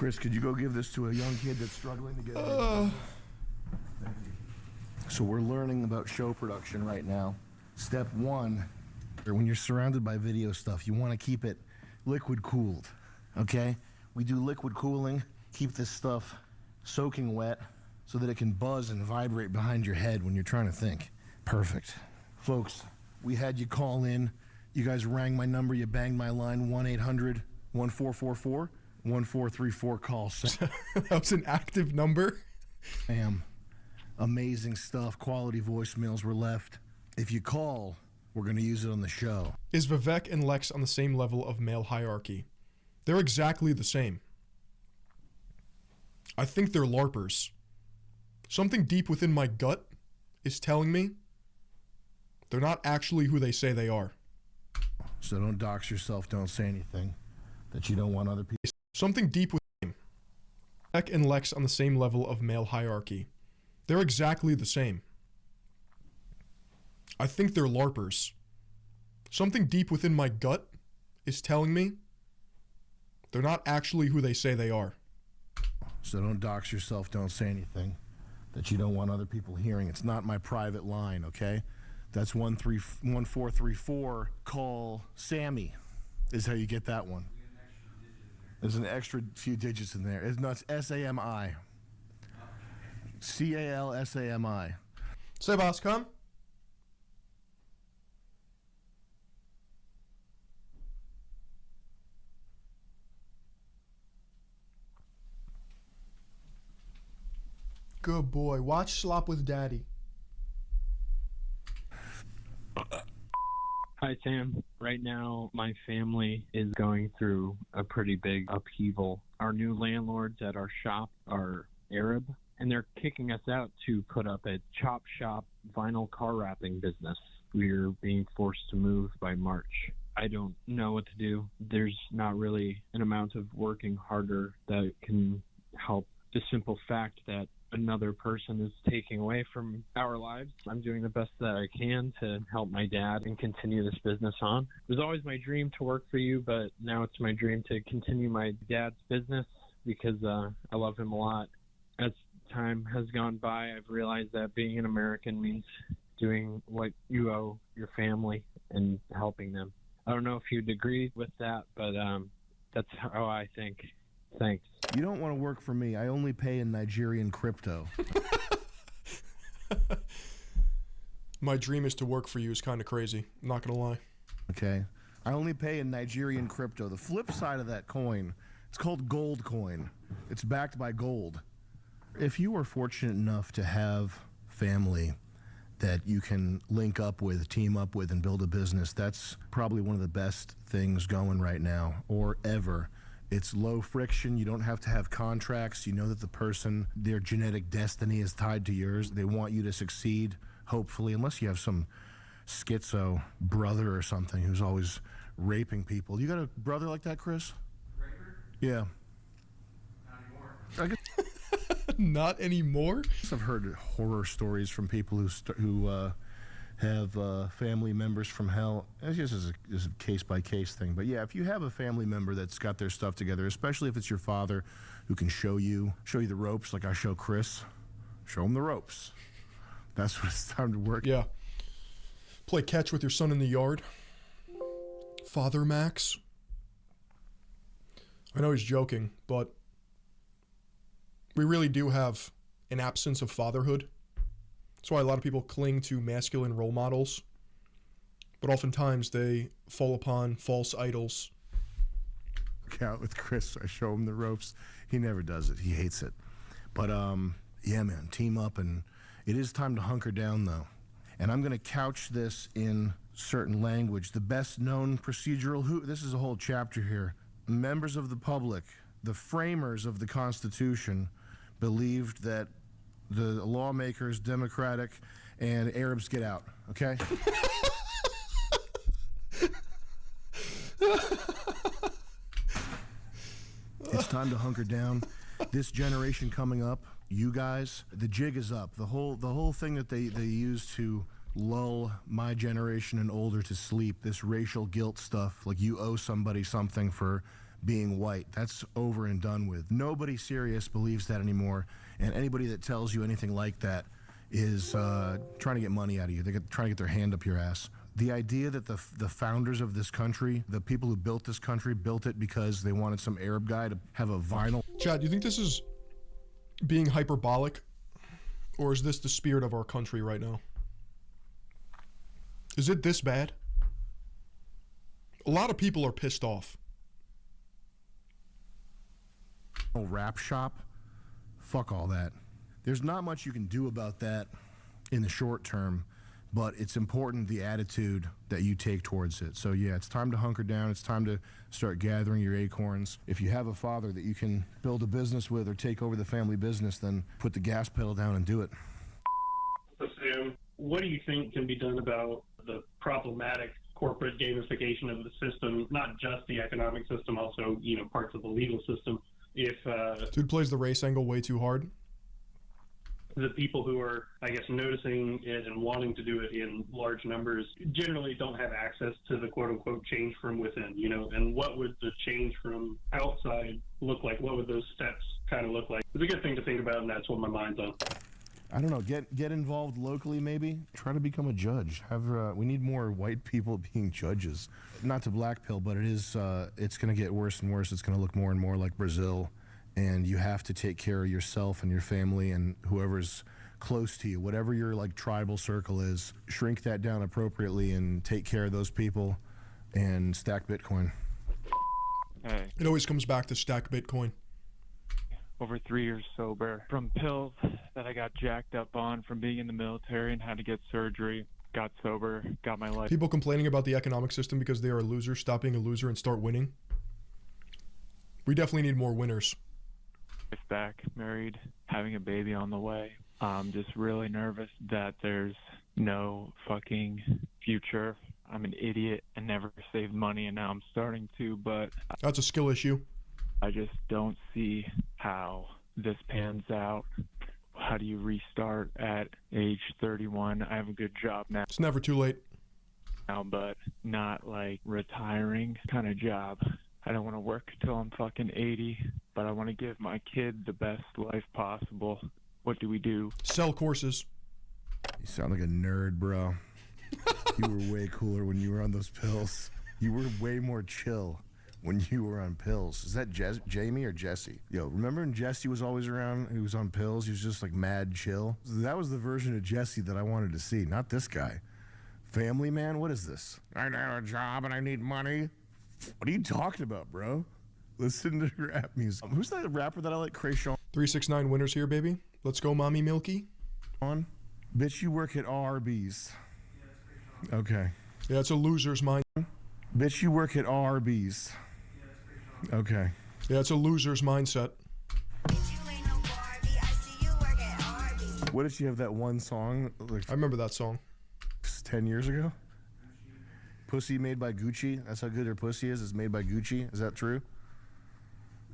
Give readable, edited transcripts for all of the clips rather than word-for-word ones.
Chris, could you go give this to a young kid that's struggling to get it? Thank you. So we're learning about show production right now. Step one, when you're surrounded by video stuff, you want to keep it liquid cooled, okay? We do liquid cooling, keep this stuff soaking wet so that it can buzz and vibrate behind your head when you're trying to think. Perfect. Folks, we had you call in. You guys rang my number, you banged my line, 1-800-1444, 1434, call. That was an active number? Amazing stuff. Quality voicemails were left. If you call, we're going to use it on the show. Is Vivek and Lex on the same level of male hierarchy? They're exactly the same. I think they're LARPers. Something deep within my gut is telling me they're not actually who they say they are. So don't dox yourself, don't say anything that you don't want other people. Something deep within Vivek and Lex on the same level of male hierarchy. They're exactly the same. I think they're LARPers. Something deep within my gut is telling me they're not actually who they say they are. So don't dox yourself, don't say anything that you don't want other people hearing. It's not my private line, okay? That's 1434. Call Sammy is how you get that one. There's an extra few digits in there. It's not S-A-M-I. C-A-L-S-A-M-I. Say, boss, come. Good boy. Watch Slop with Daddy. Hi, Sam. Right now, my family is going through a pretty big upheaval. Our new landlords at our shop are Arab, and they're kicking us out to put up a chop shop vinyl car wrapping business. We're being forced to move by March. I don't know what to do. There's not really an amount of working harder that can help the simple fact that another person is taking away from our lives. I'm doing the best that I can to help my dad and continue this business on. It was always my dream to work for you, but now it's my dream to continue my dad's business because I love him a lot. As time has gone by, I've realized that being an American means doing what you owe your family and helping them. I don't know if you'd agree with that, but that's how I think. Thanks. You don't want to work for me. I only pay in Nigerian crypto. My dream is to work for you is kind of crazy. I'm not going to lie. Okay. I only pay in Nigerian crypto. The flip side of that coin, it's called gold coin. It's backed by gold. If you are fortunate enough to have family that you can link up with, team up with, and build a business, that's probably one of the best things going right now, or ever. It's low friction. You don't have to have contracts. You know that the person, their genetic destiny is tied to yours. They want you to succeed, hopefully, unless you have some schizo brother or something who's always raping people. You got a brother like that, Chris? Raper? Yeah. Not anymore. Not anymore? I've heard horror stories from people who have family members from hell. It's just a case-by-case thing. But yeah, if you have a family member that's got their stuff together, especially if it's your father who can show you the ropes like I show Chris, show him the ropes. That's what it's time to work. Yeah. Play catch with your son in the yard. Father Max. I know he's joking, but we really do have an absence of fatherhood. That's why a lot of people cling to masculine role models, but oftentimes they fall upon false idols. Work out with Chris, I show him the ropes. He never does it. He hates it. But yeah, man, team up, and it is time to hunker down, though. And I'm going to couch this in certain language. The best known procedural, this is a whole chapter here. Members of the public, the framers of the Constitution, believed that the lawmakers, Democratic, and Arabs get out, okay? It's time to hunker down. This generation coming up, you guys, the jig is up. The whole thing that they use to lull my generation and older to sleep, this racial guilt stuff, like you owe somebody something for being white. That's over and done with. Nobody serious believes that anymore, and anybody that tells you anything like that is trying to get money out of you. They're trying to get their hand up your ass. The idea that the founders of this country, the people who built this country, built it because they wanted some Arab guy to have a vinyl. Chad, do you think this is being hyperbolic, or is this the spirit of our country right now? Is it this bad? A lot of people are pissed off. Rap shop, fuck all that. There's not much you can do about that in the short term, but it's important the attitude that you take towards it. So yeah, it's time to hunker down. It's time to start gathering your acorns. If you have a father that you can build a business with or take over the family business, then put the gas pedal down and do it. Sam, what do you think can be done about the problematic corporate gamification of the system, not just the economic system, also, parts of the legal system? If Dude plays the race angle way too hard. The people who are, I guess, noticing it and wanting to do it in large numbers generally don't have access to the quote-unquote change from within, and what would the change from outside look like? What would those steps kind of look like? It's a good thing to think about, and that's what my mind's on. I don't know. Get involved locally, maybe. Try to become a judge. We need more white people being judges. Not to blackpill, but it's going to get worse and worse. It's going to look more and more like Brazil, and you have to take care of yourself and your family and whoever's close to you, whatever your tribal circle is. Shrink that down appropriately and take care of those people, and stack Bitcoin. Hey. It always comes back to stack Bitcoin. Over 3 years sober from pills that I got jacked up on from being in the military and had to get surgery. Got sober, got my life. People complaining about the economic system because they are a loser, stop being a loser and start winning. We definitely need more winners. Back, married, having a baby on the way. I'm just really nervous that there's no fucking future. I'm an idiot and never saved money, and now I'm starting to, but That's a skill issue. I just don't see how this pans out. How do you restart at age 31? I have a good job now, It's never too late. but not like retiring kind of job. I don't want to work till I'm fucking 80, but I want to give my kid the best life possible. What do we do? Sell courses. You sound like a nerd, bro. You were way cooler when you were on those pills. You were way more chill when you were on pills. Is that Jamie or Jesse? Yo, remember when Jesse was always around? He was on pills. He was just mad chill. That was the version of Jesse that I wanted to see, not this guy. Family man, what is this? I have a job and I need money. What are you talking about, bro? Listen to rap music. Who's that rapper that I like? Krayshawn? 369 winners here, baby. Let's go, Mommy Milky. On? Bitch, you work at Arby's. Okay. Yeah, it's a loser's mind. Bitch, you work at Arby's. Okay. Yeah, it's a loser's mindset. What if you have that one song I remember that song. 10 years ago? Pussy made by Gucci. That's how good her pussy is. It's made by Gucci. Is that true?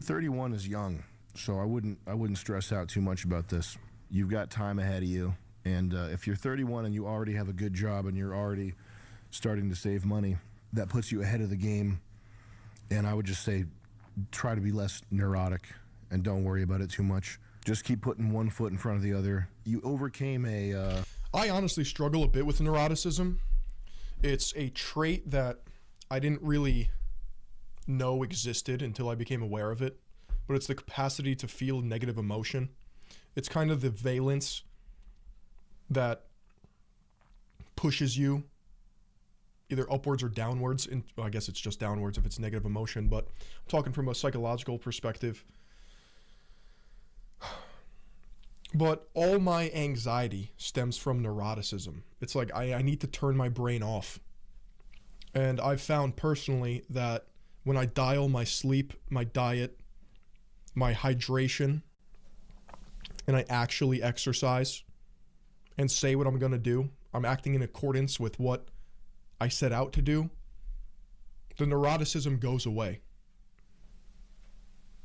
31 is young, so I wouldn't stress out too much about this. You've got time ahead of you, and if you're 31 and you already have a good job and you're already starting to save money, that puts you ahead of the game. And I would just say, try to be less neurotic and don't worry about it too much. Just keep putting one foot in front of the other. You overcame I honestly struggle a bit with neuroticism. It's a trait that I didn't really know existed until I became aware of it, but it's the capacity to feel negative emotion. It's kind of the valence that pushes you either upwards or downwards. I guess it's just downwards if it's negative emotion, but I'm talking from a psychological perspective. But all my anxiety stems from neuroticism. It's like I need to turn my brain off. And I've found personally that when I dial my sleep, my diet, my hydration, and I actually exercise and say what I'm going to do, I'm acting in accordance with what I set out to do, the neuroticism goes away.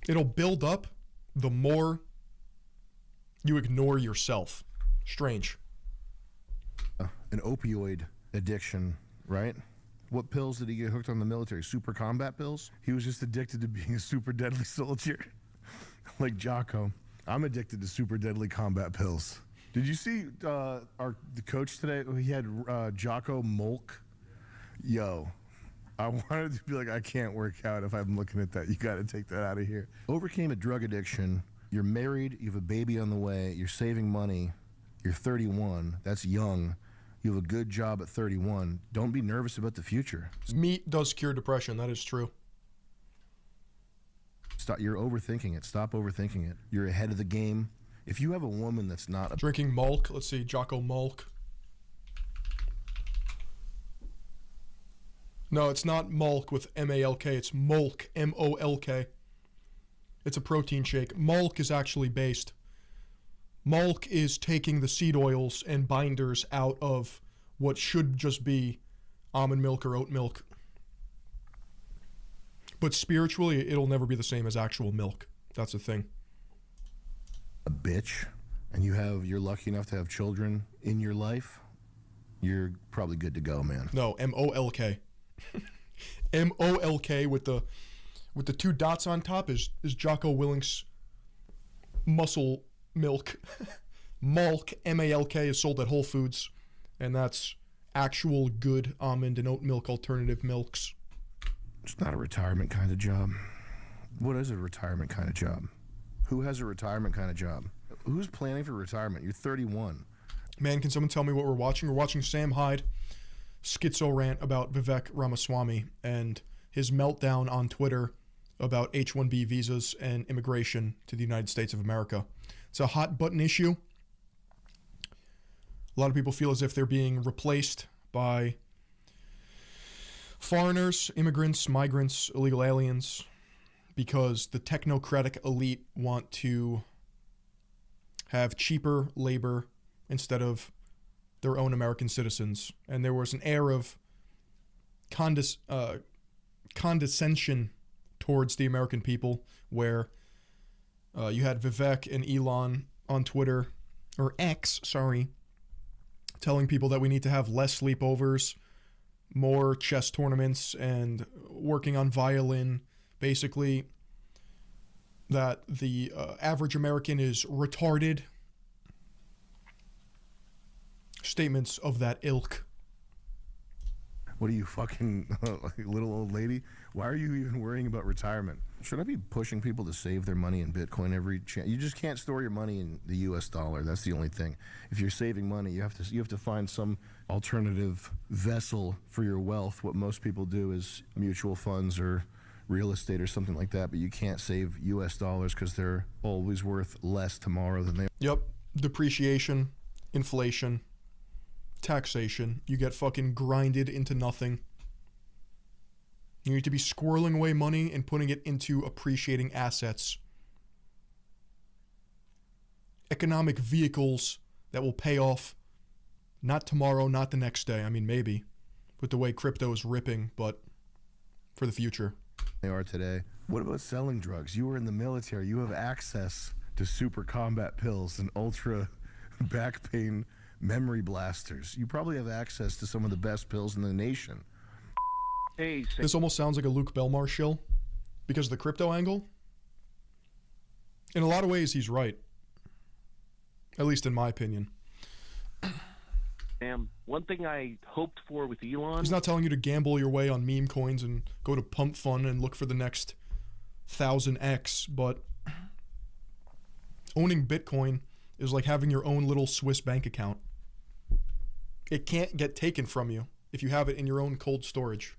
It'll build up the more you ignore yourself. Strange. an opioid addiction, right? What pills did he get hooked on the military? Super combat pills? He was just addicted to being a super deadly soldier. Like Jocko. I'm addicted to super deadly combat pills. Did you see the coach today? He had Jocko Molk. Yo, I wanted to be like, I can't work out if I'm looking at that. You got to take that out of here. Overcame a drug addiction. You're married. You have a baby on the way. You're saving money. You're 31. That's young. You have a good job at 31. Don't be nervous about the future. Meat does cure depression. That is true. Stop. You're overthinking it. Stop overthinking it. You're ahead of the game. If you have a woman that's not... Drinking Malk. Let's see. Jocko Malk. No, it's not Malk with M-A-L-K. It's Molk. M-O-L-K. It's a protein shake. Malk is actually based. Malk is taking the seed oils and binders out of what should just be almond milk or oat milk. But spiritually, it'll never be the same as actual milk. That's the thing. A bitch, and you're lucky enough to have children in your life, you're probably good to go, man. No, M-O-L-K. M-O-L-K with the two dots on top is Jocko Willink's muscle milk. Malk, M-A-L-K, is sold at Whole Foods, and that's actual good almond and oat milk alternative milks. It's not a retirement kind of job. What is a retirement kind of job? Who has a retirement kind of job? Who's planning for retirement? You're 31. Man, can someone tell me what we're watching? We're watching Sam Hyde schizo rant about Vivek Ramaswamy and his meltdown on Twitter about H-1B visas and immigration to the United States of America. It's a hot button issue. A lot of people feel as if they're being replaced by foreigners, immigrants, migrants, illegal aliens, because the technocratic elite want to have cheaper labor instead of their own American citizens. And there was an air of condescension towards the American people where you had Vivek and Elon on Twitter, or X, sorry, telling people that we need to have less sleepovers, more chess tournaments, and working on violin. Basically, that the average American is retarded. Statements of that ilk. What are you, fucking little old lady? Why are you even worrying about retirement? Should I be pushing people to save their money in Bitcoin every chance? You just can't store your money in the U.S. dollar. That's the only thing. If you're saving money, you have to find some alternative vessel for your wealth. What most people do is mutual funds or real estate or something like that, but you can't save U.S. dollars because they're always worth less tomorrow than they are. Yep. Depreciation, inflation, taxation. You get fucking grinded into nothing. You need to be squirreling away money and putting it into appreciating assets. Economic vehicles that will pay off not tomorrow, not the next day. I mean, maybe, with the way crypto is ripping, but for the future. They are today. What about selling drugs? You were in the military. You have access to super combat pills and ultra back pain memory blasters. You probably have access to some of the best pills in the nation. Hey, This almost sounds like a Luke Belmar shill because of the crypto angle. In a lot of ways, he's right. At least in my opinion. Sam, one thing I hoped for with Elon... He's not telling you to gamble your way on meme coins and go to Pump Fun and look for the next 1000x, but owning Bitcoin is like having your own little Swiss bank account. It can't get taken from you if you have it in your own cold storage.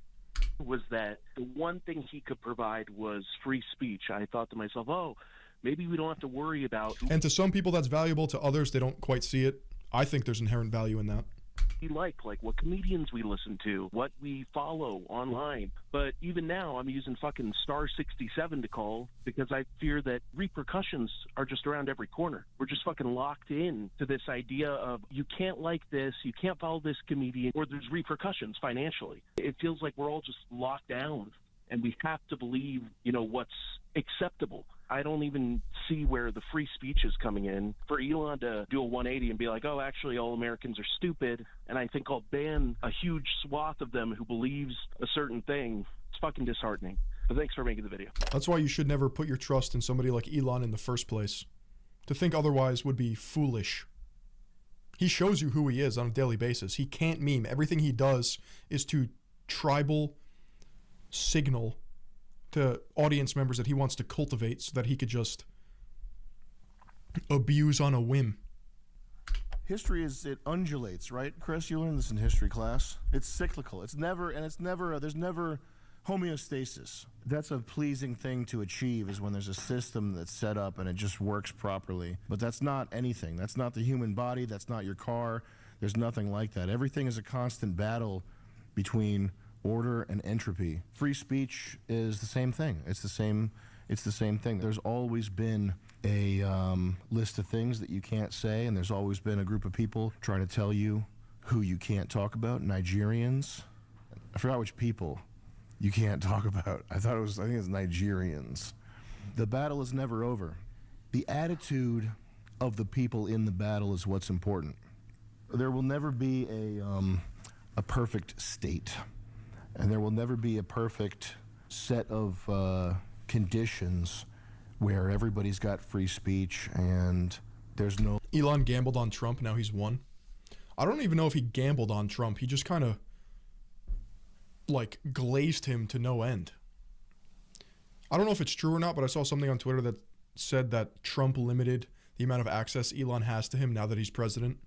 was that the one thing he could provide was free speech. I thought to myself, oh, maybe we don't have to worry about... And to some people that's valuable, to others they don't quite see it. I think there's inherent value in that. We like what comedians we listen to, what we follow online. But even now, I'm using fucking star 67 to call because I fear that repercussions are just around every corner. We're just fucking locked in to this idea of you can't like this, you can't follow this comedian, or there's repercussions financially. It feels like we're all just locked down, and we have to believe, what's acceptable. I don't even see where the free speech is coming in. For Elon to do a 180 and be like, oh, actually, all Americans are stupid, and I think I'll ban a huge swath of them who believes a certain thing, it's fucking disheartening. But thanks for making the video. That's why you should never put your trust in somebody like Elon in the first place. To think otherwise would be foolish. He shows you who he is on a daily basis. He can't meme. Everything he does is to tribal signal to audience members that he wants to cultivate so that he could just abuse on a whim. History it undulates, right, Chris? You learned this in history class. It's cyclical. There's never homeostasis. That's a pleasing thing to achieve, is when there's a system that's set up and it just works properly. But that's not anything. That's not the human body. That's not your car. There's nothing like that. Everything is a constant battle between order and entropy. Free speech is the same thing. It's the same thing. There's always been a list of things that you can't say, and there's always been a group of people trying to tell you who you can't talk about. Nigerians. I forgot which people you can't talk about. I think it's Nigerians. The battle is never over. The attitude of the people in the battle is what's important. There will never be a perfect state, and there will never be a perfect set of conditions where everybody's got free speech and there's no... Elon gambled on Trump, now he's won. I don't even know if he gambled on Trump. He just kind of like glazed him to no end. I don't know if it's true or not, but I saw something on Twitter that said that Trump limited the amount of access Elon has to him now that he's president.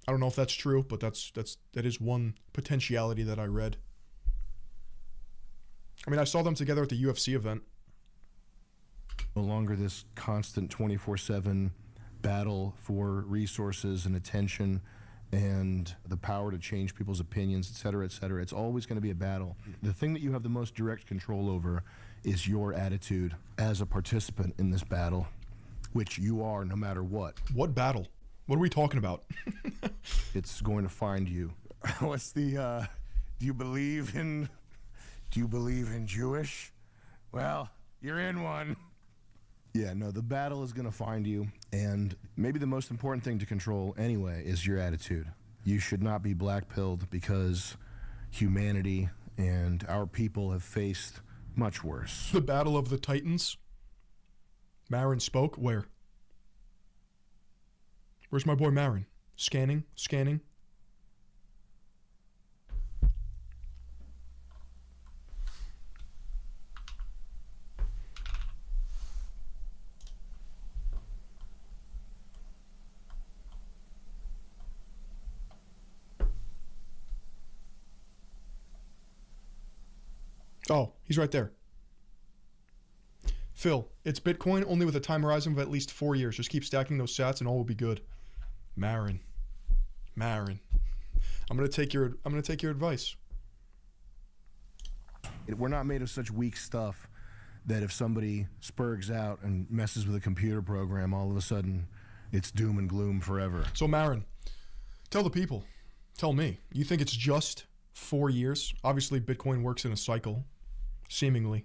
I don't know if that's true, but that is one potentiality that I read. I mean, I saw them together at the UFC event. No longer this constant 24/7 battle for resources and attention and the power to change people's opinions, et cetera, et cetera. It's always going to be a battle. The thing that you have the most direct control over is your attitude as a participant in this battle, which you are no matter what. What battle? What are we talking about? It's going to find you. What's the, do you believe in Jewish? Well, you're in one. Yeah, no, the battle is going to find you, and maybe the most important thing to control anyway is your attitude. You should not be black-pilled because humanity and our people have faced much worse. The Battle of the Titans. Marin spoke. Where? Where's my boy Marin? Scanning. Oh, he's right there. Phil, it's Bitcoin only with a time horizon of at least 4 years. Just keep stacking those sats and all will be good. Marin. I'm gonna take your advice. We're not made of such weak stuff that if somebody spurgs out and messes with a computer program, all of a sudden it's doom and gloom forever. So Marin, tell the people, tell me, you think it's just 4 years? Obviously Bitcoin works in a cycle, seemingly.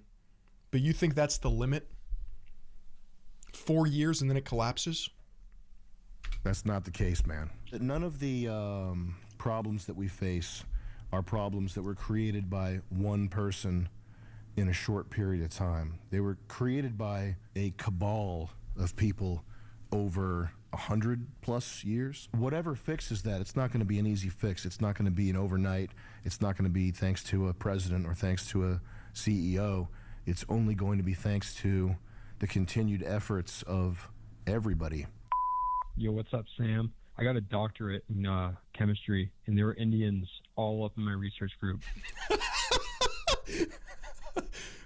But you think that's the limit? 4 years and then it collapses? That's not the case, man. None of the problems that we face are problems that were created by one person in a short period of time. They were created by a cabal of people over 100+ years. Whatever fixes that, it's not going to be an easy fix. It's not going to be an overnight. It's not going to be thanks to a president or thanks to a CEO. It's only going to be thanks to the continued efforts of everybody. Yo, what's up, Sam? I got a doctorate in chemistry, and there were Indians all up in my research group.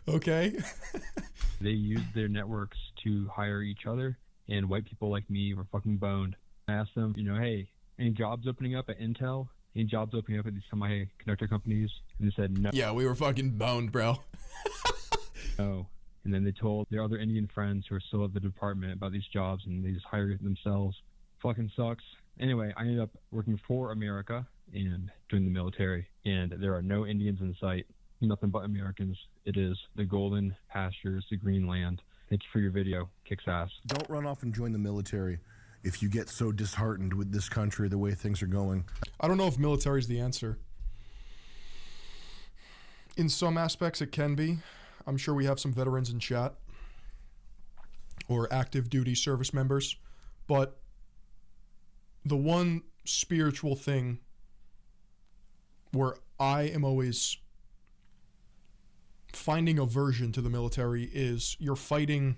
Okay. They used their networks to hire each other, and white people like me were fucking boned. I asked them, hey, any jobs opening up at Intel? Any jobs opening up at these semiconductor companies? And they said no. Yeah, we were fucking boned, bro. No. And then they told their other Indian friends who are still at the department about these jobs, and they just hired it themselves. Fucking sucks. Anyway, I ended up working for America and doing the military, and there are no Indians in sight. nothing but Americans. It is the golden pastures, the green land. Thank you for your video. Kicks ass. Don't run off and join the military if you get so disheartened with this country, the way things are going. I don't know if military is the answer. In some aspects, it can be. I'm sure we have some veterans in chat or active duty service members. But the one spiritual thing where I am always finding aversion to the military is you're fighting,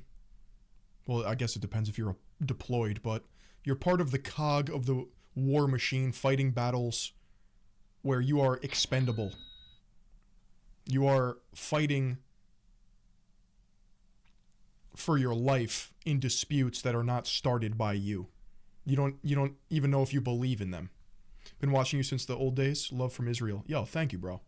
well, I guess it depends if you're deployed, but you're part of the cog of the war machine fighting battles where you are expendable. You are fighting for your life in disputes that are not started by you. You don't even know if you believe in them. Been watching you since the old days. Love from Israel. Yo, thank you, bro.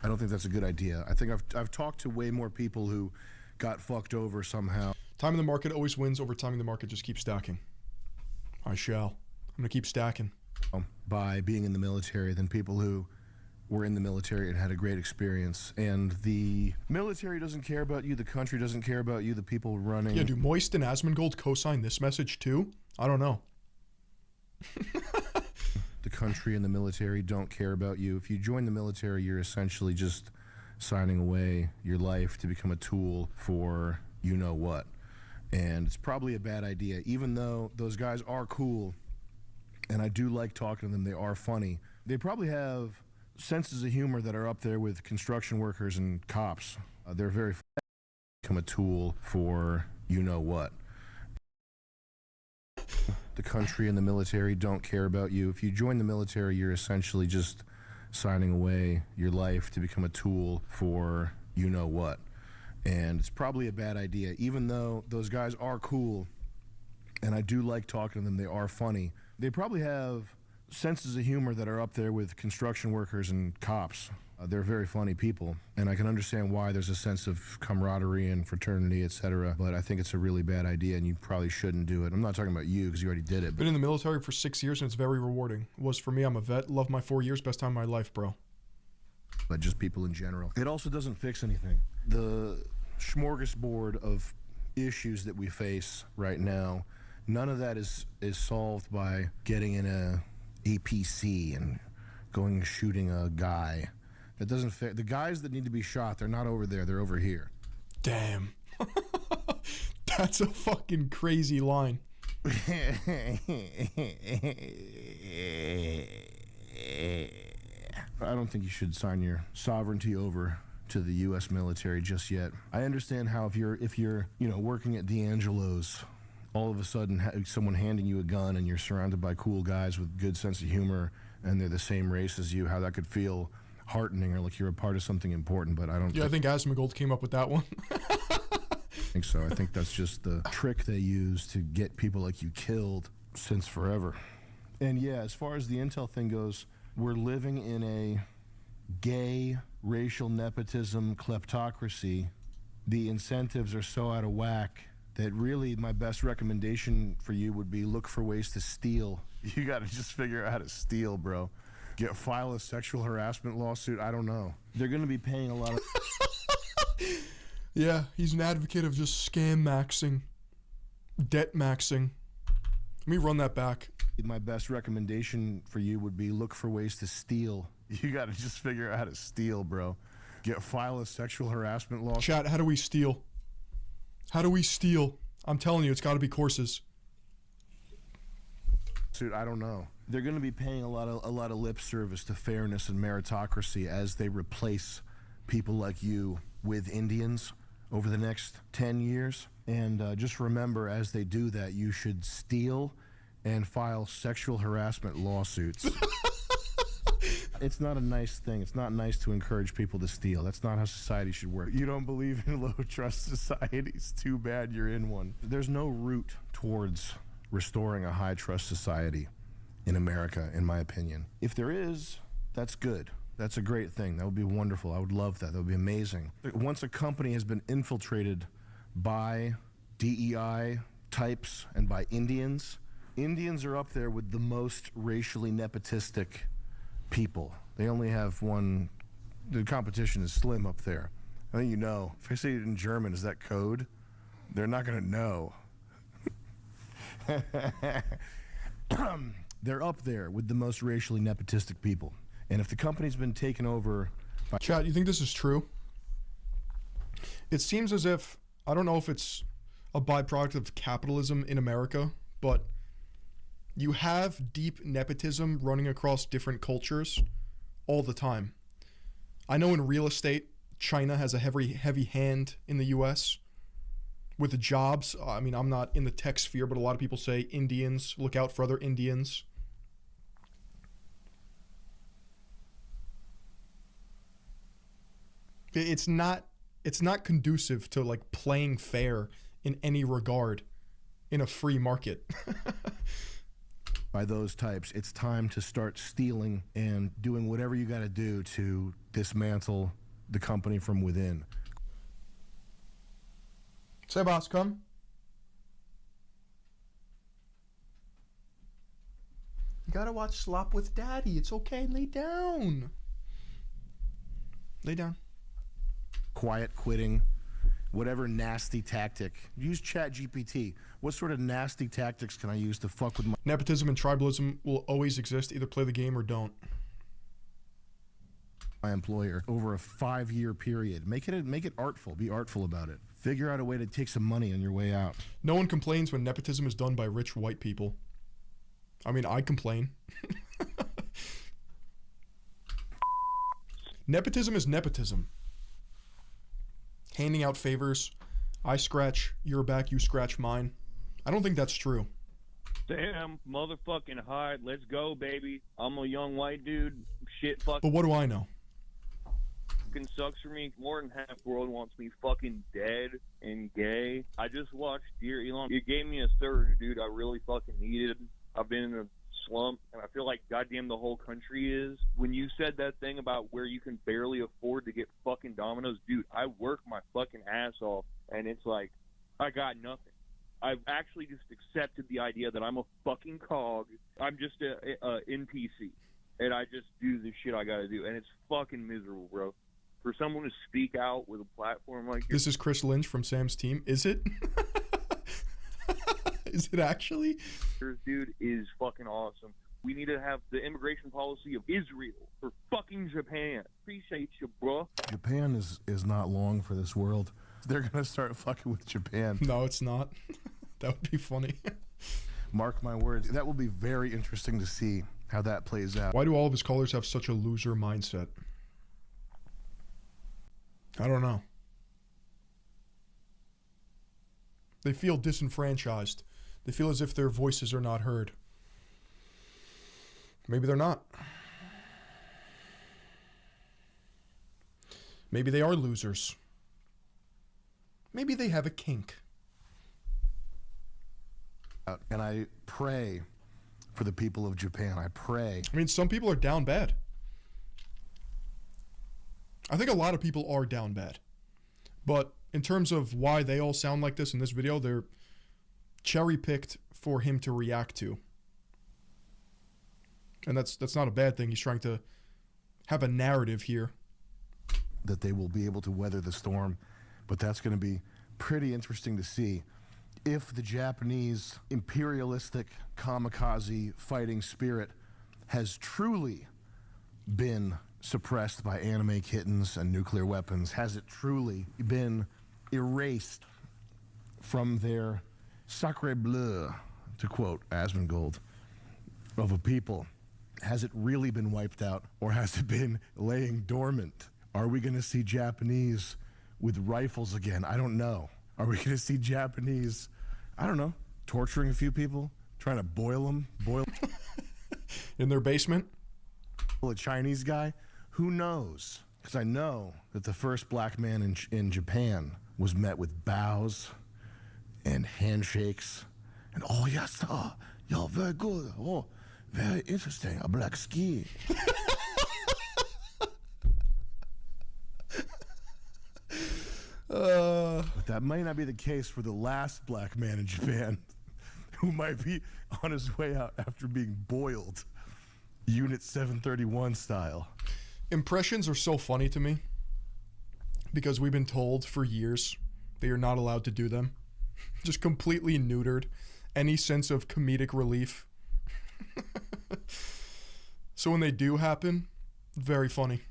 I don't think that's a good idea. I think I've talked to way more people who got fucked over somehow. Time in the market always wins over time in the market. Just keep stacking. I shall. I'm going to keep stacking. By being in the military than people who were in the military and had a great experience. And the military doesn't care about you. The country doesn't care about you. The people running. Yeah, do Moist and Asmongold co-sign this message too? I don't know. The country and the military don't care about you. If you join the military, you're essentially just signing away your life to become a tool for you know what. And it's probably a bad idea, even though those guys are cool and I do like talking to them. They are funny. They probably have senses of humor that are up there with construction workers and cops. They're very become a tool for you know what. The country and the military don't care about you. If you join the military, you're essentially just signing away your life to become a tool for you know what. And it's probably a bad idea, even though those guys are cool and I do like talking to them. They are funny. They probably have senses of humor that are up there with construction workers and cops. They're very funny people, and I can understand why there's a sense of camaraderie and fraternity, etc. But I think it's a really bad idea, and you probably shouldn't do it. I'm not talking about you because you already did it. Been in the military for 6 years, and it's very rewarding. It was for me. I'm a vet. Love my 4 years. Best time of my life, bro. But just people in general. It also doesn't fix anything. The smorgasbord of issues that we face right now, none of that is solved by getting in a APC and going shooting a guy. It doesn't fit. The guys that need to be shot, they're not over there, they're over here. Damn. That's a fucking crazy line. I don't think you should sign your sovereignty over to the U.S. military just yet. I understand how if you're working at D'Angelo's, all of a sudden someone handing you a gun and you're surrounded by cool guys with good sense of humor and they're the same race as you, how that could feel heartening or like you're a part of something important. But I don't. Yeah, I think Asmongold came up with that one. I think so. I think that's just the trick they use to get people like you killed since forever. And yeah, as far as the intel thing goes, we're living in a gay racial nepotism kleptocracy. The incentives are so out of whack that really my best recommendation for you would be look for ways to steal. You got to just figure out how to steal, bro. File a sexual harassment lawsuit. I don't know. They're going to be paying a lot of... Yeah, he's an advocate of just scam maxing, debt maxing. Let me run that back. My best recommendation for you would be look for ways to steal. You got to just figure out how to steal, bro. File a sexual harassment lawsuit. Chat, how do we steal? How do we steal? I'm telling you, it's got to be courses. I don't know. They're going to be paying a lot of lip service to fairness and meritocracy as they replace people like you with Indians over the next 10 years. And just remember, as they do that, you should steal and file sexual harassment lawsuits. It's not a nice thing. It's not nice to encourage people to steal. That's not how society should work. You don't believe in low-trust societies. Too bad you're in one. There's no route towards restoring a high-trust society in America, in my opinion. If there is, that's good. That's a great thing. That would be wonderful. I would love that. That would be amazing. Once a company has been infiltrated by DEI types and by Indians, Indians are up there with the most racially nepotistic people. They only have one. The competition is slim up there. I think you know. If I say it in German, is that code? They're not going to know. They're up there with the most racially nepotistic people. And if the company's been taken over by... Chat, you think this is true? It seems as if, I don't know if it's a byproduct of capitalism in America, but you have deep nepotism running across different cultures all the time. I know in real estate, China has a heavy hand in the U.S. with the jobs. I mean, I'm not in the tech sphere, but a lot of people say Indians, look out for other Indians. It's not conducive to like playing fair in any regard in a free market. By those types, it's time to start stealing and doing whatever you got to do to dismantle the company from within. Say, boss, come. You gotta watch Slop with Daddy. It's okay. Lay down. Lay down. Quiet quitting, whatever nasty tactic. Use ChatGPT. What sort of nasty tactics can I use to fuck with my... Nepotism and tribalism will always exist. Either play the game or don't. My employer over a 5-year period. Make it artful. Be artful about it. Figure out a way to take some money on your way out. No one complains when nepotism is done by rich white people. I mean, I complain. Nepotism is nepotism. Handing out favors. I scratch your back, you scratch mine. I don't think that's true. Damn, motherfucking hard. Let's go, baby. I'm a young white dude. Shit fucking But what do I know? sucks for me. More than half the world wants me fucking dead and gay. I just watched Dear Elon. You gave me a surge, dude. I really fucking needed. I've been in a slump, and I feel like goddamn the whole country is. When you said that thing about where you can barely afford to get fucking Domino's, dude, I work my fucking ass off, and it's like, I got nothing. I've actually just accepted the idea that I'm a fucking cog. I'm just a NPC, and I just do the shit I gotta do, and it's fucking miserable, bro. For someone to speak out with a platform like this is Chris Lynch from Sam's team. Is it? Is it actually? This dude is fucking awesome. We need to have the immigration policy of Israel for fucking Japan. Appreciate you, bro. Japan is not long for this world. They're gonna start fucking with Japan. No, it's not. That would be funny. Mark my words. That will be very interesting to see how that plays out. Why do all of his callers have such a loser mindset? I don't know. They feel disenfranchised. They feel as if their voices are not heard. Maybe they're not. Maybe they are losers. Maybe they have a kink. And I pray for the people of Japan. I pray. I mean, some people are down bad. I think a lot of people are down bad. But in terms of why they all sound like this in this video, they're cherry-picked for him to react to. And that's not a bad thing. He's trying to have a narrative here. That they will be able to weather the storm. But that's going to be pretty interesting to see. If the Japanese imperialistic kamikaze fighting spirit has truly been suppressed by anime kittens and nuclear weapons, has it truly been erased from their sacre bleu, to quote Asmongold, of a people? Has it really been wiped out, or has it been laying dormant? Are we going to see Japanese with rifles again? I don't know. Are we going to see Japanese, I don't know, torturing a few people, trying to boil them in their basement? A Chinese guy? Who knows? Because I know that the first black man in Japan was met with bows and handshakes and, oh, yes, sir, you're very good. Oh, very interesting. A black ski. But that might not be the case for the last black man in Japan who might be on his way out after being boiled, Unit 731 style. Impressions are so funny to me because we've been told for years that you're not allowed to do them. Just completely neutered any sense of comedic relief. So when they do happen, very funny.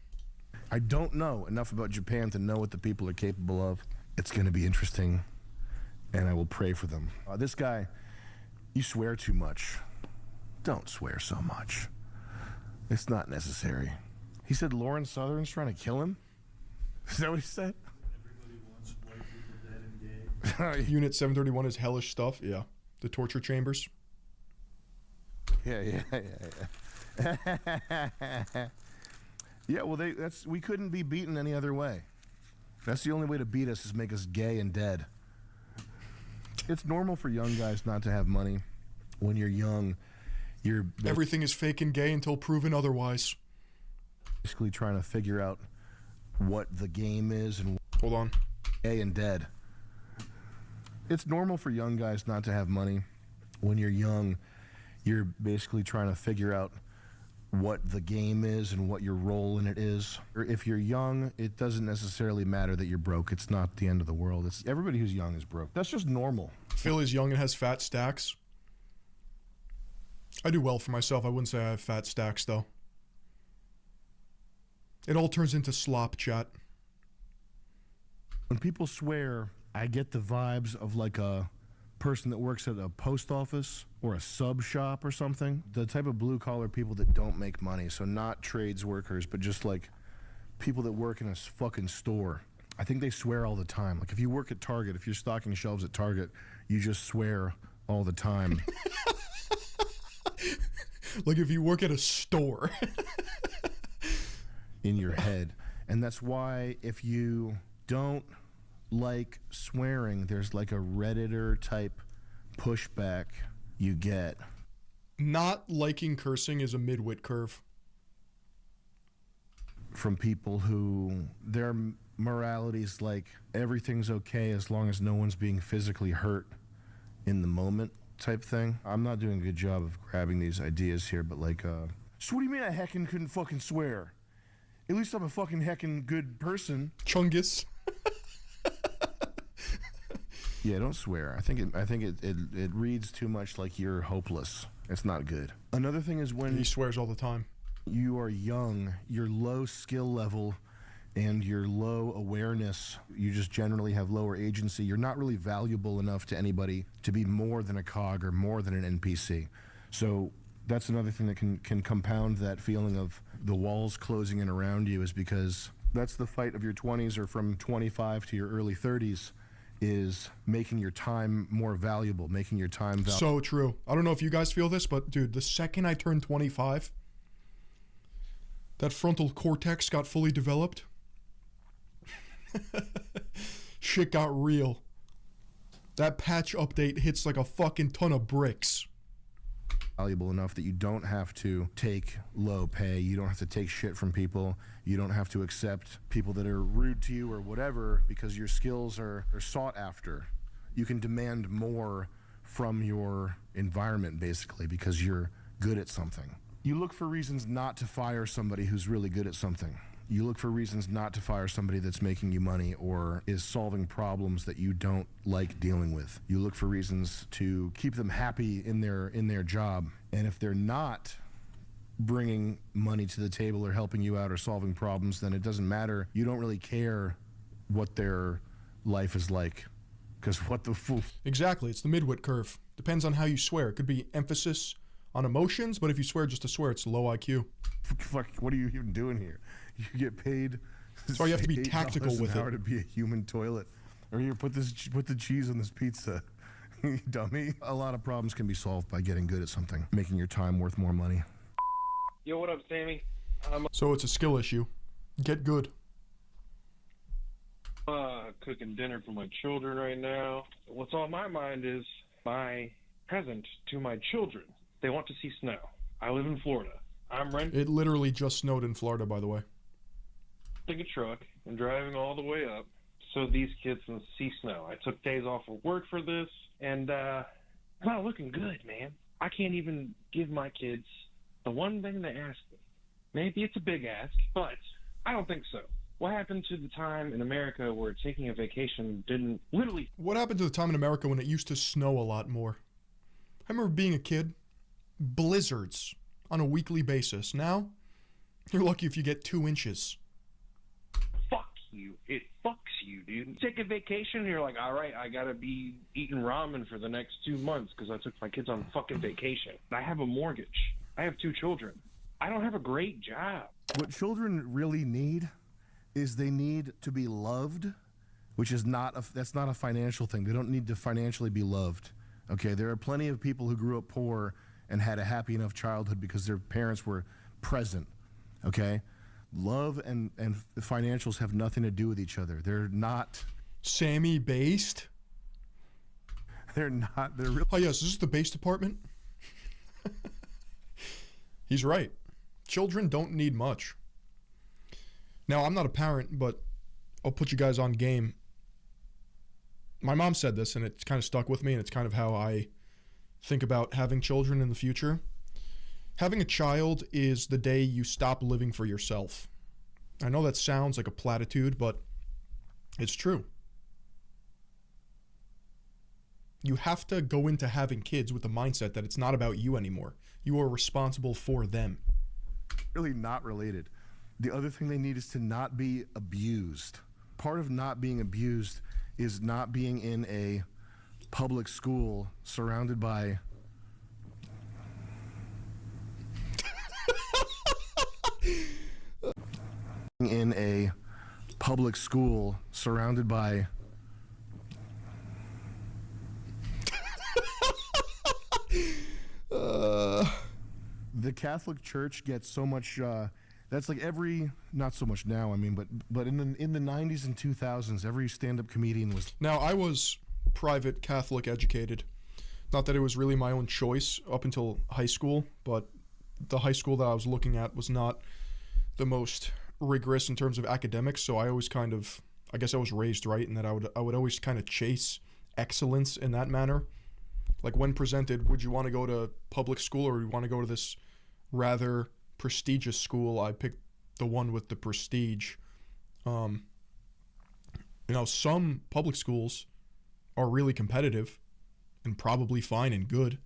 I don't know enough about Japan to know what the people are capable of. It's going to be interesting, and I will pray for them. This guy, you swear too much. Don't swear so much. It's not necessary. He said Lauren Southern's trying to kill him? Is that what he said? Everybody wants white people dead and gay. Unit 731 is hellish stuff. Yeah. The torture chambers. Yeah. Yeah, well, we couldn't be beaten any other way. That's the only way to beat us is make us gay and dead. It's normal for young guys not to have money. When you're young, Everything is fake and gay until proven otherwise. basically trying to figure out what the game is and Hold on. gay and dead. It's normal for young guys not to have money. When you're young, you're basically trying to figure out what the game is and what your role in it is. Or if you're young, it doesn't necessarily matter that you're broke. It's not the end of the world. It's everybody who's young is broke. That's just normal. Phil is young and has fat stacks. I do well for myself. I wouldn't say I have fat stacks, though. It all turns into slop, chat. When people swear, I get the vibes of like a person that works at a post office or a sub shop or something. The type of blue collar people that don't make money. So not trades workers, but just like people that work in a fucking store. I think they swear all the time. Like if you work at Target, if you're stocking shelves at Target, you just swear all the time. Like if you work at a store. In your head. And that's why if you don't like swearing, there's like a Redditor type pushback you get. Not liking cursing is a midwit curve. From people who their morality's like everything's okay as long as no one's being physically hurt in the moment type thing. I'm not doing a good job of grabbing these ideas here, but like, so what do you mean I heckin' couldn't fucking swear? At least I'm a fucking heckin' good person. Chungus. Yeah, don't swear. I think it reads too much like you're hopeless. It's not good. Another thing is when He swears all the time. you are young, your low skill level and your low awareness, you just generally have lower agency. You're not really valuable enough to anybody to be more than a cog or more than an NPC. So that's another thing that can compound that feeling of the walls closing in around you, is because that's the fight of your 20s or from 25 to your early 30s, is making your time more valuable, making your time valuable. So true. I don't know if you guys feel this, but dude, the second I turned 25, that frontal cortex got fully developed. Shit got real. That patch update hits like a fucking ton of bricks. Valuable enough that you don't have to take low pay, you don't have to take shit from people, you don't have to accept people that are rude to you or whatever, because your skills are sought after. You can demand more from your environment basically because you're good at something. You look for reasons not to fire somebody who's really good at something. You look for reasons not to fire somebody that's making you money or is solving problems that you don't like dealing with. You look for reasons to keep them happy in their job. And if they're not bringing money to the table or helping you out or solving problems, then it doesn't matter. You don't really care what their life is like. Because what the fool... Exactly. It's the midwit curve. Depends on how you swear. It could be emphasis on emotions, but if you swear just to swear, it's low IQ. Fuck, what are you even doing here? You get paid. So you have to be $8 tactical an with hour it. to be a human toilet. Or here, put the cheese on this pizza. You dummy. A lot of problems can be solved by getting good at something, making your time worth more money. Yo, what up, Sammy? So it's a skill issue. Get good. Cooking dinner for my children right now. What's on my mind is my present to my children. They want to see snow. I live in Florida. I'm renting It literally just snowed in Florida, by the way. a truck and driving all the way up so these kids can see snow. I took days off of work for this, and I I'm not looking good, man. I can't even give my kids the one thing they ask me. Maybe it's a big ask, but I don't think so. What happened to the time in America where taking a vacation didn't literally... What happened to the time in America when it used to snow a lot more? I remember being a kid, blizzards on a weekly basis. Now, you're lucky if you get 2 inches. Fuck you. It fucks you, dude. Take a vacation and you're like, all right, I gotta be eating ramen for the next 2 months because I took my kids on fucking vacation. I have a mortgage. I have 2 children. I don't have a great job. What children really need is they need to be loved, which is that's not a financial thing. They don't need to financially be loved. Okay, there are plenty of people who grew up poor and had a happy enough childhood because their parents were present. Okay, love and financials have nothing to do with each other. They're not Sammy based. They're not. They're real. Oh yes, this is the base department. He's right. Children don't need much. Now, I'm not a parent, but I'll put you guys on game. My mom said this, and it's kind of stuck with me, and it's kind of how I think about having children in the future. Having a child is the day you stop living for yourself. I know that sounds like a platitude, but it's true. You have to go into having kids with the mindset that it's not about you anymore. You are responsible for them. Really not related. The other thing they need is to not be abused. Part of not being abused is not being in a public school surrounded by in a public school surrounded by the Catholic Church gets so much that's like not so much now, I mean, but in the 90s and 2000s, every stand-up comedian was... Now, I was private Catholic educated. Not that it was really my own choice up until high school, but the high school that I was looking at was not the most rigorous in terms of academics, so I always kind of, I guess I was raised right in that I would always kind of chase excellence in that manner. Like when presented, would you want to go to public school or would you want to go to this rather prestigious school? I picked the one with the prestige. Some public schools are really competitive and probably fine and good,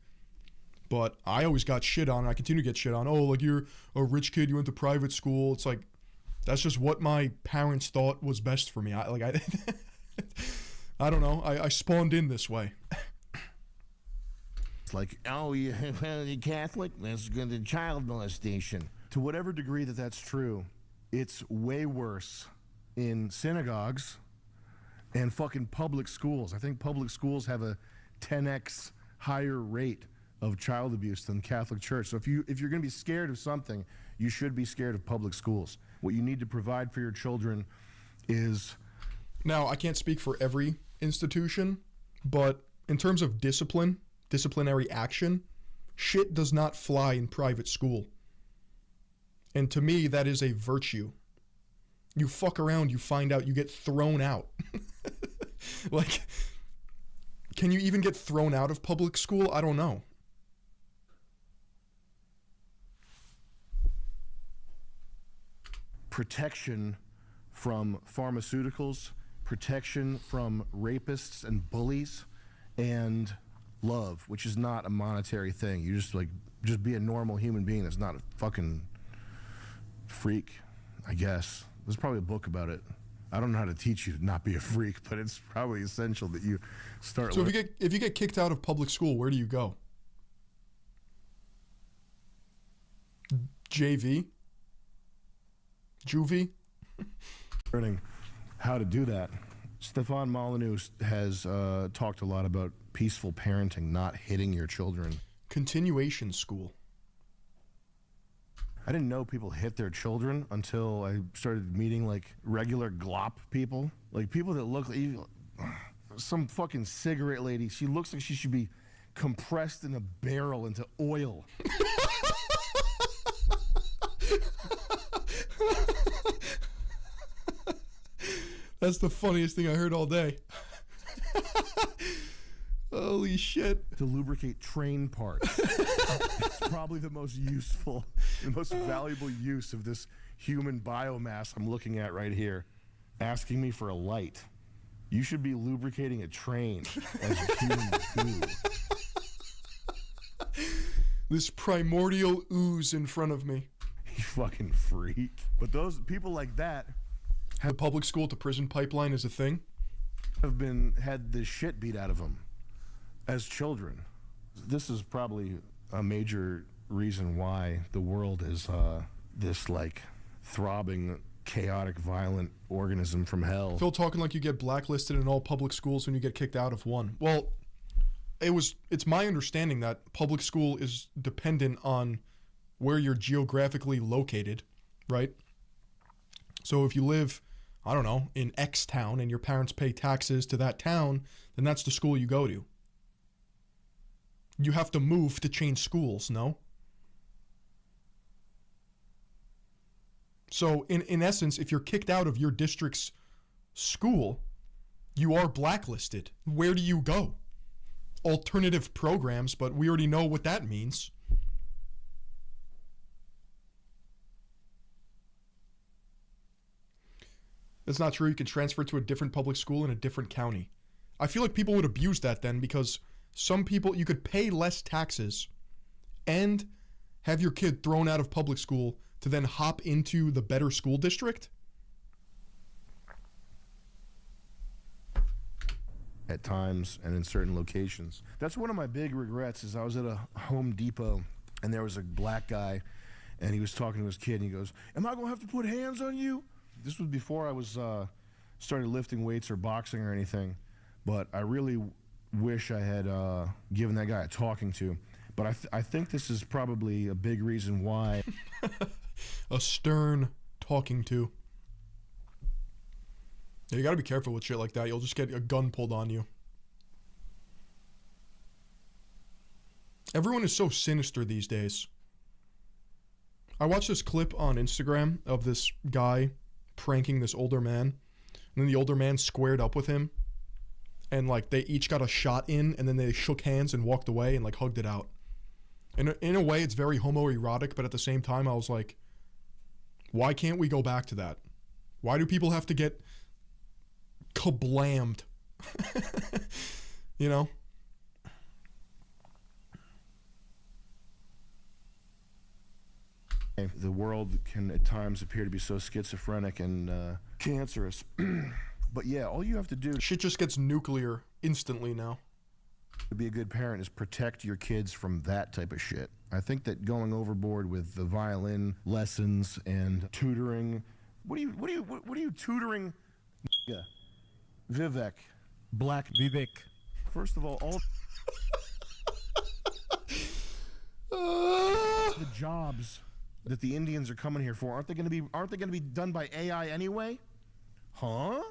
but I always got shit on, and I continue to get shit on. Oh, like you're a rich kid, you went to private school. It's like, that's just what my parents thought was best for me. I don't know. I spawned in this way. It's like, oh, you're Catholic? That's good to child molestation. To whatever degree that's true, it's way worse in synagogues and fucking public schools. I think public schools have a 10x higher rate of child abuse than Catholic Church. So if you're going to be scared of something, you should be scared of public schools. What you need to provide for your children is... Now, I can't speak for every institution, but in terms of disciplinary action, shit does not fly in private school. And to me, that is a virtue. You fuck around, you find out, you get thrown out. Like, can you even get thrown out of public school? I don't know. Protection from pharmaceuticals, protection from rapists and bullies, and love, which is not a monetary thing. You just be a normal human being that's not a fucking freak, I guess. There's probably a book about it. I don't know how to teach you to not be a freak, but it's probably essential that you start. So if you get kicked out of public school, where do you go? JV? Juvie? Learning how to do that. Stefan Molyneux has talked a lot about peaceful parenting, not hitting your children. Continuation school. I didn't know people hit their children until I started meeting like regular glop people. Like people that look like some fucking cigarette lady. She looks like she should be compressed in a barrel into oil. That's the funniest thing I heard all day. Oh, Holy shit. To lubricate train parts. It's probably the most useful, the most valuable use of this human biomass I'm looking at right here. Asking me for a light. You should be lubricating a train as a human poo. This primordial ooze in front of me. You fucking freak. But those people like that The public school to prison pipeline is a thing? have had the shit beat out of them as children. This is probably a major reason why the world is this like throbbing, chaotic, violent organism from hell. Phil talking like you get blacklisted in all public schools when you get kicked out of one. Well, it's my understanding that public school is dependent on where you're geographically located, right? So if you live, I don't know, in X town and your parents pay taxes to that town, then that's the school you go to. You have to move to change schools, no? So in essence, if you're kicked out of your district's school, you are blacklisted. Where do you go? Alternative programs, but we already know what that means. That's not true. You can transfer to a different public school in a different county. I feel like people would abuse that then, because some people, you could pay less taxes and have your kid thrown out of public school to then hop into the better school district. At times and in certain locations. That's one of my big regrets. Is I was at a Home Depot and there was a black guy and he was talking to his kid and he goes, "Am I gonna have to put hands on you?" This was before I was started lifting weights or boxing or anything, but I really wish I had given that guy a talking to. But I think this is probably a big reason why. A stern talking to. Yeah, you gotta be careful with shit like that. You'll just get a gun pulled on you. Everyone is so sinister these days. I watched this clip on Instagram of this guy pranking this older man. And then the older man squared up with him. And like they each got a shot in and then they shook hands and walked away and like hugged it out. And in a way it's very homoerotic, but at the same time I was like, why can't we go back to that? Why do people have to get kablammed? You know? The world can at times appear to be so schizophrenic and cancerous. But yeah, all you have to do Shit just gets nuclear instantly now. to be a good parent is protect your kids from that type of shit. I think that going overboard with the violin lessons and tutoring. What are you tutoring? Yeah. Vivek. Black Vivek. First of all the jobs that the Indians are coming here for, aren't they going to be done by AI anyway? Huh?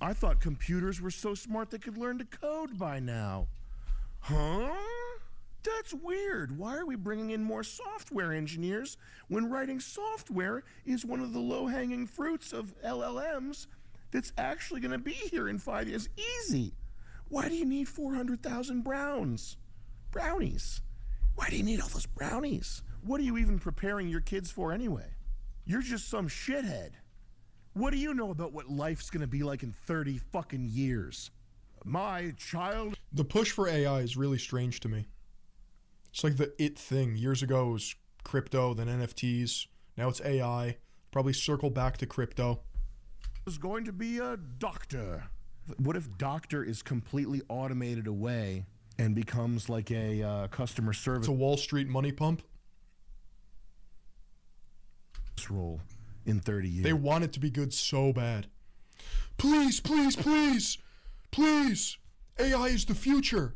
I thought computers were so smart they could learn to code by now. Huh? That's weird. Why are we bringing in more software engineers when writing software is one of the low-hanging fruits of LLMs that's actually going to be here in 5 years? Easy. Why do you need 400,000 brownies? Why do you need all those brownies? What are you even preparing your kids for anyway? You're just some shithead. What do you know about what life's gonna be like in 30 fucking years? My child. The push for AI is really strange to me. It's like the it thing. Years ago it was crypto, then NFTs. Now it's AI. Probably circle back to crypto. Is going to be a doctor. What if doctor is completely automated away and becomes like a customer service It's a Wall Street money pump. role in 30 years? They want it to be good so bad. Please, please, please, please. AI is the future.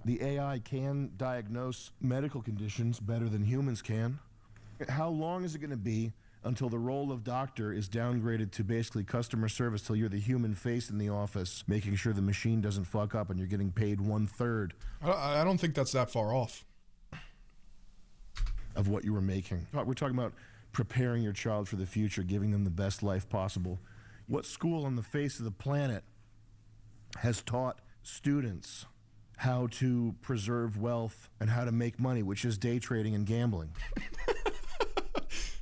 The AI can diagnose medical conditions better than humans can. How long is it going to be until the role of doctor is downgraded to basically customer service, till you're the human face in the office, making sure the machine doesn't fuck up and you're getting paid 1/3 I don't think that's that far off. of what you were making? We're talking about preparing your child for the future, giving them the best life possible. What school on the face of the planet has taught students how to preserve wealth and how to make money, which is day trading and gambling.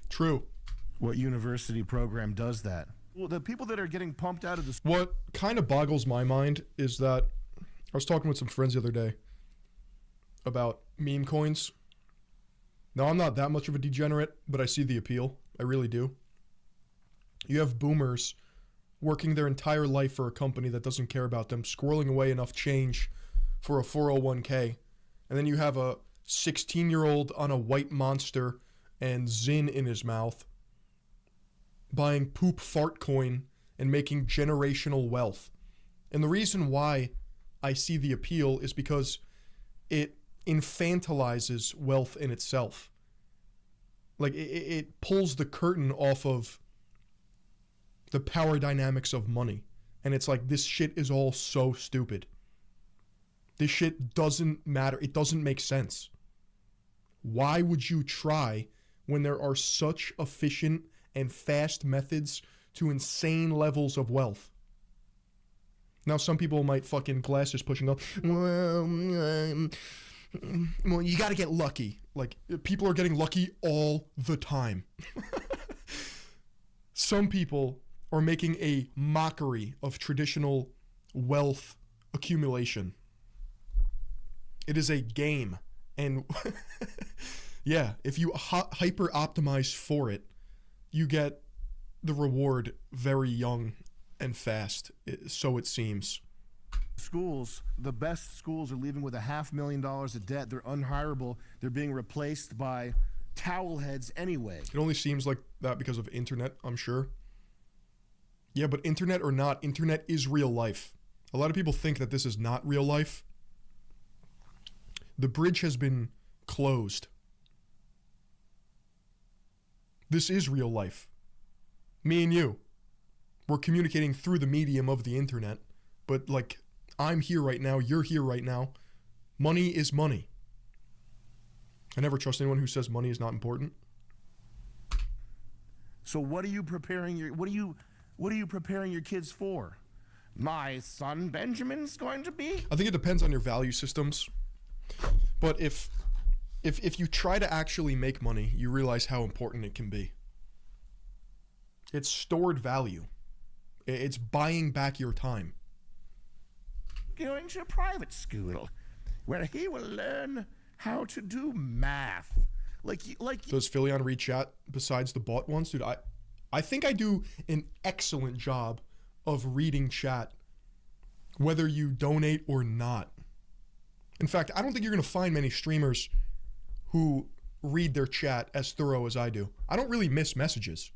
True. What university program does that? Well, the people that are getting pumped out of the... What kind of boggles my mind is that I was talking with some friends the other day about meme coins. Now, I'm not that much of a degenerate, but I see the appeal. I really do. You have boomers working their entire life for a company that doesn't care about them, squirreling away enough change for a 401k. And then you have a 16-year-old on a white monster and Zyn in his mouth buying poop fart coin and making generational wealth. And the reason why I see the appeal is because it infantilizes wealth in itself. Like, it pulls the curtain off of the power dynamics of money. And it's like, this shit is all so stupid. This shit doesn't matter. It doesn't make sense. Why would you try when there are such efficient and fast methods to insane levels of wealth? Now, some people might fucking glasses pushing up. Well, you got to get lucky. Like, people are getting lucky all the time. Some people are making a mockery of traditional wealth accumulation. It is a game. And yeah, if you hyper optimize for it, you get the reward very young and fast, so it seems. Schools, the best schools are leaving with $500,000 of debt. They're unhireable. They're being replaced by towel heads anyway. It only seems like that because of internet, I'm sure. Yeah, but internet or not, internet is real life. A lot of people think that this is not real life. The bridge has been closed. This is real life. Me and you, we're communicating through the medium of the internet, but like, I'm here right now, you're here right now. Money is money. I never trust anyone who says money is not important. So what are you preparing your kids for? My son Benjamin's going to be? I think it depends on your value systems. But if you try to actually make money, you realize how important it can be. It's stored value. It's buying back your time. Going to a private school where he will learn how to do math. Does Philion read chat besides the bought ones? Dude, I think I do an excellent job of reading chat, whether you donate or not. In fact, I don't think you're going to find many streamers who read their chat as thorough as I do. I don't really miss messages.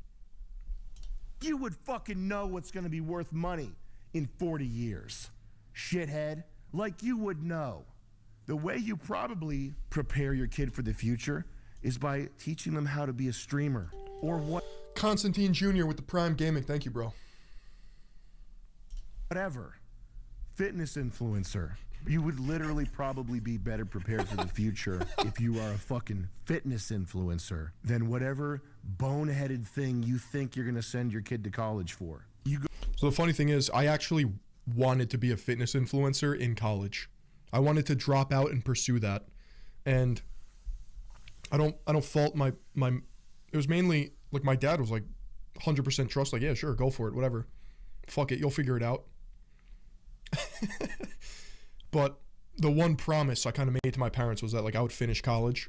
You would fucking know what's going to be worth money in 40 years. Shithead. Like you would know. The way you probably prepare your kid for the future is by teaching them how to be a streamer. Or what? Constantine Jr. with the Prime Gaming. Thank you, bro. Whatever. Fitness influencer. You would literally probably be better prepared for the future if you are a fucking fitness influencer than whatever boneheaded thing you think you're going to send your kid to college for. So the funny thing is, I actually wanted to be a fitness influencer in college. I wanted to drop out and pursue that. And I don't fault my it was mainly like my dad was like 100% trust, like, yeah, sure, go for it, whatever. Fuck it, you'll figure it out. But the one promise I kind of made to my parents was that like I would finish college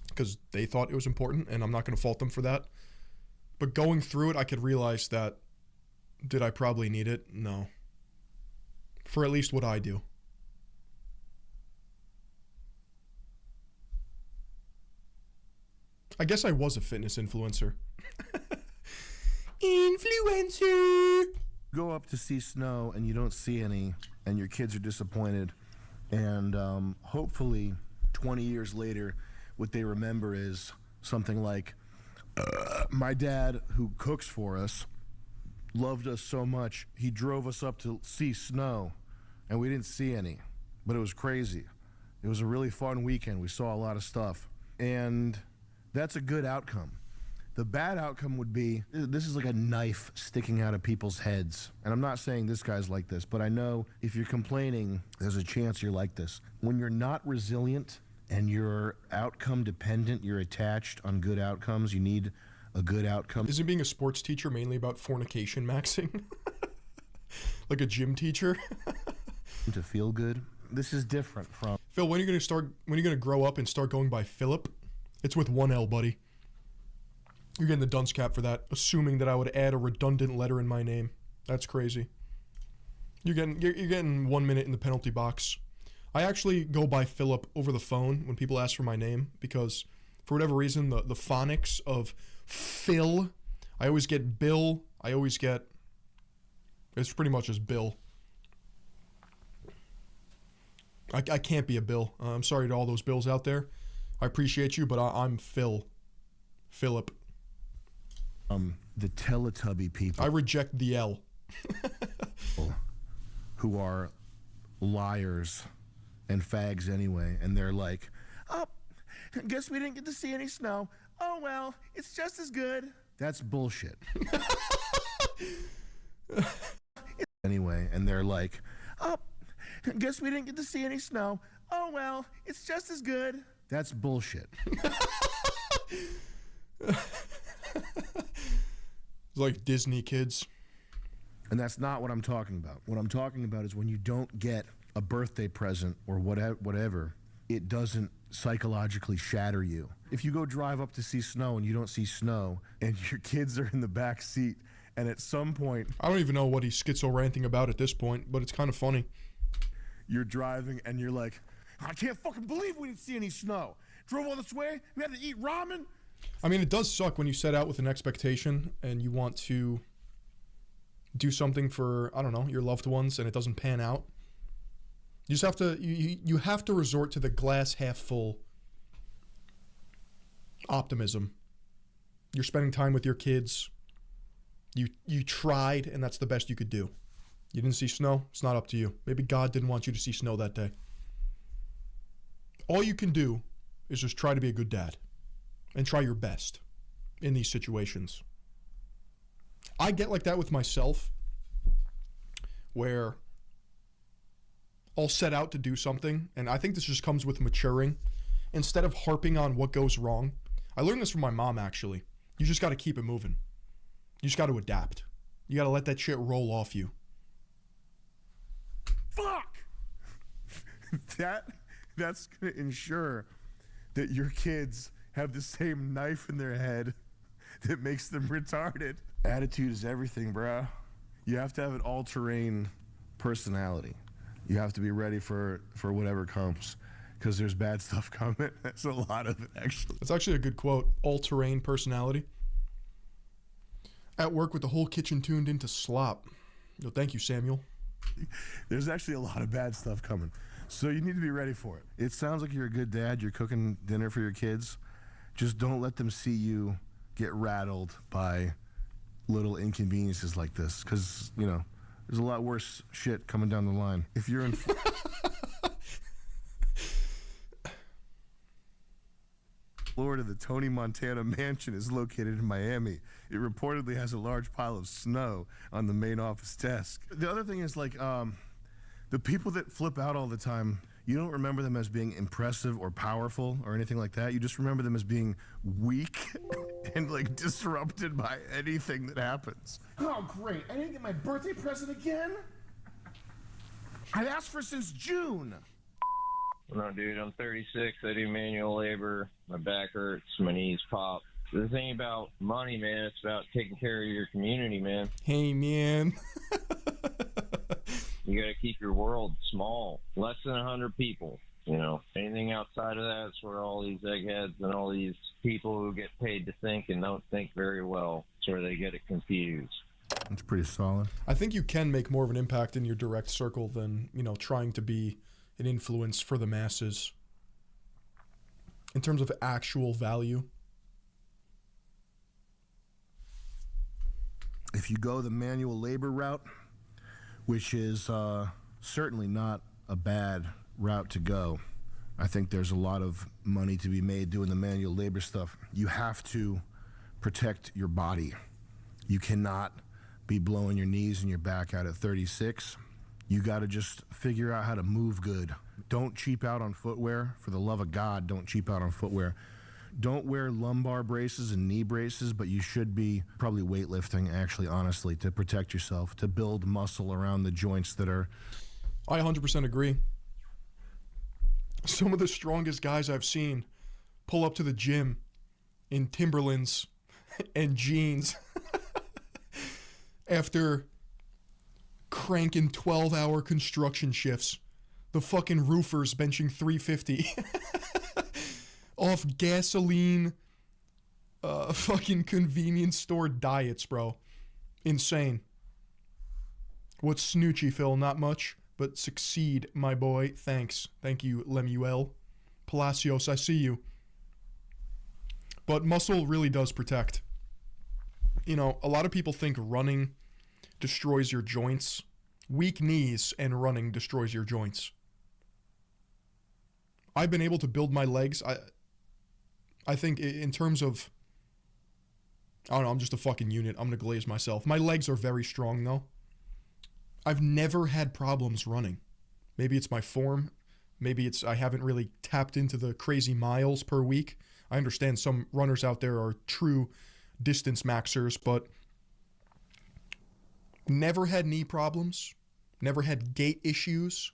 because they thought it was important, and I'm not going to fault them for that. But going through it, I could realize that, did I probably need it? No. For at least what I do. I guess I was a fitness influencer. Influencer! Go up to see snow and you don't see any, and your kids are disappointed, and hopefully 20 years later what they remember is something like, my dad, who cooks for us, loved us so much he drove us up to see snow and we didn't see any, but it was crazy. It was a really fun weekend. We saw a lot of stuff, and that's a good outcome. The bad outcome would be, this is like a knife sticking out of people's heads. And I'm not saying this guy's like this, but I know if you're complaining, there's a chance you're like this. When you're not resilient and you're outcome dependent, you're attached on good outcomes, you need a good outcome. Isn't being a sports teacher mainly about fornication maxing? Like a gym teacher? To feel good. This is different from... Phil, when are you gonna grow up and start going by Philip? It's with one L, buddy. You're getting the dunce cap for that, assuming that I would add a redundant letter in my name. That's crazy. You're getting 1 minute in the penalty box. I actually go by Philip over the phone when people ask for my name because, for whatever reason, the phonics of Phil, I always get Bill. It's pretty much just Bill. I can't be a Bill. I'm sorry to all those Bills out there. I appreciate you, but I'm Phil. Philip. The Teletubby people. I reject the L. Who are liars and fags anyway, and they're like, oh, guess we didn't get to see any snow. Oh well, it's just as good. That's bullshit. Anyway, and they're like, oh, guess we didn't get to see any snow. Oh well, it's just as good. That's bullshit. It's like Disney kids. And that's not what I'm talking about. What I'm talking about is when you don't get a birthday present or whatever, it doesn't psychologically shatter you. If you go drive up to see snow and you don't see snow and your kids are in the back seat and at some point... I don't even know what he's schizo-ranting about at this point, but it's kind of funny. You're driving and you're like, I can't fucking believe we didn't see any snow. Drove all this way, we had to eat ramen. I mean, it does suck when you set out with an expectation and you want to do something for, I don't know, your loved ones and it doesn't pan out. You just have to, you have to resort to the glass half full optimism. You're spending time with your kids. You tried and that's the best you could do. You didn't see snow, it's not up to you. Maybe God didn't want you to see snow that day. All you can do is just try to be a good dad and try your best in these situations. I get like that with myself where I'll set out to do something, and I think this just comes with maturing. Instead of harping on what goes wrong, I learned this from my mom, actually. You just got to keep it moving. You just got to adapt. You got to let that shit roll off you. Fuck! That's going to ensure that your kids have the same knife in their head that makes them retarded. Attitude is everything, bro. You have to have an all-terrain personality. You have to be ready for whatever comes, because there's bad stuff coming. That's a lot of it, actually. That's actually a good quote. All-terrain personality. At work with the whole kitchen tuned into slop. No, thank you, Samuel. There's actually a lot of bad stuff coming. So you need to be ready for it. It sounds like you're a good dad. You're cooking dinner for your kids. Just don't let them see you get rattled by little inconveniences like this, because, you know, there's a lot worse shit coming down the line. If you're in... Florida, the Tony Montana mansion is located in Miami. It reportedly has a large pile of snow on the main office desk. The other thing is, like, the people that flip out all the time, you don't remember them as being impressive or powerful or anything like that. You just remember them as being weak and, like, disrupted by anything that happens. Oh, great. I didn't get my birthday present again? I've asked for since June. No, dude, I'm 36. I do manual labor. My back hurts. My knees pop. The thing about money, man, it's about taking care of your community, man. Hey, man. You got to keep your world small. Less than 100 people, you know. Anything outside of that is where all these eggheads and all these people who get paid to think and don't think very well, it's where they get it confused. That's pretty solid. I think you can make more of an impact in your direct circle than, you know, trying to be an influence for the masses in terms of actual value. If you go the manual labor route, which is certainly not a bad route to go, I think there's a lot of money to be made doing the manual labor stuff. You have to protect your body. You cannot be blowing your knees and your back out at 36. You got to just figure out how to move good. Don't cheap out on footwear. For the love of God, don't cheap out on footwear. Don't wear lumbar braces and knee braces, but you should be probably weightlifting, actually, honestly, to protect yourself, to build muscle around the joints that are... I 100% agree. Some of the strongest guys I've seen pull up to the gym in Timberlands and jeans after cranking 12-hour construction shifts. The fucking roofers benching 350 off gasoline fucking convenience store diets, bro. Insane. What's Snoochie, Phil? Not much, but succeed, my boy. Thanks. Thank you, Lemuel. Palacios, I see you. But muscle really does protect. You know, a lot of people think running destroys your joints. Weak knees and running destroys your joints. I've been able to build my legs. I think in terms of, I don't know, I'm just a fucking unit. I'm going to glaze myself. My legs are very strong, though. I've never had problems running. Maybe it's my form. Maybe it's I haven't really tapped into the crazy miles per week. I understand some runners out there are true distance maxers, but never had knee problems. Never had gait issues.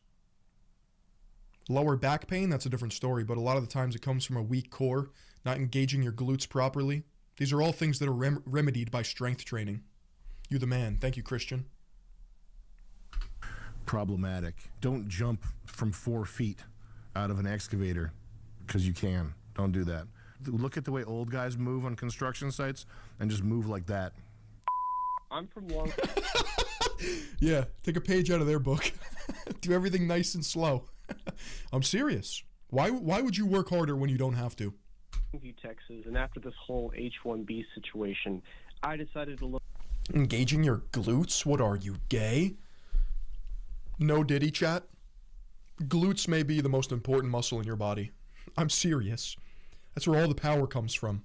Lower back pain, that's a different story, but a lot of the times it comes from a weak core, not engaging your glutes properly. These are all things that are remedied by strength training. You the man. Thank you, Christian. Problematic. Don't jump from 4 feet out of an excavator because you can. Don't do that. Look at the way old guys move on construction sites and just move like that. I'm from Long... Yeah, take a page out of their book. Do everything nice and slow. I'm serious. Why would you work harder when you don't have to? Texas, and after this whole H-1B situation, I decided to look... Engaging your glutes? What are you, gay? No Diddy chat? Glutes may be the most important muscle in your body. I'm serious. That's where all the power comes from.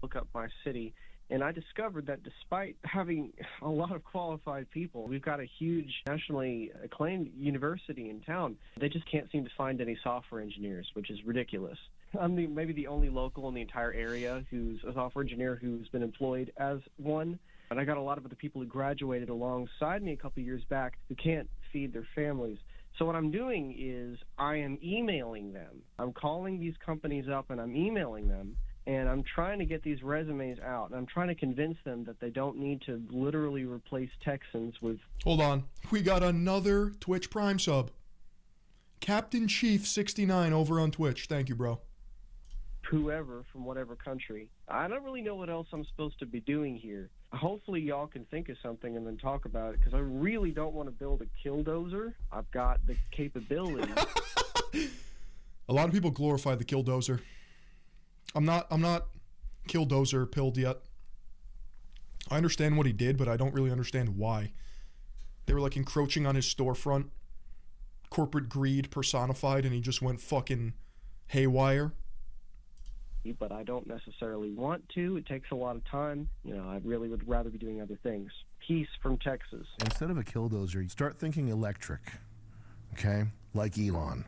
Look up my city, and I discovered that despite having a lot of qualified people, we've got a huge nationally acclaimed university in town. They just can't seem to find any software engineers, which is ridiculous. I'm maybe the only local in the entire area who's a software engineer who's been employed as one. And I got a lot of other people who graduated alongside me a couple of years back who can't feed their families. So what I'm doing is I am emailing them. I'm calling these companies up and I'm emailing them. And I'm trying to get these resumes out. And I'm trying to convince them that they don't need to literally replace Texans with... Hold on. We got another Twitch Prime sub. Captain Chief 69 over on Twitch. Thank you, bro. Whoever from whatever country. I don't really know what else I'm supposed to be doing here. Hopefully y'all can think of something and then talk about it, because I really don't want to build a killdozer. I've got the capability. A lot of people glorify the killdozer. I'm not killdozer pilled yet. I understand what he did, but I don't really understand why. They were like encroaching on his storefront. Corporate greed personified, and he just went fucking haywire. But I don't necessarily want to. It takes a lot of time. You know, I really would rather be doing other things. Peace from Texas. Instead of a killdozer, start thinking electric, okay? Like Elon.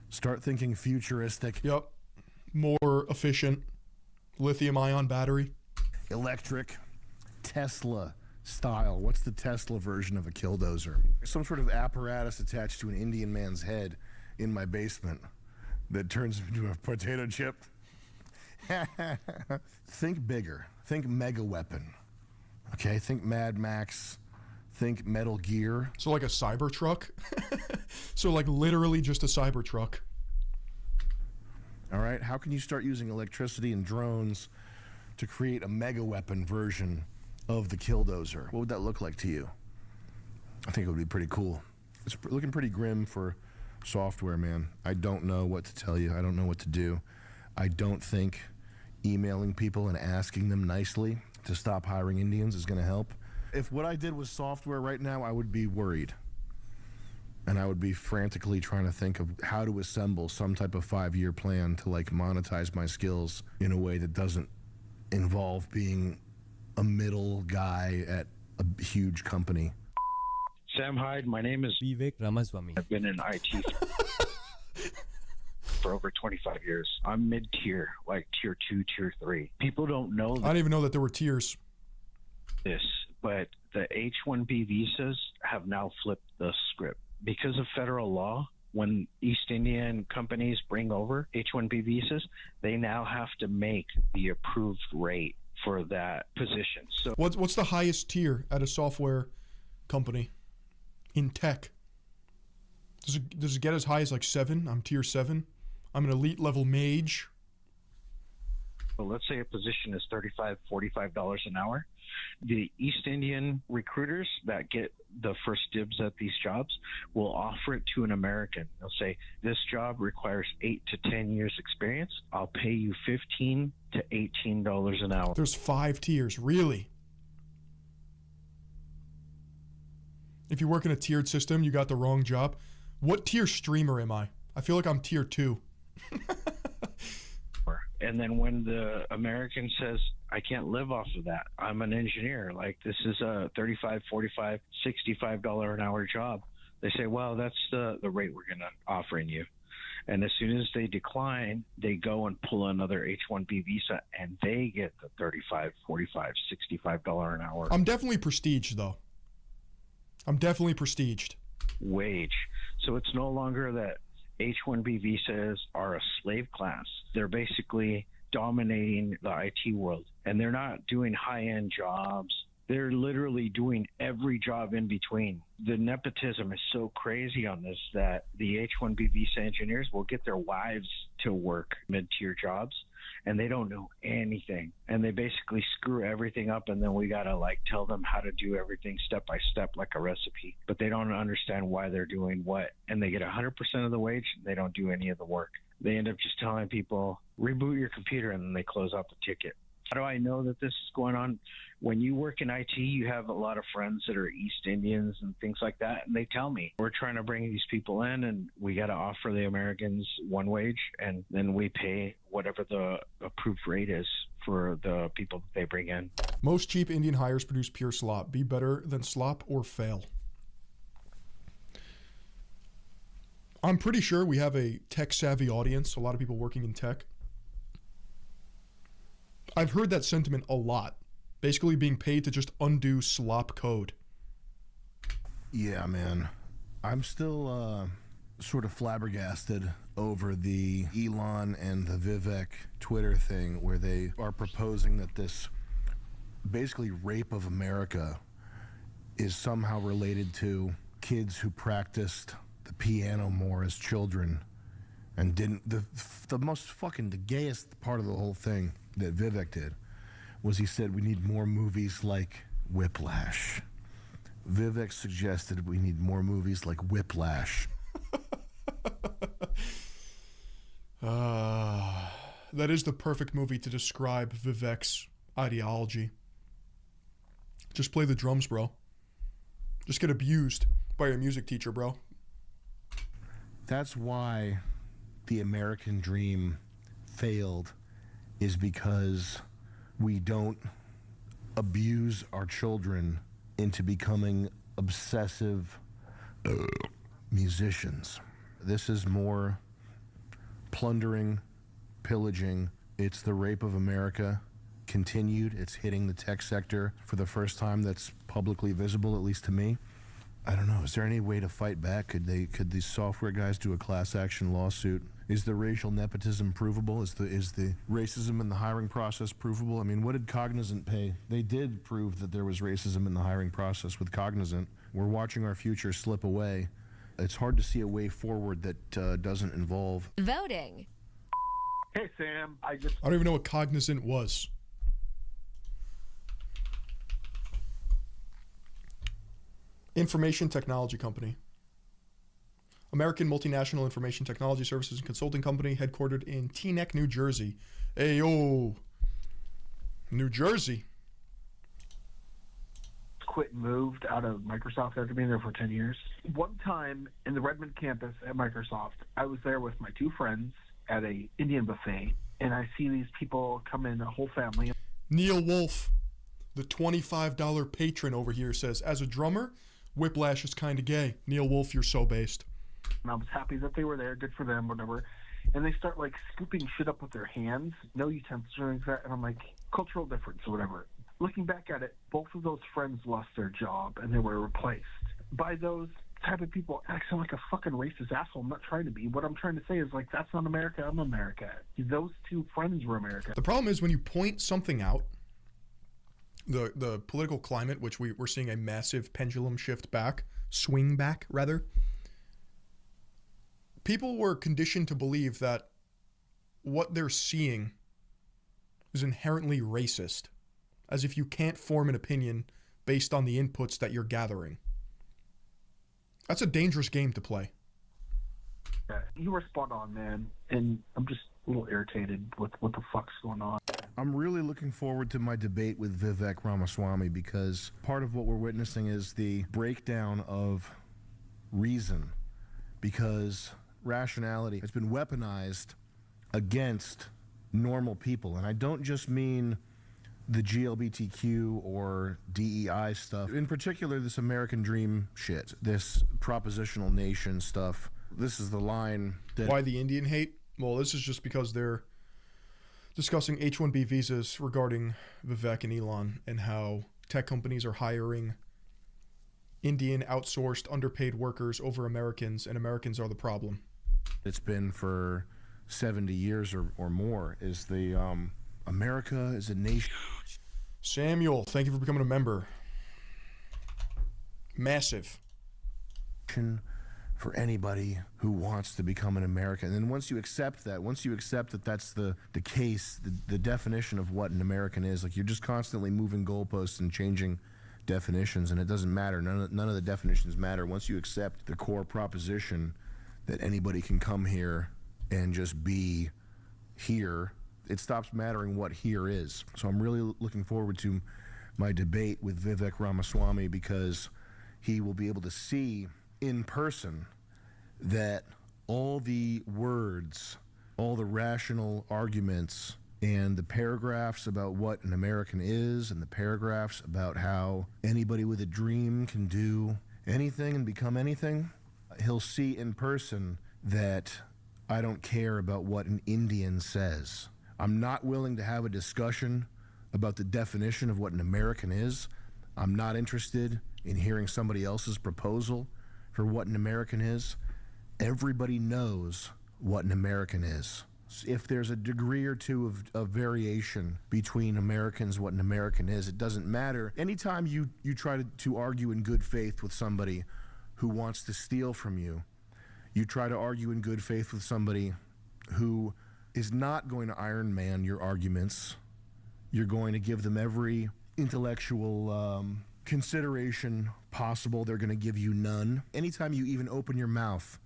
Start thinking futuristic. Yep. More efficient. Lithium-ion battery. Electric. Tesla style. What's the Tesla version of a killdozer? Some sort of apparatus attached to an Indian man's head in my basement that turns into a potato chip. Think bigger. Think mega weapon. Okay, think Mad Max. Think Metal Gear. So like a Cybertruck? So like literally just a Cybertruck. All right, how can you start using electricity and drones to create a mega weapon version of the killdozer? What would that look like to you? I think it would be pretty cool. It's looking pretty grim for software, man. I don't know what to tell you. I don't know what to do. I don't think emailing people and asking them nicely to stop hiring Indians is going to help. If what I did was software right now, I would be worried. And I would be frantically trying to think of how to assemble some type of 5-year plan to like monetize my skills in a way that doesn't involve being a middle guy at a huge company. Sam Hyde, my name is Vivek Ramaswamy. I've been in IT for over 25 years. I'm mid-tier, like tier 2, tier 3. People don't know I didn't even know that there were tiers. this, but the H-1B visas have now flipped the script. Because of federal law, when East Indian companies bring over H-1B visas, they now have to make the approved rate for that position. So What's the highest tier at a software company in tech? Does it get as high as like 7? I'm tier 7. I'm an elite level mage. well, let's say a position is $35, $45 an hour. The East Indian recruiters that get the first dibs at these jobs will offer it to an American. They'll say, this job requires 8 to 10 years experience. I'll pay you $15 to $18 an hour. There's 5 tiers, really? If you work in a tiered system, you got the wrong job. What tier streamer am I? I feel like I'm tier 2. And then when the American says, I can't live off of that, I'm an engineer, like this is a $35, $45, $65 an hour job, they say, well, that's the rate we're going to offering you. And as soon as they decline, they go and pull another H-1B visa, and they get the $35, $45, $65 an hour. I'm definitely prestiged, though. I'm definitely prestiged. Wage. So it's no longer that H-1B visas are a slave class. They're basically dominating the IT world, and they're not doing high-end jobs. They're literally doing every job in between. The nepotism is so crazy on this that the H-1B visa engineers will get their wives to work mid-tier jobs, and they don't know anything. And they basically screw everything up, and then we got to like tell them how to do everything step by step like a recipe. But they don't understand why they're doing what. And they get 100% of the wage, and they don't do any of the work. They end up just telling people, reboot your computer, and then they close out the ticket. How do I know that this is going on? When you work in IT, you have a lot of friends that are East Indians and things like that, and they tell me, we're trying to bring these people in, and we got to offer the Americans one wage, and then we pay whatever the approved rate is for the people that they bring in. Most cheap Indian hires produce pure slop. Be better than slop or fail. I'm pretty sure we have a tech-savvy audience, a lot of people working in tech. I've heard that sentiment a lot. Basically being paid to just undo slop code. Yeah, man. I'm still sort of flabbergasted over the Elon and the Vivek Twitter thing where they are proposing that this basically rape of America is somehow related to kids who practiced the piano more as children and didn't. The most fucking, the gayest part of the whole thing that Vivek did was he said we need more movies like Whiplash. Vivek suggested we need more movies like Whiplash. That is the perfect movie to describe Vivek's ideology. Just play the drums, bro. Just get abused by your music teacher, bro. That's why the American dream failed, is because we don't abuse our children into becoming obsessive musicians. This is more plundering, pillaging. It's the rape of America continued. It's hitting the tech sector for the first time that's publicly visible, at least to me. I don't know. Is there any way to fight back? Could these software guys do a class action lawsuit? Is the racial nepotism provable? Is the racism in the hiring process provable? I mean, what did Cognizant pay? They did prove that there was racism in the hiring process with Cognizant. We're watching our future slip away. It's hard to see a way forward that doesn't involve voting. Hey, Sam. I don't even know what Cognizant was. Information technology company. American multinational information technology services and consulting company headquartered in Teaneck, New Jersey. Ayo. New Jersey. Quit and moved out of Microsoft after being there for 10 years. One time in the Redmond campus at Microsoft, I was there with my 2 friends at a Indian buffet, and I see these people come in, a whole family. Neil Wolf, the $25 patron over here, says, as a drummer, Whiplash is kind of gay. Neil Wolf, you're so based. And I was happy that they were there, good for them, whatever. And they start like scooping shit up with their hands, no utensils or anything like that. And I'm like, cultural difference or whatever. Looking back at it, both of those friends lost their job and they were replaced by those type of people. I sound like a fucking racist asshole. I'm not trying to be. What I'm trying to say is, like, that's not America. I'm America. Those two friends were America. The problem is when you point something out, the political climate, which we're seeing a massive pendulum swing back, rather. People were conditioned to believe that what they're seeing is inherently racist, as if you can't form an opinion based on the inputs that you're gathering. That's a dangerous game to play. Yeah, you were spot on, man, and I'm just a little irritated with what the fuck's going on. I'm really looking forward to my debate with Vivek Ramaswamy, because part of what we're witnessing is the breakdown of reason, because rationality has been weaponized against normal people. And I don't just mean the GLBTQ or DEI stuff. In particular, this American dream shit, this propositional nation stuff. This is the line that... Why the Indian hate? Well, this is just because they're discussing H-1B visas regarding Vivek and Elon, and how tech companies are hiring Indian outsourced underpaid workers over Americans, and Americans are the problem. It's been for 70 years or more, is the America is a nation. Samuel, thank you for becoming a member. Massive. For anybody who wants to become an American. And then once you accept that that's the case, the definition of what an American is, like, you're just constantly moving goalposts and changing definitions, and it doesn't matter. None of the definitions matter. Once you accept the core proposition that anybody can come here and just be here, it stops mattering what here is. So I'm really looking forward to my debate with Vivek Ramaswamy, because he will be able to see in person that all the words, all the rational arguments, and the paragraphs about what an American is, and the paragraphs about how anybody with a dream can do anything and become anything, he'll see in person that I don't care about what an Indian says. I'm not willing to have a discussion about the definition of what an American is. I'm not interested in hearing somebody else's proposal for what an American is. Everybody knows what an American is. If there's a degree or two of variation between Americans, what an American is, it doesn't matter. Anytime you try to argue in good faith with somebody who wants to steal from you, you try to argue in good faith with somebody who is not going to Iron Man your arguments. You're going to give them every intellectual consideration possible. They're going to give you none. Anytime you even open your mouth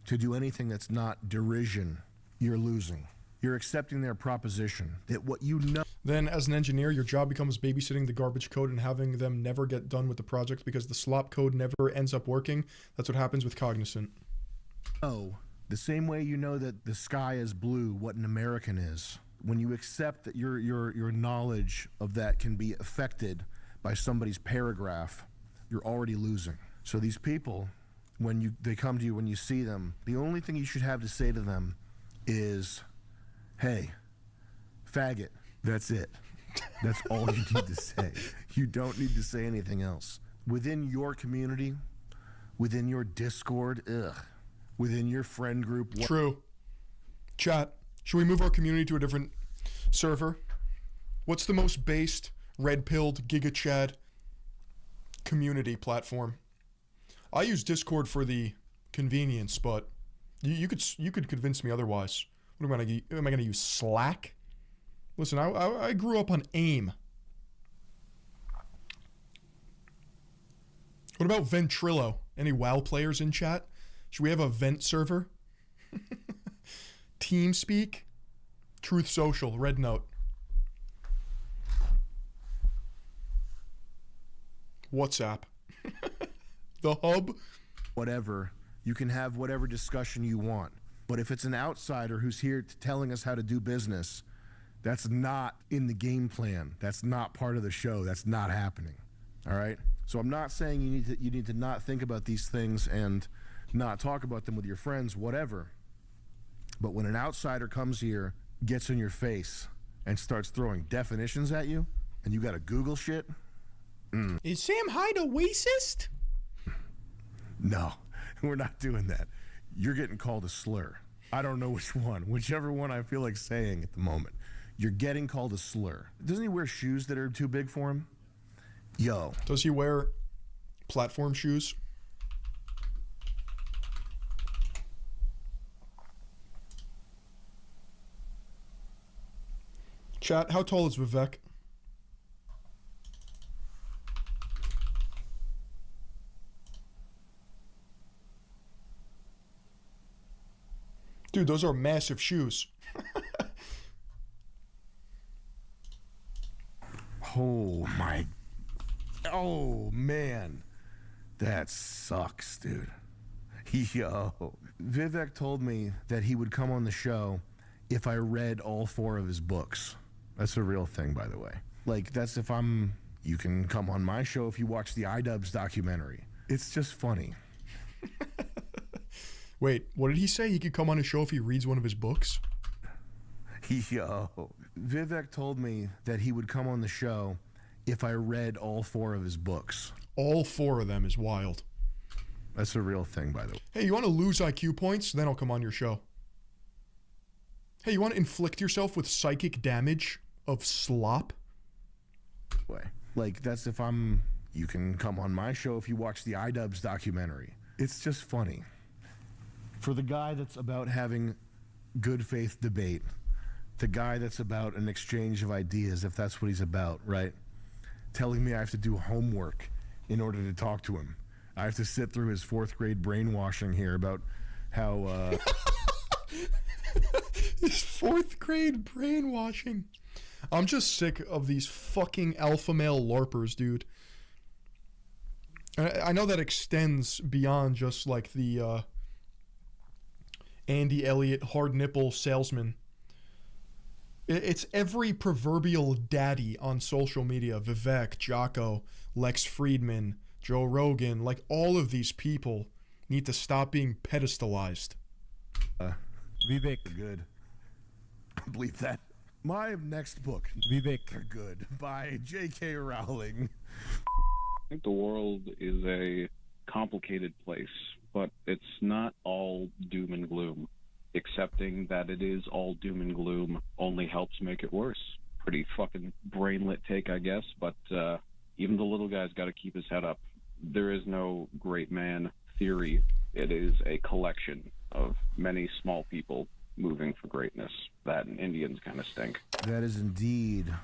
to do anything that's not derision, you're losing. You're accepting their proposition that what you know. Then, as an engineer, your job becomes babysitting the garbage code and having them never get done with the project because the slop code never ends up working. That's what happens with Cognizant. Oh, the same way you know that the sky is blue, what an American is. When you accept that your knowledge of that can be affected by somebody's paragraph, you're already losing. So these people, when they come to you, when you see them, the only thing you should have to say to them is, hey, faggot. That's it. That's all you need to say. You don't need to say anything else. Within your community, within your Discord, within your friend group. True. Chat, should we move our community to a different server? What's the most based, red-pilled, giga-chad community platform? I use Discord for the convenience, but you could convince me otherwise. What am I going to use? Slack? Listen, I grew up on AIM. What about Ventrilo? Any WoW players in chat? Should we have a vent server? TeamSpeak? Truth Social, Red Note. WhatsApp. The Hub? Whatever. You can have whatever discussion you want. But if it's an outsider who's here telling us how to do business, That's not in the game plan. That's not part of the show. That's not happening. All right? So I'm not saying you need to not think about these things and not talk about them with your friends, whatever. But when an outsider comes here, gets in your face, and starts throwing definitions at you, and you got to Google shit. Is Sam Hyde a racist? No, we're not doing that. You're getting called a slur. I don't know which one. Whichever one I feel like saying at the moment. You're getting called a slur. Doesn't he wear shoes that are too big for him? Yo. Does he wear platform shoes? Chat, how tall is Vivek? Dude, those are massive shoes. Oh my. Oh man. That sucks, dude. Yo. Vivek told me that he would come on the show if I read all 4 of his books. That's a real thing, by the way. Like, that's if you can come on my show if you watch the iDubbbz documentary. It's just funny. Wait, what did he say? He could come on a show if he reads one of his books? Yo. Vivek told me that he would come on the show if I read all 4 of his books. All 4 of them is wild. That's a real thing, by the way. Hey, you want to lose IQ points? Then I'll come on your show. Hey, you want to inflict yourself with psychic damage of slop? Like, that's if you can come on my show if you watch the iDubbbz documentary. It's just funny. For the guy that's about having good faith debate, the guy that's about an exchange of ideas, if that's what he's about, right? Telling me I have to do homework in order to talk to him. I have to sit through his 4th grade brainwashing here about how his 4th grade brainwashing. I'm just sick of these fucking alpha male LARPers, dude. I know that extends beyond just like the Andy Elliott hard nipple salesman. It's every proverbial daddy on social media. Vivek, Jocko, Lex Friedman, Joe Rogan. Like, all of these people need to stop being pedestalized. Vivek. Good. Believe that. My next book, Vivek. Good, by J.K. Rowling. I think the world is a complicated place, but it's not all doom and gloom. Accepting that it is all doom and gloom only helps make it worse. Pretty fucking brainlit take, I guess, but even the little guy's got to keep his head up. There is no great man theory. It is a collection of many small people moving for greatness. That and Indians kind of stink. That is indeed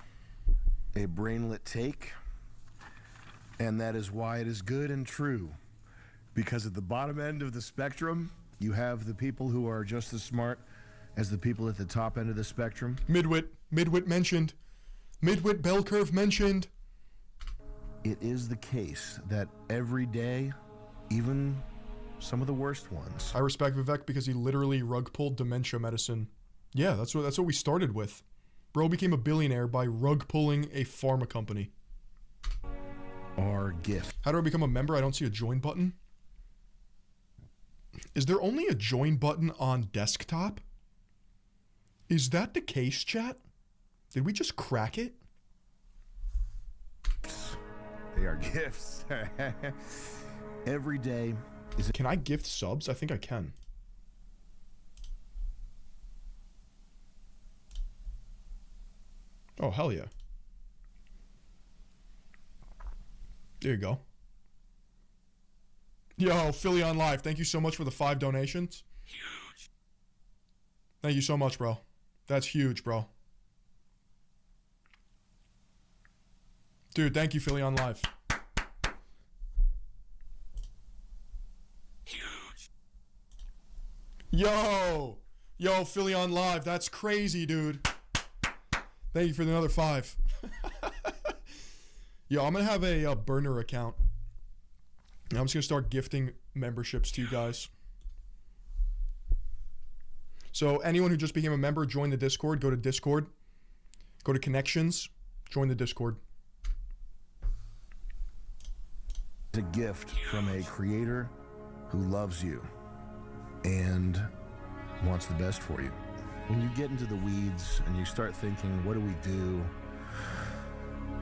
a brainlit take, and that is why it is good and true. Because at the bottom end of the spectrum, you have the people who are just as smart as the people at the top end of the spectrum. Midwit mentioned. Midwit bell curve mentioned. It is the case that every day, even some of the worst ones. I respect Vivek because he literally rug pulled dementia medicine. Yeah, that's what we started with. Bro became a billionaire by rug pulling a pharma company. Our gift. How do I become a member? I don't see a join button. Is there only a join button on desktop? Is that the case, chat? Did we just crack it? They are gifts. Every day is a— Can I gift subs? I think I can. Oh, hell yeah. There you go. Yo, Philly on Live, thank you so much for the 5 donations. Huge. Thank you so much, bro. That's huge, bro. Dude, thank you, Philly on Live. Huge. Yo, Philly on Live, that's crazy, dude. Thank you for another 5. Yo, I'm going to have a burner account. I'm just going to start gifting memberships to you guys. So anyone who just became a member, join the Discord. Go to Discord. Go to connections, join the Discord. It's a gift from a creator who loves you and wants the best for you. When you get into the weeds and you start thinking, what do we do?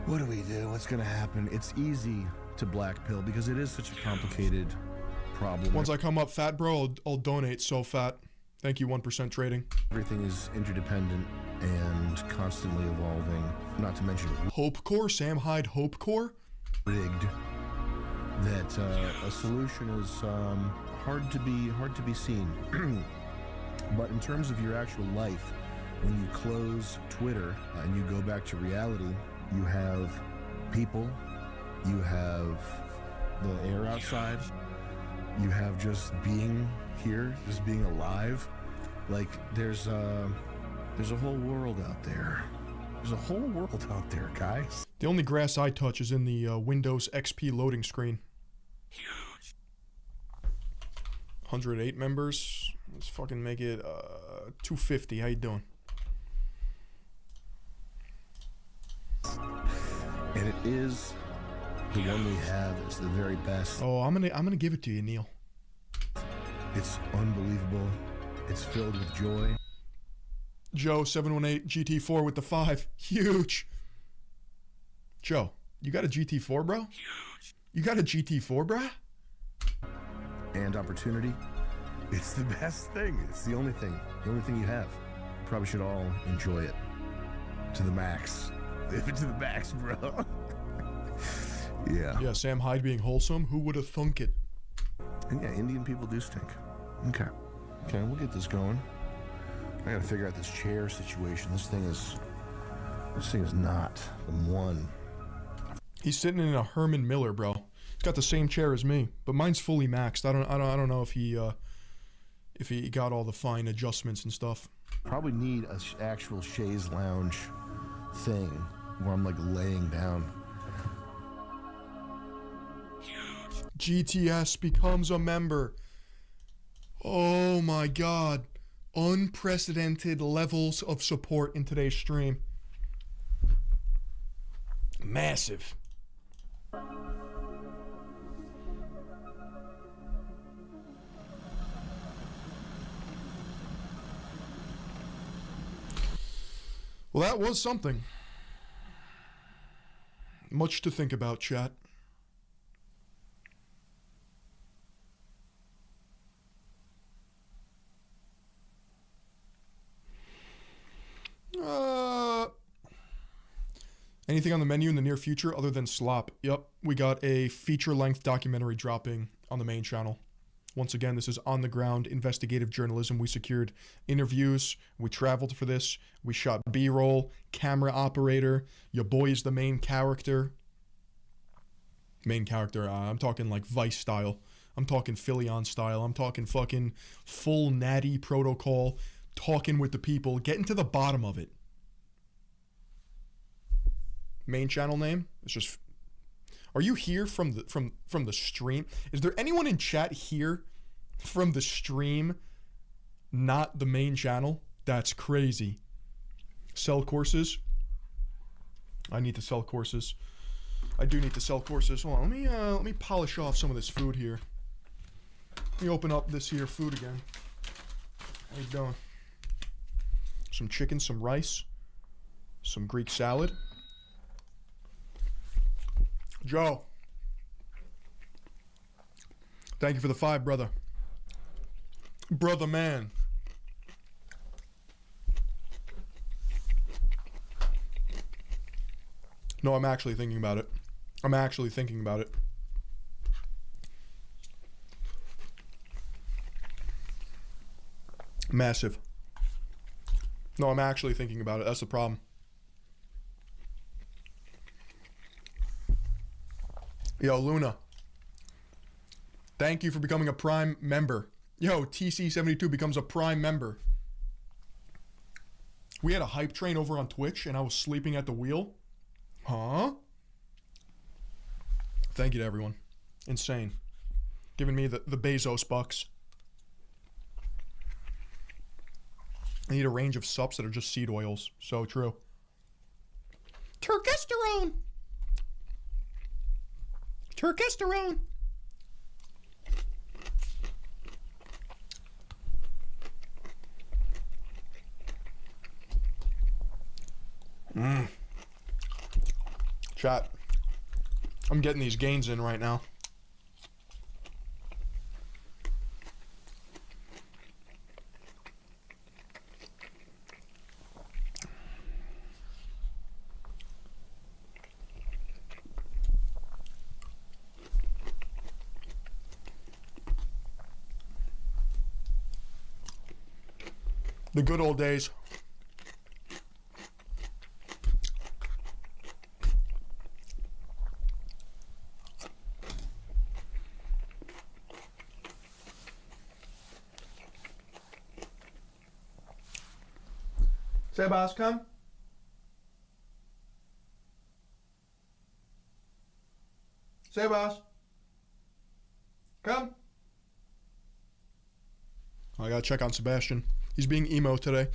What do we do? What's going to happen? It's easy to black pill because it is such a complicated problem. Once I come up fat, bro, I'll donate so fat. Thank you, 1% trading. Everything is interdependent and constantly evolving. Not to mention Hope Core, Sam Hyde Hope Core? Rigged. That a solution is hard to be seen. But in terms of your actual life, when you close Twitter and you go back to reality, you have people, you have the air outside, you have just being here, just being alive. Like there's a whole world out there. There's a whole world out there, guys. The only grass I touch is in the Windows XP loading screen. 108 members. Let's fucking make it 250. How you doing? And it is the one we have. It's the very best. Oh, I'm gonna give it to you, Neil. It's unbelievable. It's filled with joy. Joe 718 GT4 with the 5. Huge. Joe, you got a GT4, bro? Huge. You got a GT4, bruh? And opportunity. It's the best thing. It's the only thing. The only thing you have. Probably should all enjoy it to the max. Live it to the max, bro. Yeah. Yeah, Sam Hyde being wholesome. Who would have thunk it? And yeah, Indian people do stink. Okay. Okay, we'll get this going. I gotta figure out this chair situation. This thing is not the one. He's sitting in a Herman Miller, bro. He's got the same chair as me, but mine's fully maxed. I don't know if he got all the fine adjustments and stuff. Probably need a actual chaise lounge thing where I'm like laying down. GTS becomes a member. Oh my god. Unprecedented levels of support in today's stream. Massive. Well, that was something. Much to think about, chat. Anything on the menu in the near future other than Slop? Yep, we got a feature-length documentary dropping on the main channel. Once again, this is on-the-ground investigative journalism. We secured interviews. We traveled for this. We shot B-roll, camera operator. Your boy is the main character. Main character, I'm talking like Vice style. I'm talking Philion style. I'm talking fucking full natty protocol. Talking with the people. Getting to the bottom of it. Main channel name? It's just... Are you here from the stream? Is there anyone in chat here from the stream, not the main channel? That's crazy. Sell courses. I need to sell courses. I do need to sell courses. Hold on, let me polish off some of this food here. Let me open up this here food again. How you doing? Some chicken, some rice, some Greek salad. Joe, thank you for the 5, brother. Brother man. No, I'm actually thinking about it. I'm actually thinking about it. Massive. No, I'm actually thinking about it. That's the problem. Yo, Luna. Thank you for becoming a Prime member. Yo, TC72 becomes a Prime member. We had a hype train over on Twitch and I was sleeping at the wheel. Huh? Thank you to everyone. Insane. Giving me the Bezos bucks. I need a range of subs that are just seed oils. So true. Turkesterone. Turkesterone. Chat. I'm getting these gains in right now. The good old days. Sebas, come. Sebas. Come. I gotta check on Sebastian. He's being emo today.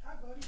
Hi, buddy.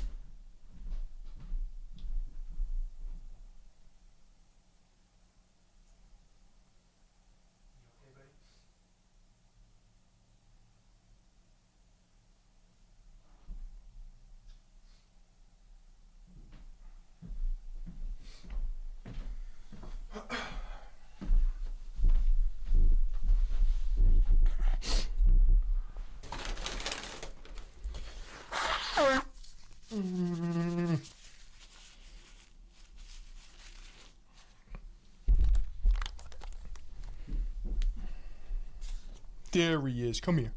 There he is. Come here.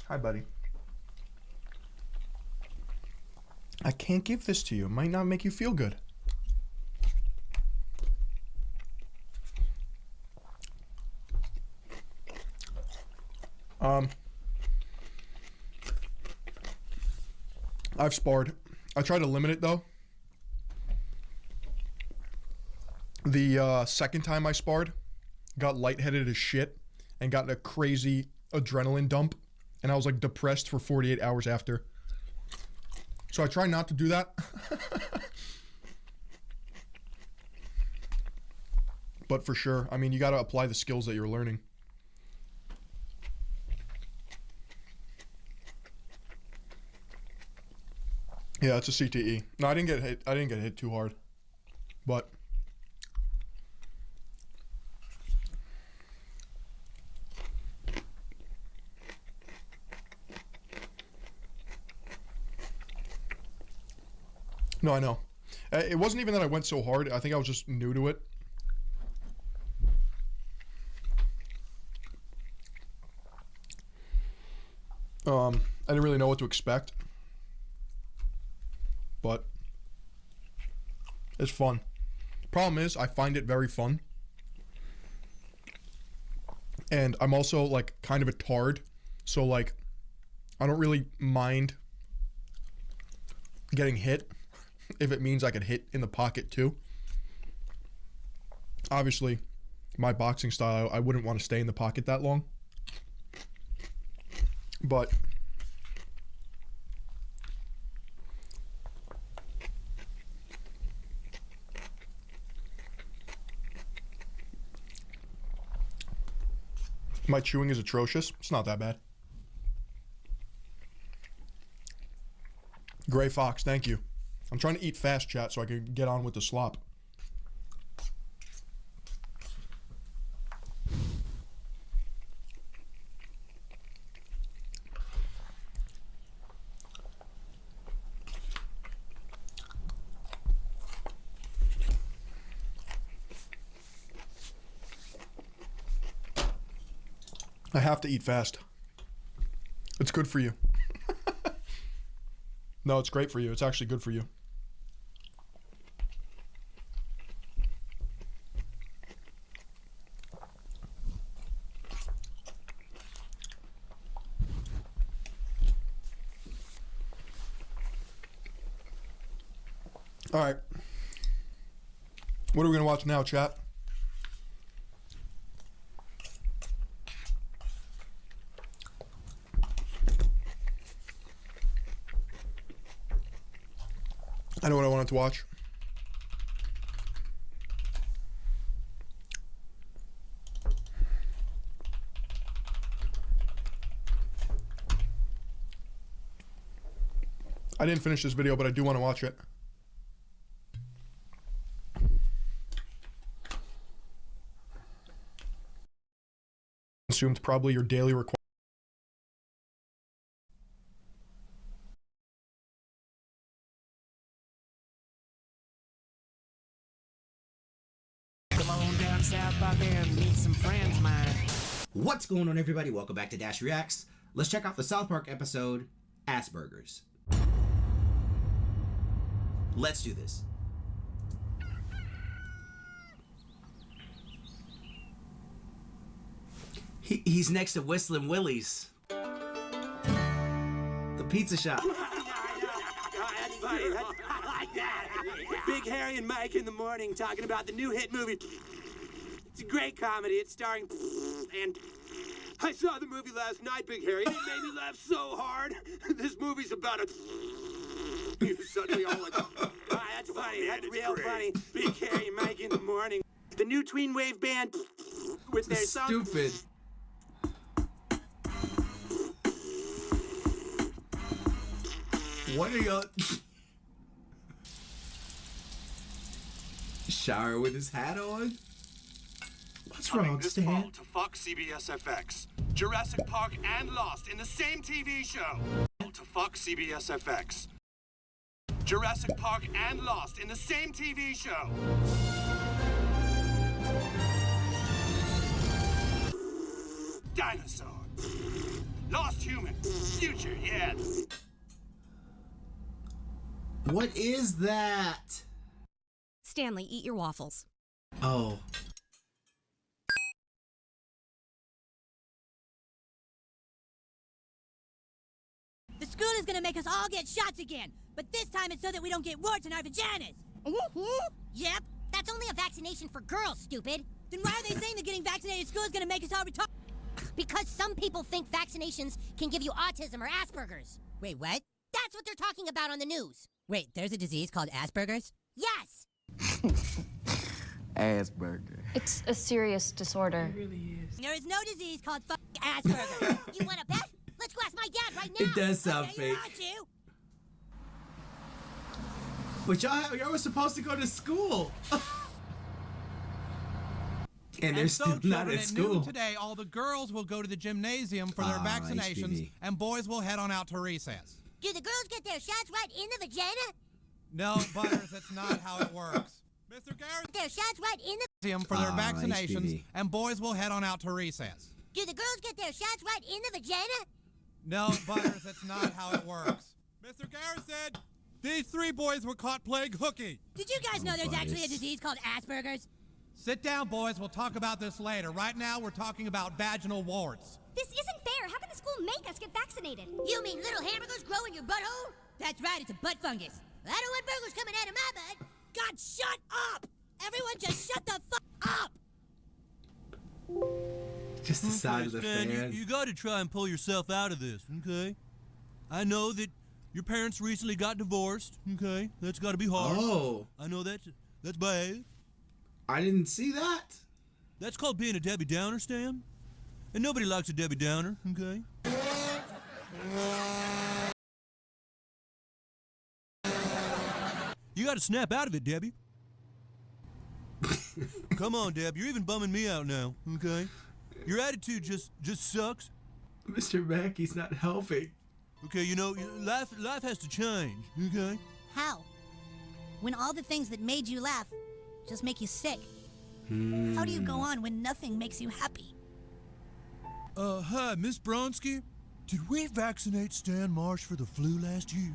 Hi, buddy. I can't give this to you. It might not make you feel good. I've sparred. I try to limit it though. The second time I sparred, got lightheaded as shit and got a crazy adrenaline dump, and I was like depressed for 48 hours after. So I try not to do that. But for sure, I mean, you got to apply the skills that you're learning. Yeah, it's a CTE. No, I didn't get hit. I didn't get hit too hard. But no, I know. It wasn't even that I went so hard. I think I was just new to it. I didn't really know what to expect. But it's fun. Problem is, I find it very fun. And I'm also, like, kind of a tard. So, like, I don't really mind getting hit if it means I could hit in the pocket, too. Obviously, my boxing style, I wouldn't want to stay in the pocket that long. But my chewing is atrocious. It's not that bad. Gray Fox, thank you. I'm trying to eat fast, chat, so I can get on with the slop. I have to eat fast. It's good for you. No, it's great for you. It's actually good for you. All right. What are we going to watch now, chat? I know what I wanted to watch. I didn't finish this video, but I do want to watch it. Consumed probably your daily requirement. Come on down South Park and meet some friends of mine. What's going on, everybody? Welcome back to Dash Reacts. Let's check out the South Park episode, Asperger's. Let's do this. He's next to Whistling Willie's, the pizza shop. That's funny. I like that. Big Harry and Mike in the morning talking about the new hit movie. It's a great comedy. It's starring and I saw the movie last night, Big Harry. It made me laugh so hard. This movie's about a. You suddenly all like, that's funny. That's real funny. Big Harry and Mike in the morning. The new tween wave band with their song. Stupid. What are y'all? Shower with his hat on? What's wrong, this Stan? fall to Fox CBS FX. Jurassic Park and Lost in the same TV show. To Fox CBS FX. Jurassic Park and Lost in the same TV show. Dinosaur. Lost human. Future, yeah. What is that? Stanley, eat your waffles. Oh. The school is gonna make us all get shots again, but this time it's so that we don't get warts in our vaginas. Yep, that's only a vaccination for girls, stupid. Then why are they saying that getting vaccinated at school is gonna make us all retarded? Because some people think vaccinations can give you autism or Asperger's. Wait, what? That's what they're talking about on the news. Wait, there's a disease called Asperger's? Yes! Asperger. It's a serious disorder. It really is. There is no disease called Asperger. You wanna bet? Let's go ask my dad right now. It does sound fake. But y'all were supposed to go to school. And they're so, still not children, at school. noon today, all the girls will go to the gymnasium for their vaccinations, HPV. and boys will head on out to recess. Do the girls get their shots right in the vagina? No, Butters, that's not how it works. Mr. Garrett, their shots right in the gym for their vaccinations, HPV. and boys will head on out to recess. Do the girls get their shots right in the vagina? No, Butters, that's not how it works. Mr. Garrett said these 3 boys were caught playing hooky. Did you guys know there's actually a disease called Asperger's? Sit down, boys. We'll talk about this later. Right now, we're talking about vaginal warts. This isn't fair. How can the school make us get vaccinated? You mean little hamburgers grow in your butthole? That's right, it's a butt fungus. I don't want burgers coming out of my butt. God, shut up! Everyone just shut the fuck up! Just the side of the Stan, fan. you got to try and pull yourself out of this, okay? I know that your parents recently got divorced, okay? That's got to be hard. Oh. I know that's bad. I didn't see that. That's called being a Debbie Downer, Stan. And nobody likes a Debbie Downer, okay? You got to snap out of it, Debbie. Come on, Deb. You're even bumming me out now, okay? Your attitude just sucks. Mr. Mackey's not helping. Okay, you know, life has to change, okay? How? When all the things that made you laugh just make you sick. How do you go on when nothing makes you happy? Hi, Miss Bronsky. Did we vaccinate Stan Marsh for the flu last year?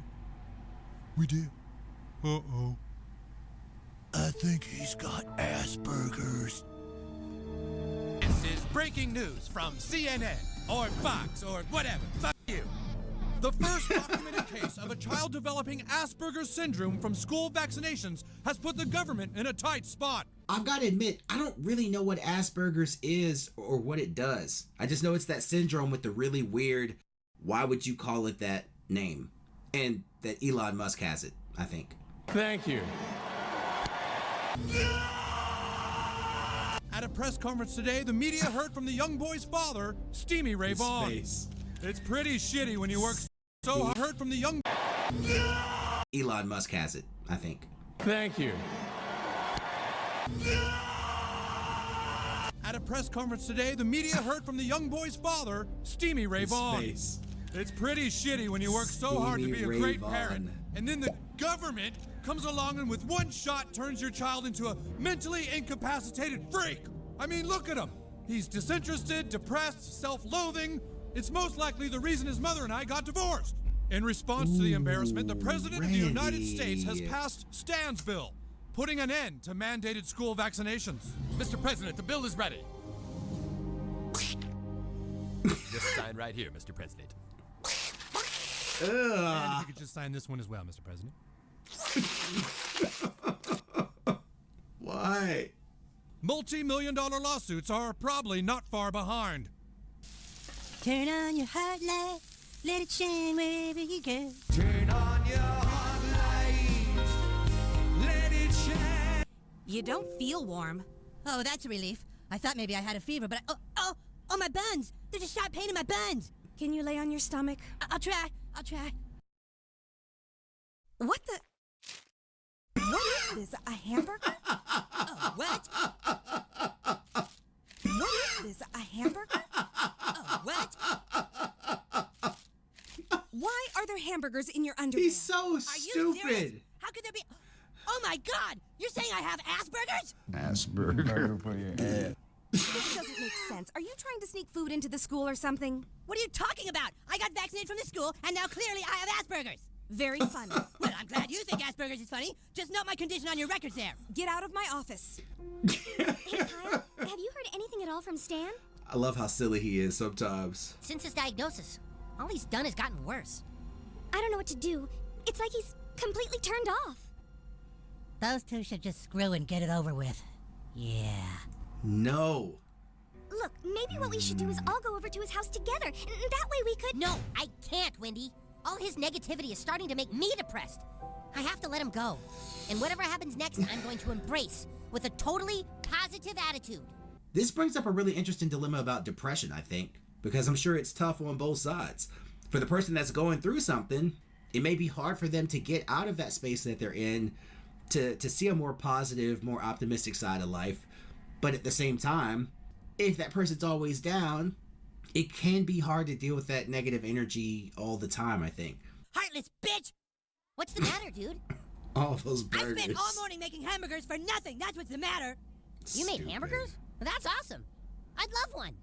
We did. Uh-oh. I think he's got Asperger's. This is breaking news from CNN or Fox or whatever. Fuck you. The first documented case of a child developing Asperger's syndrome from school vaccinations has put the government in a tight spot. I've got to admit, I don't really know what Asperger's is or what it does. I just know it's that syndrome with the really weird, why would you call it that name? And that Elon Musk has it, I think. Thank you. At a press conference today, the media heard from the young boy's father, Steamy Ray Vaughan. face. It's pretty shitty when you work so hard. Heard from the young... Elon Musk has it, I think. Thank you. At a press conference today, the media heard from the young boy's father, Steamy Ray Vaughan. face. It's pretty shitty when you work so hard to be a Steamy Ray great Vaughan. parent, and then the government comes along and with one shot turns your child into a mentally incapacitated freak. I mean, look at him. He's disinterested, depressed, self-loathing. It's most likely the reason his mother and I got divorced. In response to the embarrassment, the President of the United States has passed Stan's bill, putting an end to mandated school vaccinations. Mr. President, the bill is ready. Just sign right here, Mr. President. And if you could just sign this one as well, Mr. President. Why? Multi-million-dollar lawsuits are probably not far behind. Turn on your heart light, let it shine wherever you go. Turn on your heart light, let it shine. You don't feel warm. Oh, that's a relief. I thought maybe I had a fever, but oh, my buns! There's a sharp pain in my buns. Can you lay on your stomach? I'll try. What the? What is this? A hamburger? Oh, what? What is this? A hamburger? Oh, what? Why are there hamburgers in your underwear? He's so Are you serious? stupid. How could there be? Oh my God! You're saying I have Asperger's? Asperger for your head. This doesn't make sense. Are you trying to sneak food into the school or something? What are you talking about? I got vaccinated from the school, and now clearly I have Asperger's. Very funny. Well, I'm glad you think Asperger's is funny. Just note my condition on your records there. Get out of my office. Hey, Kyle, have you heard anything at all from Stan? I love how silly he is sometimes. Since his diagnosis, all he's done has gotten worse. I don't know what to do. It's like he's completely turned off. Those two should just screw and get it over with. Yeah. No. Look, maybe what we should do is all go over to his house together. That way we could... No, I can't, Wendy. All his negativity is starting to make me depressed. I have to let him go. And whatever happens next, I'm going to embrace with a totally positive attitude. This brings up a really interesting dilemma about depression, I think, because I'm sure it's tough on both sides. For the person that's going through something, it may be hard for them to get out of that space that they're in to see a more positive, more optimistic side of life. But at the same time, if that person's always down, it can be hard to deal with that negative energy all the time, I think. Heartless bitch! What's the matter, dude? All those burgers. I spent all morning making hamburgers for nothing. That's what's the matter. You made hamburgers? That's awesome. I'd love one.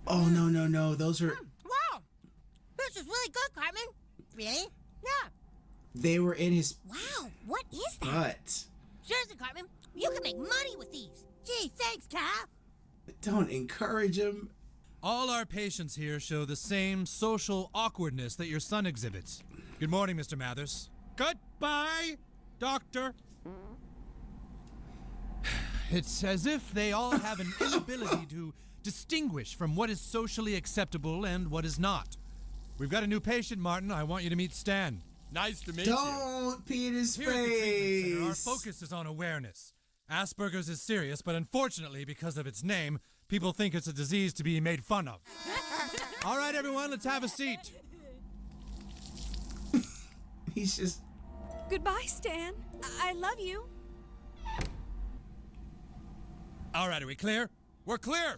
Oh, no. Those are... Wow! This is really good, Cartman. Really? Yeah. They were in his... Wow, what is that? butt. Seriously, Cartman, you can make money with these. Gee, thanks, Kyle. Don't encourage him. All our patients here show the same social awkwardness that your son exhibits. Good morning, Mr. Mathers. Goodbye, Doctor. It's as if they all have an inability to distinguish from what is socially acceptable and what is not. We've got a new patient, Martin. I want you to meet Stan. Nice to meet you. Don't pee in his Here at the treatment center, our face. focus is on awareness. Asperger's is serious, but unfortunately, because of its name, people think it's a disease to be made fun of. All right, everyone, let's have a seat. He's just... Goodbye, Stan. I love you. All right, are we clear? We're clear!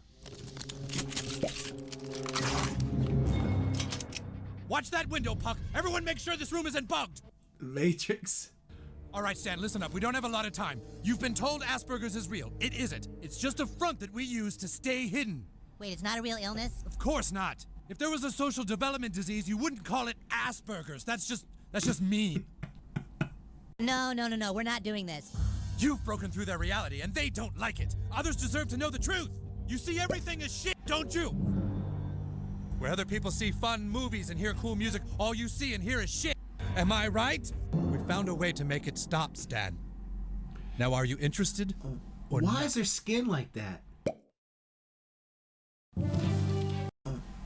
Watch that window, Puck. Everyone make sure this room isn't bugged. Matrix. All right, Stan, listen up. We don't have a lot of time. You've been told Asperger's is real. It isn't. It's just a front that we use to stay hidden. Wait, it's not a real illness? Of course not. If there was a social development disease, you wouldn't call it Asperger's. That's just mean. No. We're not doing this. You've broken through their reality, and they don't like it. Others deserve to know the truth. You see everything as shit, don't you? Where other people see fun movies and hear cool music, all you see and hear is shit. Am I right? We found a way to make it stop, Stan. Now, are you interested or Why not? is their skin like that? Or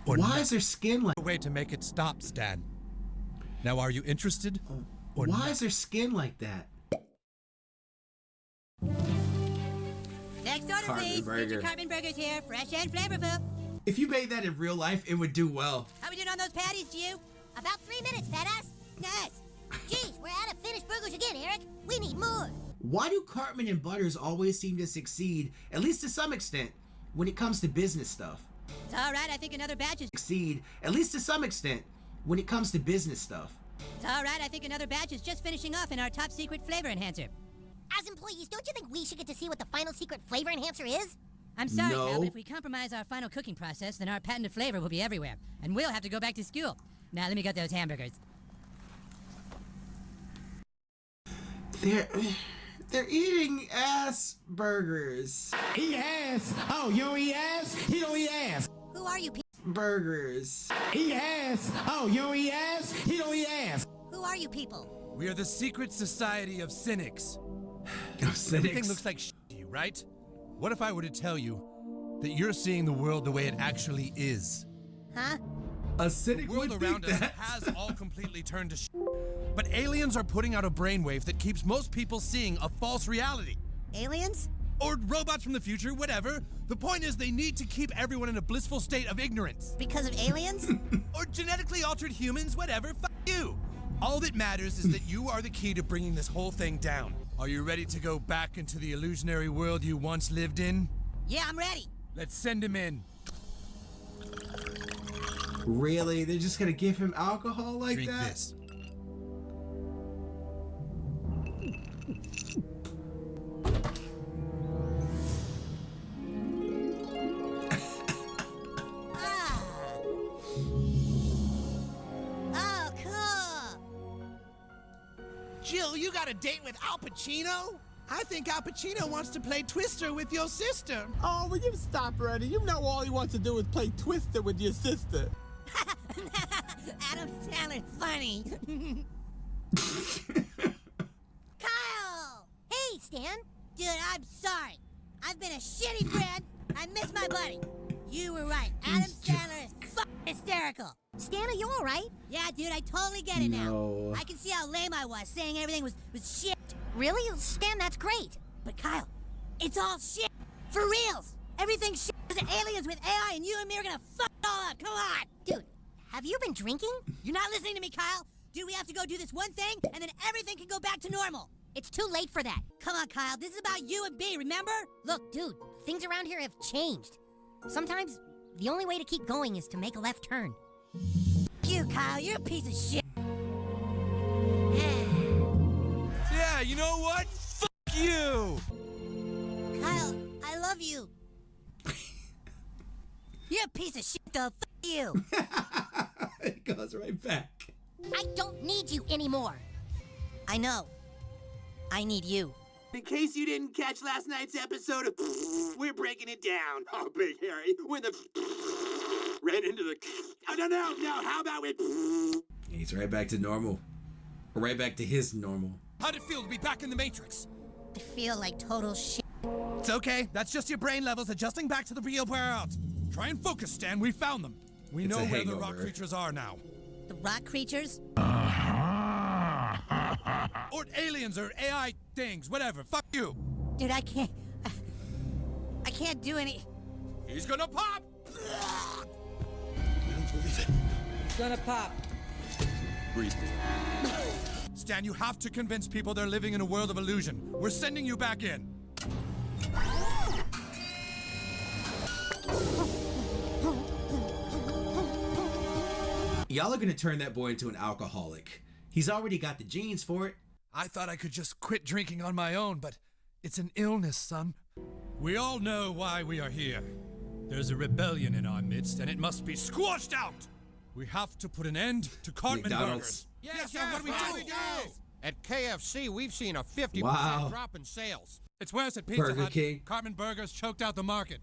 Why not? is their skin like... A way to make it stop, Stan. Now, are you interested Why is their skin like that? Next order, Cartman please. burger. Mr. Cartman Burgers here, fresh and flavorful. If you made that in real life, it would do well. How we doing on those patties, Jew? About 3 minutes, fat ass. Nice. Geez, we're out of finished burgers again, Eric. We need more. Why do Cartman and Butters always seem to succeed, at least to some extent, when it comes to business stuff? It's all right. I think another batch is. Succeed, at least to some extent, when it comes to business stuff. It's all right. I think another batch is just finishing off in our top secret flavor enhancer. As employees, don't you think we should get to see what the final secret flavor enhancer is? I'm sorry, No. Cal, but if we compromise our final cooking process, then our patented flavor will be everywhere, and we'll have to go back to school. Now, let me get those hamburgers. They're eating ass burgers. Eat ass. Oh, you don't eat ass? He don't eat ass. Who are you people? Burgers. Eat ass. Oh, you don't eat ass? He don't eat ass. Who are you people? We are the secret society of cynics. Cynics. Everything looks like shit to you, right? What if I were to tell you that you're seeing the world the way it actually is? Huh? A cynic The world would around think us that. has all completely turned to shit. But aliens are putting out a brainwave that keeps most people seeing a false reality. Aliens? Or robots from the future, whatever. The point is they need to keep everyone in a blissful state of ignorance. Because of aliens? Or genetically altered humans, whatever, fuck you. All that matters is that you are the key to bringing this whole thing down. Are you ready to go back into the illusionary world you once lived in? Yeah, I'm ready. Let's send him in. Really? They're just gonna give him alcohol like Drink that? this. Oh, cool. Jill, you got a date with Al Pacino? I think Al Pacino wants to play Twister with your sister. Oh, will you stop, Reddy? You know all he wants to do is play Twister with your sister. Adam Sandler's funny. Kyle! Hey, Stan. Dude, I'm sorry. I've been a shitty friend. I miss my buddy. You were right. Adam Sandler is fucking hysterical. Stan, are you all right? Yeah, dude, I totally get it now. No. I can see how lame I was, saying everything was shit. Really? Stan, that's great. But Kyle, it's all shit. For reals. Everything's shit. There's aliens with AI, and you and me are gonna fuck it all up. Come on. Dude, have you been drinking? You're not listening to me, Kyle. Dude, we have to go do this one thing, and then everything can go back to normal. It's too late for that. Come on, Kyle. This is about you and B, remember? Look, dude, things around here have changed. Sometimes, the only way to keep going is to make a left turn. You, Kyle, you're a piece of shit. Yeah, you know what? Fuck you! Kyle, I love you. You're a piece of shit, though. Fuck you. It goes right back. I don't need you anymore. I know. I need you. In case you didn't catch last night's episode of we're breaking it down. Oh, Big Harry, when the ran into the... Oh, no, how about we... He's right back to normal. Right back to his normal. How'd it feel to be back in the Matrix? I feel like total shit. It's okay. That's just your brain levels adjusting back to the real world. Try and focus, Stan. We found them. We It's know a where the hangover. rock creatures are now. The rock creatures? Or aliens or AI things, whatever. Fuck you. Dude, I can't do any... He's gonna pop! It's gonna pop. Breathe. Stan, you have to convince people they're living in a world of illusion. We're sending you back in. Y'all are gonna turn that boy into an alcoholic. He's already got the genes for it. I thought I could just quit drinking on my own, but it's an illness, son. We all know why we are here. There's a rebellion in our midst, and it must be squashed out. We have to put an end to Cartman McDonald's. Burgers. Yes, what do we do? At KFC, we've seen a 50% Wow. drop in sales. It's worse at Pizza Burger Hut. King. Cartman Burgers choked out the market.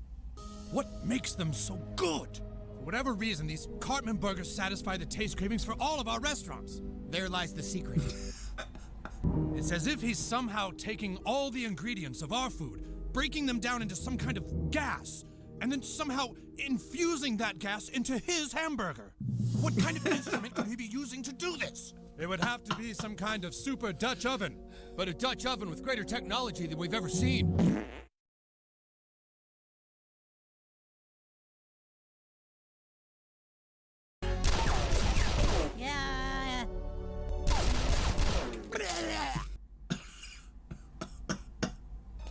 What makes them so good? For whatever reason, these Cartman Burgers satisfy the taste cravings for all of our restaurants. There lies the secret. It's as if he's somehow taking all the ingredients of our food, breaking them down into some kind of gas, and then somehow infusing that gas into his hamburger. What kind of instrument could he be using to do this? It would have to be some kind of super Dutch oven. But a Dutch oven with greater technology than we've ever seen. Yeah.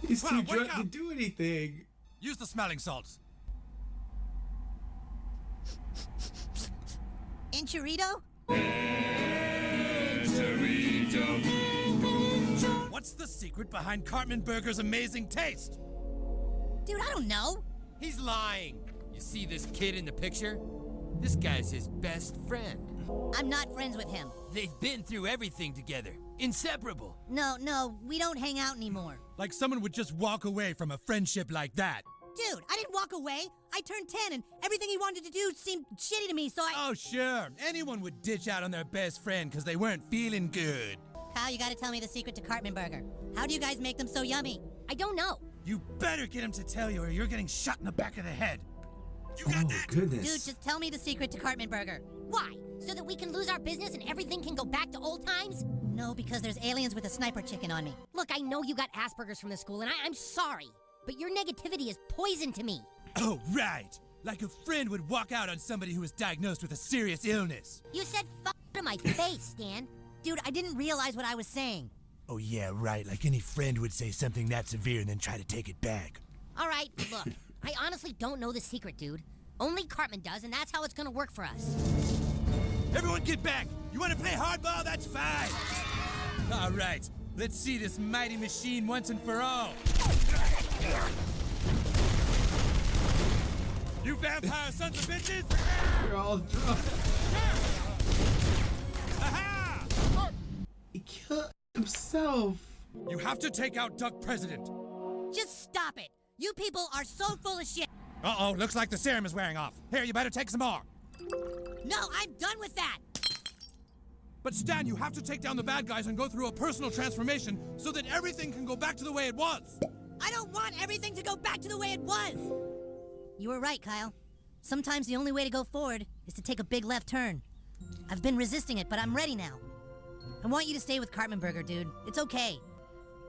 He's Wow, too wake drunk to up. do anything. Use the smelling salts. Enchilito? What's the secret behind Cartman Burger's amazing taste? Dude, I don't know. He's lying. You see this kid in the picture? This guy's his best friend. I'm not friends with him. They've been through everything together. Inseparable. No, we don't hang out anymore. Like someone would just walk away from a friendship like that. Dude, I didn't walk away. I turned 10 and everything he wanted to do seemed shitty to me, so I... Oh, sure. Anyone would ditch out on their best friend because they weren't feeling good. Kyle, you gotta tell me the secret to Cartman Burger. How do you guys make them so yummy? I don't know. You better get him to tell you or you're getting shot in the back of the head. Oh, goodness. Dude, just tell me the secret to Cartman Burger. Why? So that we can lose our business and everything can go back to old times? No, because there's aliens with a sniper chicken on me. Look, I know you got Asperger's from the school, and I'm sorry. But your negativity is poison to me. Oh, right. Like a friend would walk out on somebody who was diagnosed with a serious illness. You said f to my face, Stan. Dude, I didn't realize what I was saying. Oh, yeah, right. Like any friend would say something that severe and then try to take it back. All right, look. I honestly don't know the secret, dude. Only Cartman does, and that's how it's gonna work for us. Everyone get back! You want to play hardball? That's fine! All right, let's see this mighty machine once and for all. You vampire sons of bitches! You're all drunk. Aha! He killed himself. You have to take out Duck President. Just stop it. You people are so full of shit. Uh-oh, looks like the serum is wearing off. Here, you better take some more. No, I'm done with that. But Stan, you have to take down the bad guys and go through a personal transformation so that everything can go back to the way it was. I don't want everything to go back to the way it was. You were right, Kyle. Sometimes the only way to go forward is to take a big left turn. I've been resisting it, but I'm ready now. I want you to stay with Cartman Burger, dude. It's okay.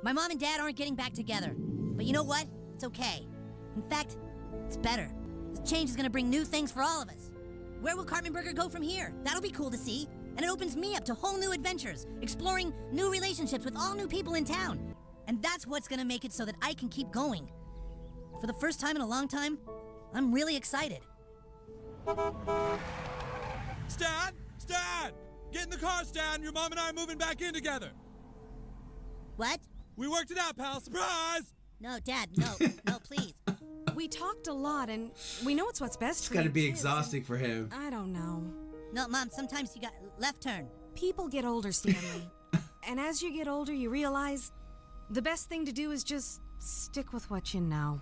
My mom and dad aren't getting back together. But you know what? It's okay. In fact, it's better. This change is gonna bring new things for all of us. Where will Cartman Burger go from here? That'll be cool to see. And it opens me up to whole new adventures, exploring new relationships with all new people in town. And that's what's gonna make it so that I can keep going. For the first time in a long time, I'm really excited. Stan! Stan! Get in the car, Stan! Your mom and I are moving back in together. What? We worked it out, pal. Surprise! No, Dad, no, no, please. We talked a lot, and we know it's what's best It's for gotta your be kids, exhausting for him. and I don't know. No, Mom, sometimes you got left turn. People get older, Stanley. And as you get older, you realize the best thing to do is just stick with what you know.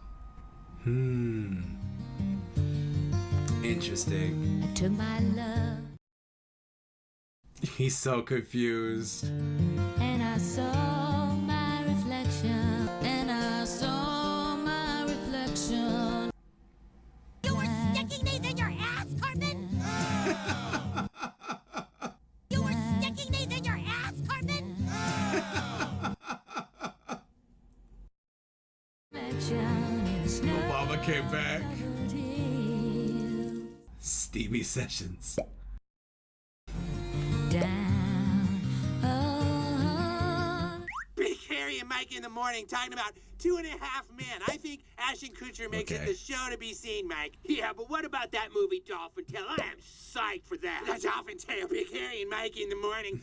Interesting. I took my love He's so confused. and I saw my reflection. And I saw my reflection. You were sticking these in your ass, Cartman? You were sticking these in your ass, Cartman? Obama came back. Stevie Sessions. Big Harry and Mike in the morning talking about 2.5 Men. I think Ashton Kutcher makes it Okay. the show to be seen, Mike. Yeah, but what about that movie Dolphin Tale? I am psyched for that. The Dolphin Tale, Big Harry and Mike in the morning.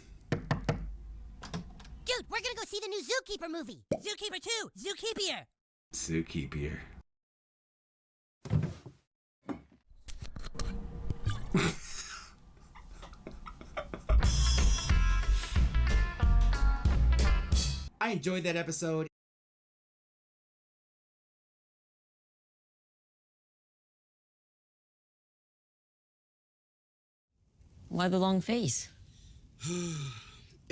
Dude, we're gonna go see the new Zookeeper movie. Zookeeper 2, Zookeeper. Zookeeper. I enjoyed that episode. Why the long face?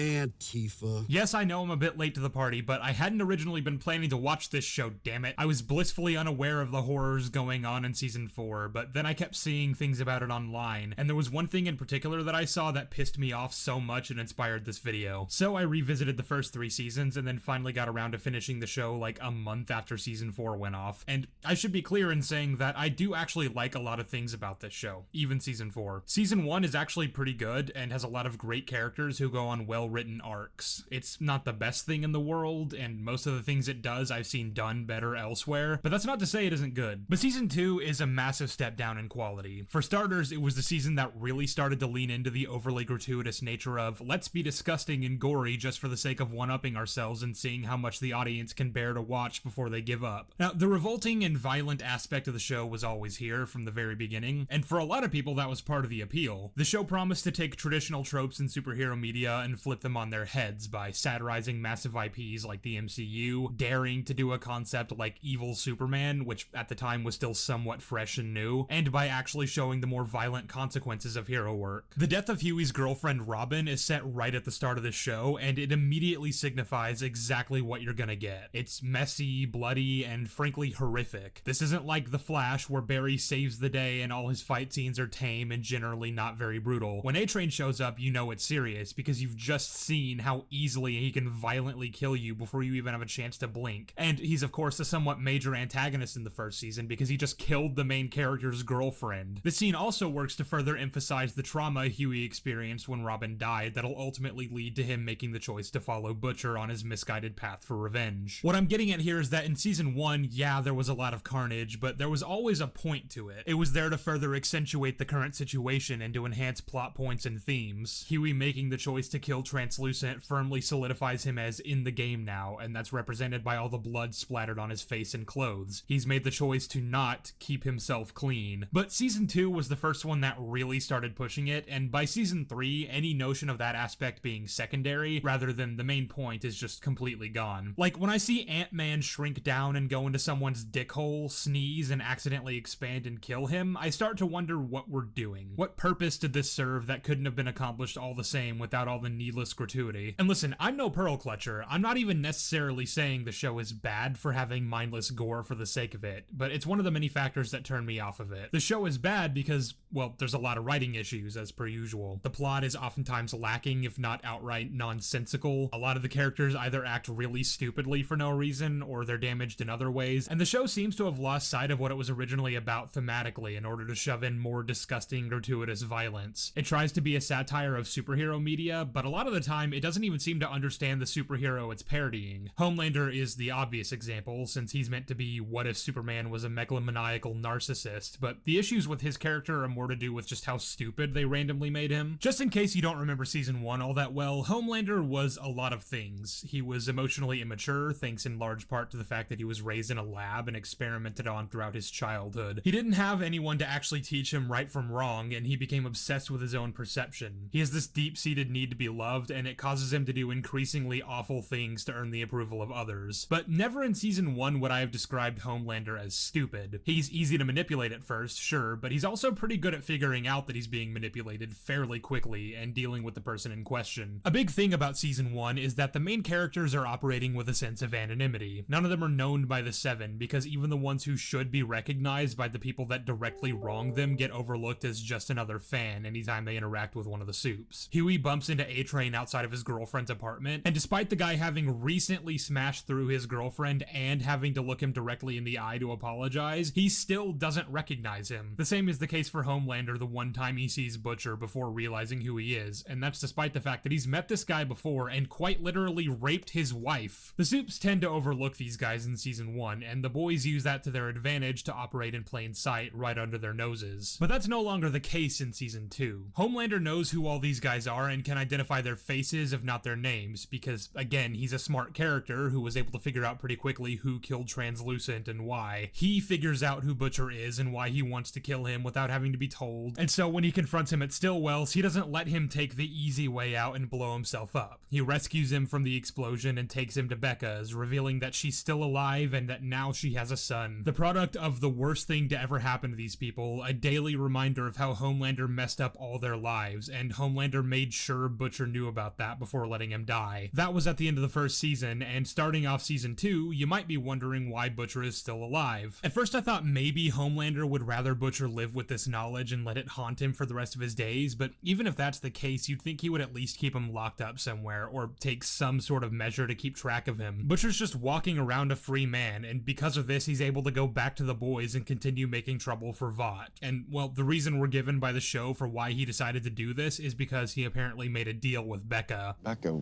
Antifa. Yes, I know I'm a bit late to the party, but I hadn't originally been planning to watch this show, damn it. I was blissfully unaware of the horrors going on in season 4, but then I kept seeing things about it online, and there was one thing in particular that I saw that pissed me off so much and inspired this video. So I revisited the first 3 seasons and then finally got around to finishing the show like a month after season 4 went off. And I should be clear in saying that I do actually like a lot of things about this show, even season 4. Season 1 is actually pretty good and has a lot of great characters who go on well-written arcs. It's not the best thing in the world, and most of the things it does I've seen done better elsewhere, but that's not to say it isn't good. But season 2 is a massive step down in quality. For starters, it was the season that really started to lean into the overly gratuitous nature of let's be disgusting and gory just for the sake of one-upping ourselves and seeing how much the audience can bear to watch before they give up. Now, the revolting and violent aspect of the show was always here from the very beginning, and for a lot of people that was part of the appeal. The show promised to take traditional tropes in superhero media and flip them on their heads by satirizing massive IPs like the MCU, daring to do a concept like evil Superman, which at the time was still somewhat fresh and new, and by actually showing the more violent consequences of hero work. The death of Huey's girlfriend Robin is set right at the start of the show, and it immediately signifies exactly what you're gonna get. It's messy, bloody, and frankly horrific. This isn't like The Flash, where Barry saves the day and all his fight scenes are tame and generally not very brutal. When A-Train shows up, you know it's serious, because you've just seen how easily he can violently kill you before you even have a chance to blink. And he's of course a somewhat major antagonist in the first season because he just killed the main character's girlfriend. This scene also works to further emphasize the trauma Huey experienced when Robin died that'll ultimately lead to him making the choice to follow Butcher on his misguided path for revenge. What I'm getting at here is that in season 1, yeah, there was a lot of carnage, but there was always a point to it. It was there to further accentuate the current situation and to enhance plot points and themes. Huey making the choice to kill Translucent firmly solidifies him as in the game now, and that's represented by all the blood splattered on his face and clothes. He's made the choice to not keep himself clean. But season 2 was the first one that really started pushing it, and by season 3, any notion of that aspect being secondary rather than the main point is just completely gone. Like when I see Ant-Man shrink down and go into someone's dick hole, sneeze, and accidentally expand and kill him, I start to wonder what we're doing. What purpose did this serve that couldn't have been accomplished all the same without all the needless gratuity? And listen, I'm no pearl clutcher. I'm not even necessarily saying the show is bad for having mindless gore for the sake of it, but it's one of the many factors that turn me off of it. The show is bad because, well, there's a lot of writing issues as per usual. The plot is oftentimes lacking, if not outright nonsensical. A lot of the characters either act really stupidly for no reason, or they're damaged in other ways, and the show seems to have lost sight of what it was originally about thematically in order to shove in more disgusting, gratuitous violence. It tries to be a satire of superhero media, but a lot of the time it doesn't even seem to understand the superhero it's parodying. Homelander is the obvious example, since he's meant to be what if Superman was a megalomaniacal narcissist, but the issues with his character are more to do with just how stupid they randomly made him. Just in case you don't remember season 1 all that well, Homelander was a lot of things. He was emotionally immature, thanks in large part to the fact that he was raised in a lab and experimented on throughout his childhood. He didn't have anyone to actually teach him right from wrong, and he became obsessed with his own perception. He has this deep-seated need to be loved, and it causes him to do increasingly awful things to earn the approval of others. But never in season 1 would I have described Homelander as stupid. He's easy to manipulate at first, sure, but he's also pretty good at figuring out that he's being manipulated fairly quickly and dealing with the person in question. A big thing about season 1 is that the main characters are operating with a sense of anonymity. None of them are known by the Seven, because even the ones who should be recognized by the people that directly wrong them get overlooked as just another fan anytime they interact with one of the Supes. Huey bumps into A-Train outside of his girlfriend's apartment, and despite the guy having recently smashed through his girlfriend and having to look him directly in the eye to apologize, he still doesn't recognize him. The same is the case for Homelander the one time he sees Butcher before realizing who he is, and that's despite the fact that he's met this guy before and quite literally raped his wife. The Supes tend to overlook these guys in season 1, and the boys use that to their advantage to operate in plain sight right under their noses. But that's no longer the case in season 2. Homelander knows who all these guys are and can identify their faces if not their names, because again, he's a smart character who was able to figure out pretty quickly who killed Translucent and why. He figures out who Butcher is and why he wants to kill him without having to be told, and so when he confronts him at Stillwell's, he doesn't let him take the easy way out and blow himself up. He rescues him from the explosion and takes him to Becca's, revealing that she's still alive and that now she has a son. The product of the worst thing to ever happen to these people, a daily reminder of how Homelander messed up all their lives, and Homelander made sure Butcher knew about that before letting him die. That was at the end of the first season, and starting off season 2, you might be wondering why Butcher is still alive. At first I thought maybe Homelander would rather Butcher live with this knowledge and let it haunt him for the rest of his days, but even if that's the case, you'd think he would at least keep him locked up somewhere, or take some sort of measure to keep track of him. Butcher's just walking around a free man, and because of this, he's able to go back to the boys and continue making trouble for Vought. And, well, the reason we're given by the show for why he decided to do this is because he apparently made a deal with Becca. Becca,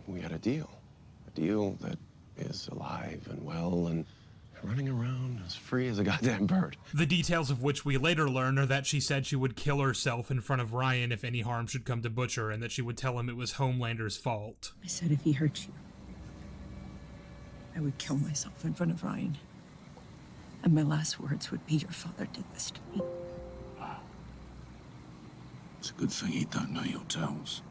we had a deal. A deal that is alive and well and running around as free as a goddamn bird. The details of which we later learn are that she said she would kill herself in front of Ryan if any harm should come to Butcher, and that she would tell him it was Homelander's fault. I said if he hurt you, I would kill myself in front of Ryan. And my last words would be, your father did this to me. It's a good thing he don't know your tales.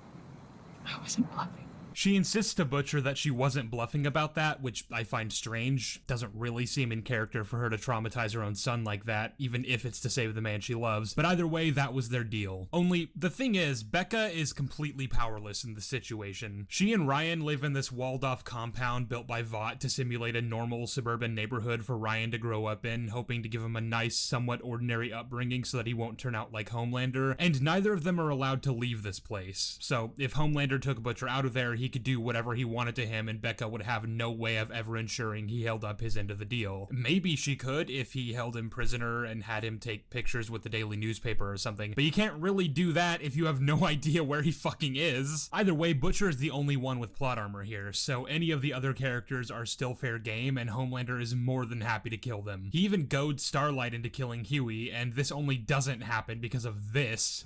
I wasn't bluffing. She insists to Butcher that she wasn't bluffing about that, which I find strange. Doesn't really seem in character for her to traumatize her own son like that, even if it's to save the man she loves. But either way, that was their deal. Only, the thing is, Becca is completely powerless in the situation. She and Ryan live in this walled-off compound built by Vought to simulate a normal suburban neighborhood for Ryan to grow up in, hoping to give him a nice, somewhat ordinary upbringing so that he won't turn out like Homelander, and neither of them are allowed to leave this place. So, if Homelander took Butcher out of there, he could do whatever he wanted to him, and Becca would have no way of ever ensuring he held up his end of the deal. Maybe she could if he held him prisoner and had him take pictures with the daily newspaper or something, but you can't really do that if you have no idea where he fucking is. Either way, Butcher is the only one with plot armor here, so any of the other characters are still fair game, and Homelander is more than happy to kill them. He even goads Starlight into killing Huey, and this only doesn't happen because of this.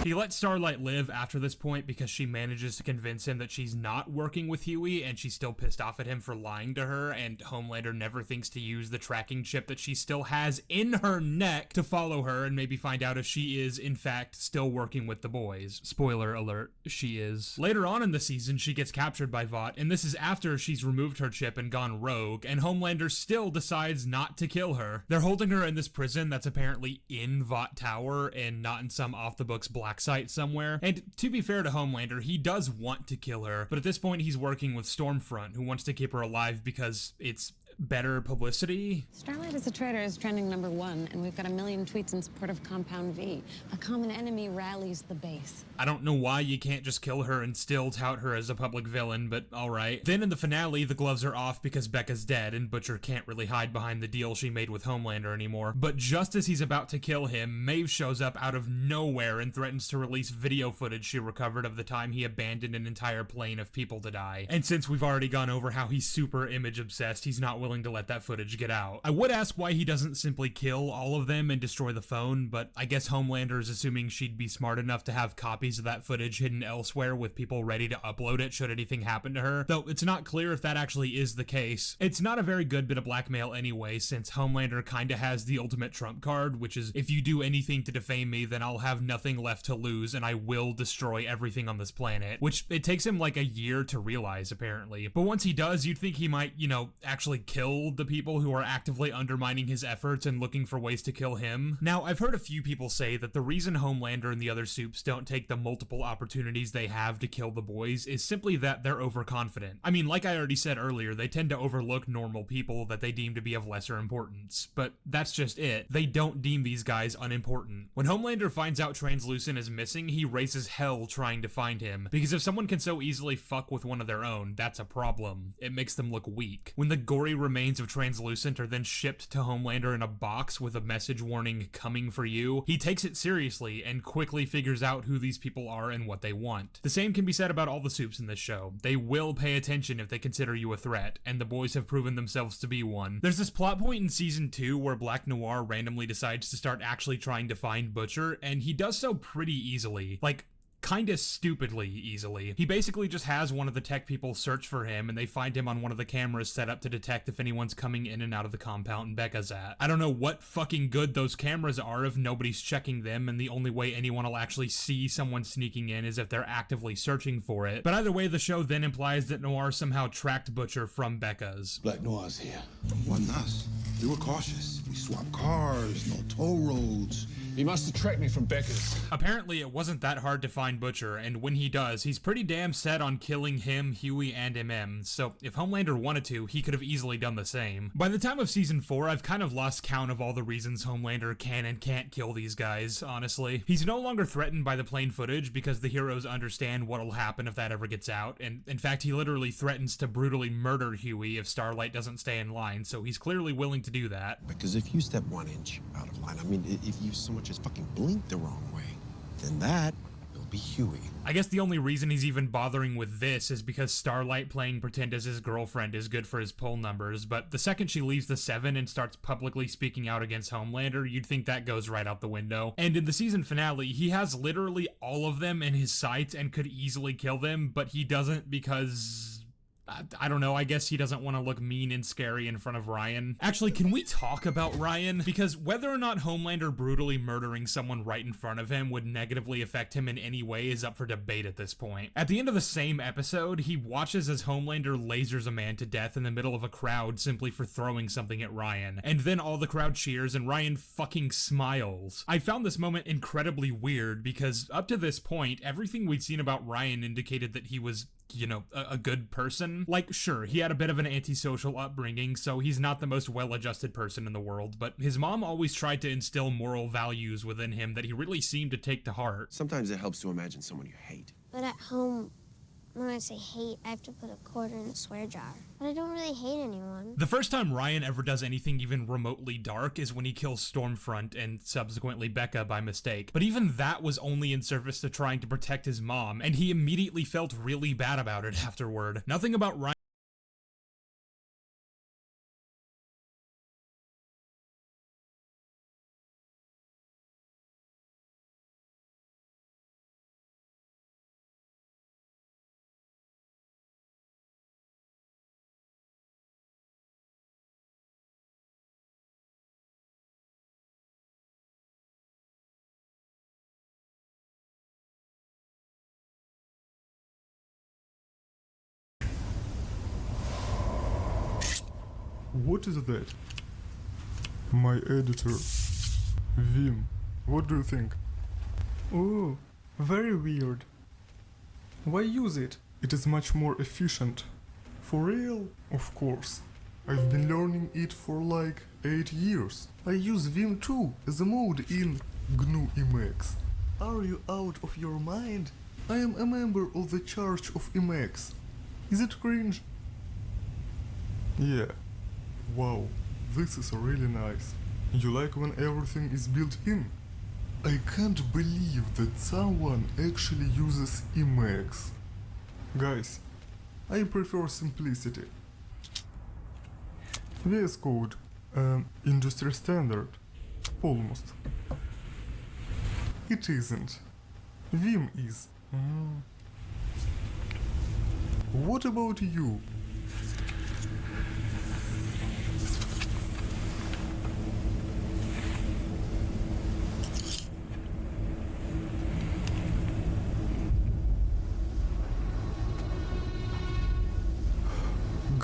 He lets Starlight live after this point because she manages to convince him that she's not working with Huey, and she's still pissed off at him for lying to her, and Homelander never thinks to use the tracking chip that she still has in her neck to follow her and maybe find out if she is, in fact, still working with the boys. Spoiler alert, she is. Later on in the season, she gets captured by Vought, and this is after she's removed her chip and gone rogue, and Homelander still decides not to kill her. They're holding her in this prison that's apparently in Vought Tower and not in some off-the-books black site somewhere. And to be fair to Homelander, he does want to kill her, but at this point he's working with Stormfront, who wants to keep her alive because it's better publicity. Starlight is a traitor is trending #1, and we've got 1 million tweets in support of Compound V. A common enemy rallies the base. I don't know why you can't just kill her and still tout her as a public villain, but alright. Then in the finale, the gloves are off because Becca's dead, and Butcher can't really hide behind the deal she made with Homelander anymore. But just as he's about to kill him, Maeve shows up out of nowhere and threatens to release video footage she recovered of the time he abandoned an entire plane of people to die. And since we've already gone over how he's super image obsessed, he's not willing to let that footage get out. I would ask why he doesn't simply kill all of them and destroy the phone, but I guess Homelander is assuming she'd be smart enough to have copies of that footage hidden elsewhere with people ready to upload it should anything happen to her, though it's not clear if that actually is the case. It's not a very good bit of blackmail anyway, since Homelander kinda has the ultimate trump card, which is, if you do anything to defame me, then I'll have nothing left to lose and I will destroy everything on this planet, which it takes him like a year to realize apparently. But once he does, you'd think he might, actually kill the people who are actively undermining his efforts and looking for ways to kill him. Now, I've heard a few people say that the reason Homelander and the other supes don't take the multiple opportunities they have to kill the boys is simply that they're overconfident. I mean, like I already said earlier, they tend to overlook normal people that they deem to be of lesser importance, but that's just it. They don't deem these guys unimportant. When Homelander finds out Translucent is missing, he raises hell trying to find him, because if someone can so easily fuck with one of their own, that's a problem. It makes them look weak. When the gory remains of Translucent are then shipped to Homelander in a box with a message warning, "Coming for you," he takes it seriously and quickly figures out who these people are and what they want. The same can be said about all the supes in this show. They will pay attention if they consider you a threat, and the boys have proven themselves to be one. There's this plot point in season 2 where Black Noir randomly decides to start actually trying to find Butcher, and he does so pretty easily. Like, kinda stupidly easily. He basically just has one of the tech people search for him, and they find him on one of the cameras set up to detect if anyone's coming in and out of the compound Becca's at. I don't know what fucking good those cameras are if nobody's checking them, and the only way anyone will actually see someone sneaking in is if they're actively searching for it. But either way, the show then implies that Noir somehow tracked Butcher from Becca's. Black Noir's here. Wasn't us. We were cautious. We swapped cars, no toll roads. He must have tracked me from Becker's. Apparently, it wasn't that hard to find Butcher, and when he does, he's pretty damn set on killing him, Huey, and MM, so if Homelander wanted to, he could have easily done the same. By the time of Season 4, I've kind of lost count of all the reasons Homelander can and can't kill these guys, honestly. He's no longer threatened by the plain footage because the heroes understand what'll happen if that ever gets out, and in fact, he literally threatens to brutally murder Huey if Starlight doesn't stay in line, so he's clearly willing to do that. Because if you step 1 inch out of line, I mean, if you so much as fucking blink the wrong way, then that will be Huey. I guess the only reason he's even bothering with this is because Starlight playing pretend as his girlfriend is good for his poll numbers, but the second she leaves the 7 and starts publicly speaking out against Homelander, you'd think that goes right out the window. And in the season finale, he has literally all of them in his sights and could easily kill them, but he doesn't because... I don't know, I guess he doesn't want to look mean and scary in front of Ryan. Actually, can we talk about Ryan? Because whether or not Homelander brutally murdering someone right in front of him would negatively affect him in any way is up for debate at this point. At the end of the same episode, he watches as Homelander lasers a man to death in the middle of a crowd simply for throwing something at Ryan. And then all the crowd cheers and Ryan fucking smiles. I found this moment incredibly weird because up to this point, everything we'd seen about Ryan indicated that he was, you know, a good person. Like, sure, he had a bit of an antisocial upbringing, so he's not the most well-adjusted person in the world, but his mom always tried to instill moral values within him that he really seemed to take to heart. Sometimes it helps to imagine someone you hate. But at home, when I say hate, I have to put a quarter in the swear jar. But I don't really hate anyone. The first time Ryan ever does anything even remotely dark is when he kills Stormfront and subsequently Becca by mistake. But even that was only in service to trying to protect his mom, and he immediately felt really bad about it afterward. Nothing about Ryan What is that? My editor. Vim. What do you think? Oh, very weird. Why use it? It is much more efficient. For real? Of course. I've been learning it for like 8 years. I use Vim 2 as a mode in GNU Emacs. Are you out of your mind? I am a member of the Church of Emacs. Is it cringe? Yeah. Wow, this is really nice. You like when everything is built in? I can't believe that someone actually uses Emacs. Guys, I prefer simplicity. VS Code, industry standard. Almost. It isn't. Vim is. What about you?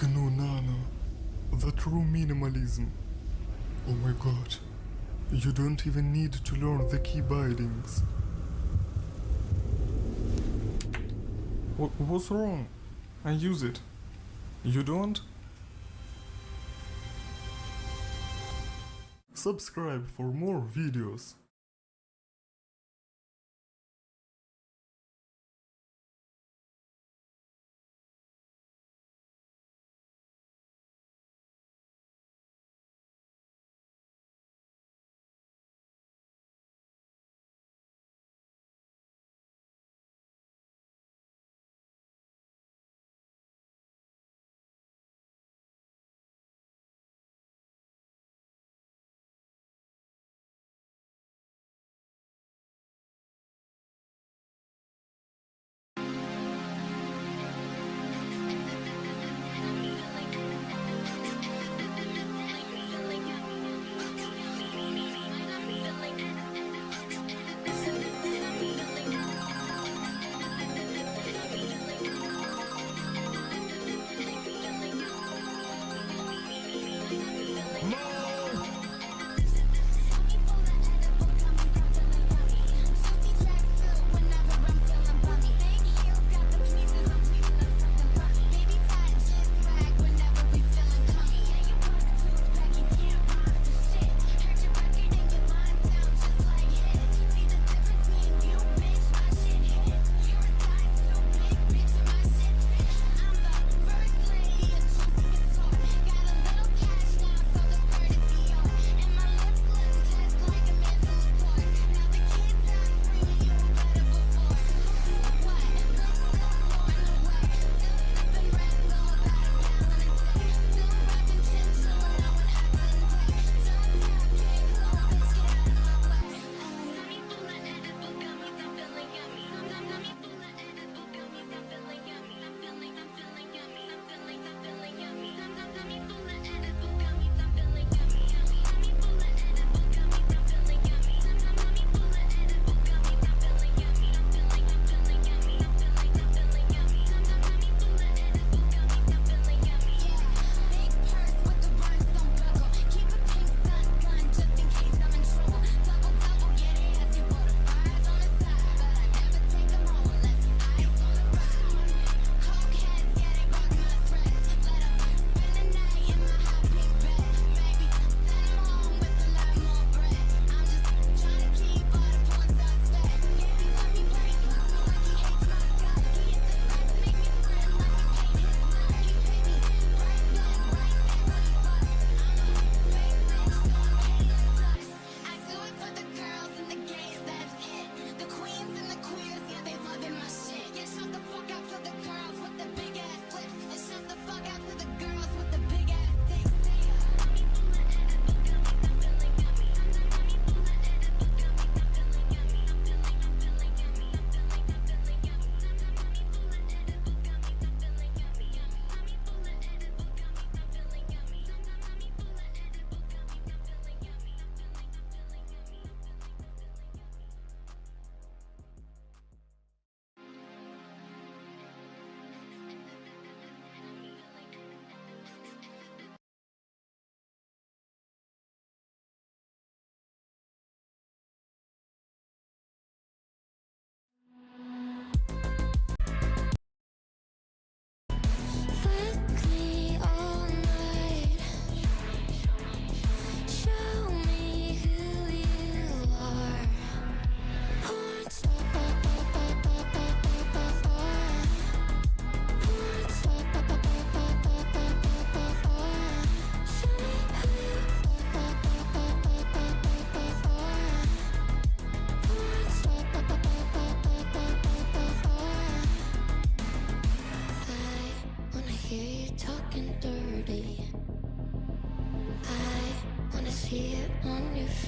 GNU Nano, the true minimalism. Oh my god, you don't even need to learn the key bindings. What's wrong? I use it. You don't? Subscribe for more videos.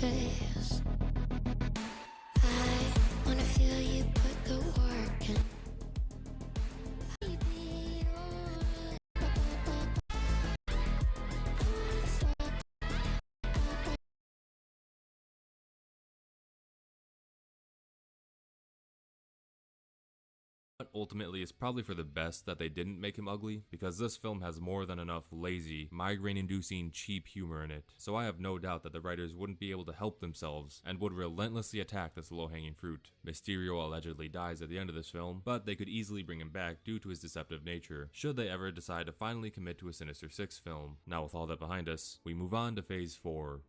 face. I wanna feel you put the work in. But ultimately, it's probably for the best that they didn't make him ugly, because this film has more than enough lazy, migraine-inducing, cheap humor in it. So I have no doubt that the writers wouldn't be able to help themselves, and would relentlessly attack this low-hanging fruit. Mysterio allegedly dies at the end of this film, but they could easily bring him back due to his deceptive nature, should they ever decide to finally commit to a Sinister Six film. Now with all that behind us, we move on to Phase 4.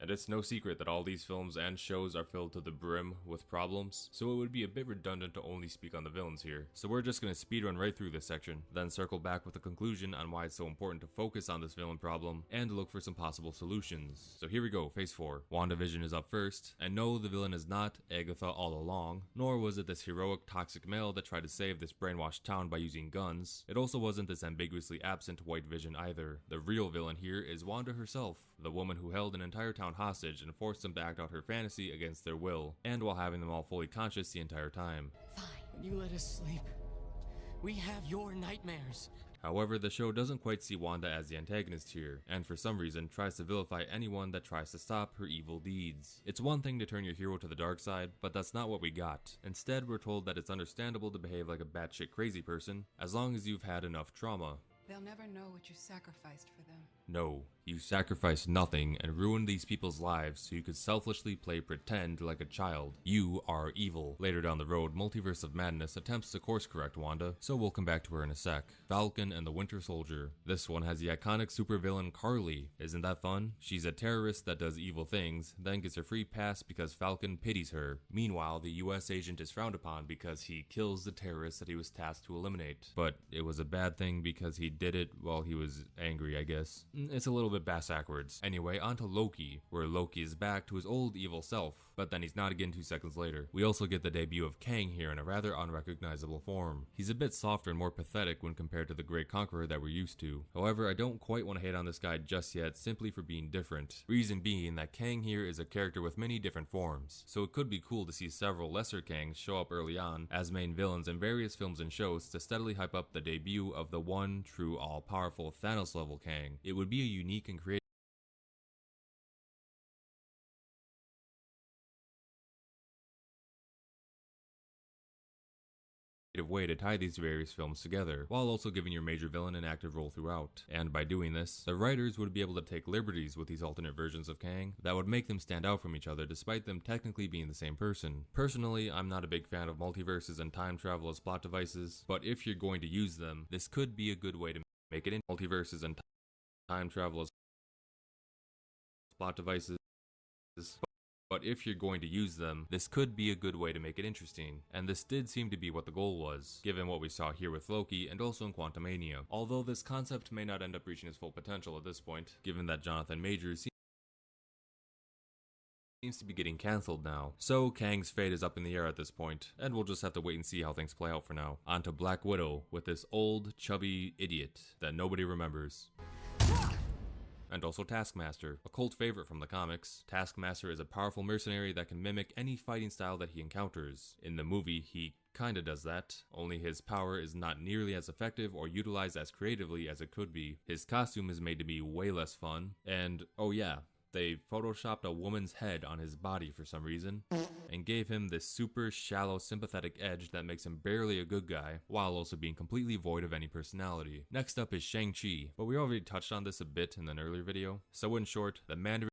And it's no secret that all these films and shows are filled to the brim with problems, so it would be a bit redundant to only speak on the villains here. So we're just gonna speedrun right through this section, then circle back with a conclusion on why it's so important to focus on this villain problem, and look for some possible solutions. So here we go, Phase 4. WandaVision is up first, and no, the villain is not Agatha all along, nor was it this heroic toxic male that tried to save this brainwashed town by using guns. It also wasn't this ambiguously absent White Vision either. The real villain here is Wanda herself, the woman who held an entire town hostage and forced them to act out her fantasy against their will, and while having them all fully conscious the entire time. Fine, you let us sleep. We have your nightmares. However, the show doesn't quite see Wanda as the antagonist here, and for some reason tries to vilify anyone that tries to stop her evil deeds. It's one thing to turn your hero to the dark side, but that's not what we got. Instead, we're told that it's understandable to behave like a batshit crazy person, as long as you've had enough trauma. They'll never know what you sacrificed for them. No, you sacrificed nothing and ruined these people's lives so you could selfishly play pretend like a child. You are evil. Later down the road, Multiverse of Madness attempts to course correct Wanda, so we'll come back to her in a sec. Falcon and the Winter Soldier. This one has the iconic supervillain Carly. Isn't that fun? She's a terrorist that does evil things, then gets a free pass because Falcon pities her. Meanwhile, the US agent is frowned upon because he kills the terrorist that he was tasked to eliminate. But it was a bad thing because he did it while he was angry, I guess. It's a little bit bass-backwards. Anyway, on to Loki, where Loki is back to his old evil self, but then he's not again 2 seconds later. We also get the debut of Kang here in a rather unrecognizable form. He's a bit softer and more pathetic when compared to the Great Conqueror that we're used to. However, I don't quite want to hate on this guy just yet, simply for being different. Reason being that Kang here is a character with many different forms, so it could be cool to see several lesser Kangs show up early on as main villains in various films and shows to steadily hype up the debut of the one true all-powerful Thanos-level Kang. It would be a unique and creative way to tie these various films together, while also giving your major villain an active role throughout. And by doing this, the writers would be able to take liberties with these alternate versions of Kang that would make them stand out from each other despite them technically being the same person. Personally, I'm not a big fan of multiverses and time travel as plot devices, but if you're going to use them, this could be a good way to make it in multiverses and time travel as plot devices. But if you're going to use them, this could be a good way to make it interesting, and this did seem to be what the goal was, given what we saw here with Loki and also in Quantumania. Although this concept may not end up reaching its full potential at this point, given that Jonathan Majors seems to be getting cancelled now. So Kang's fate is up in the air at this point, and we'll just have to wait and see how things play out for now. On to Black Widow, with this old, chubby idiot that nobody remembers. And also Taskmaster, a cult favorite from the comics. Taskmaster is a powerful mercenary that can mimic any fighting style that he encounters. In the movie, he kinda does that, only his power is not nearly as effective or utilized as creatively as it could be. His costume is made to be way less fun, and oh yeah, they photoshopped a woman's head on his body for some reason, and gave him this super shallow sympathetic edge that makes him barely a good guy, while also being completely void of any personality. Next up is Shang-Chi, but we already touched on this a bit in an earlier video. So in short, the Mandarin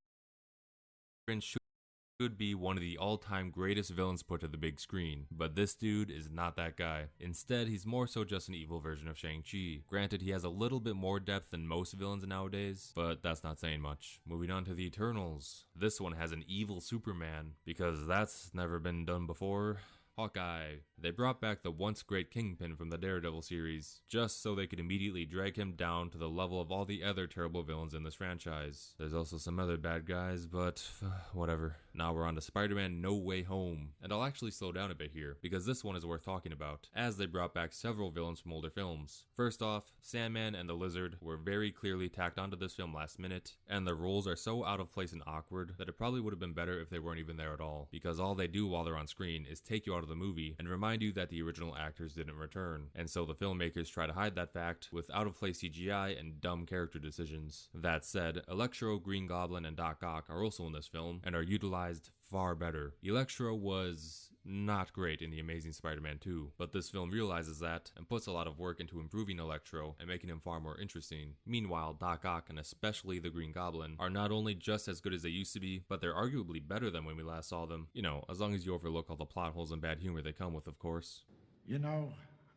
should be one of the all-time greatest villains put to the big screen, but this dude is not that guy. Instead, he's more so just an evil version of Shang-Chi. Granted, he has a little bit more depth than most villains nowadays, but that's not saying much. Moving on to the Eternals. This one has an evil Superman, because that's never been done before. Hawkeye. They brought back the once great Kingpin from the Daredevil series, just so they could immediately drag him down to the level of all the other terrible villains in this franchise. There's also some other bad guys, but whatever. Now we're on to Spider-Man No Way Home, and I'll actually slow down a bit here, because this one is worth talking about, as they brought back several villains from older films. First off, Sandman and the Lizard were very clearly tacked onto this film last minute, and their roles are so out of place and awkward that it probably would have been better if they weren't even there at all, because all they do while they're on screen is take you out of the movie and remind you that the original actors didn't return, and so the filmmakers try to hide that fact with out-of-place CGI and dumb character decisions. That said, Electro, Green Goblin, and Doc Ock are also in this film, and are utilized far better. Electro was not great in The Amazing Spider-Man 2, but this film realizes that and puts a lot of work into improving Electro and making him far more interesting. Meanwhile, Doc Ock and especially the Green Goblin are not only just as good as they used to be, but they're arguably better than when we last saw them. You know, as long as you overlook all the plot holes and bad humor they come with, of course. You know,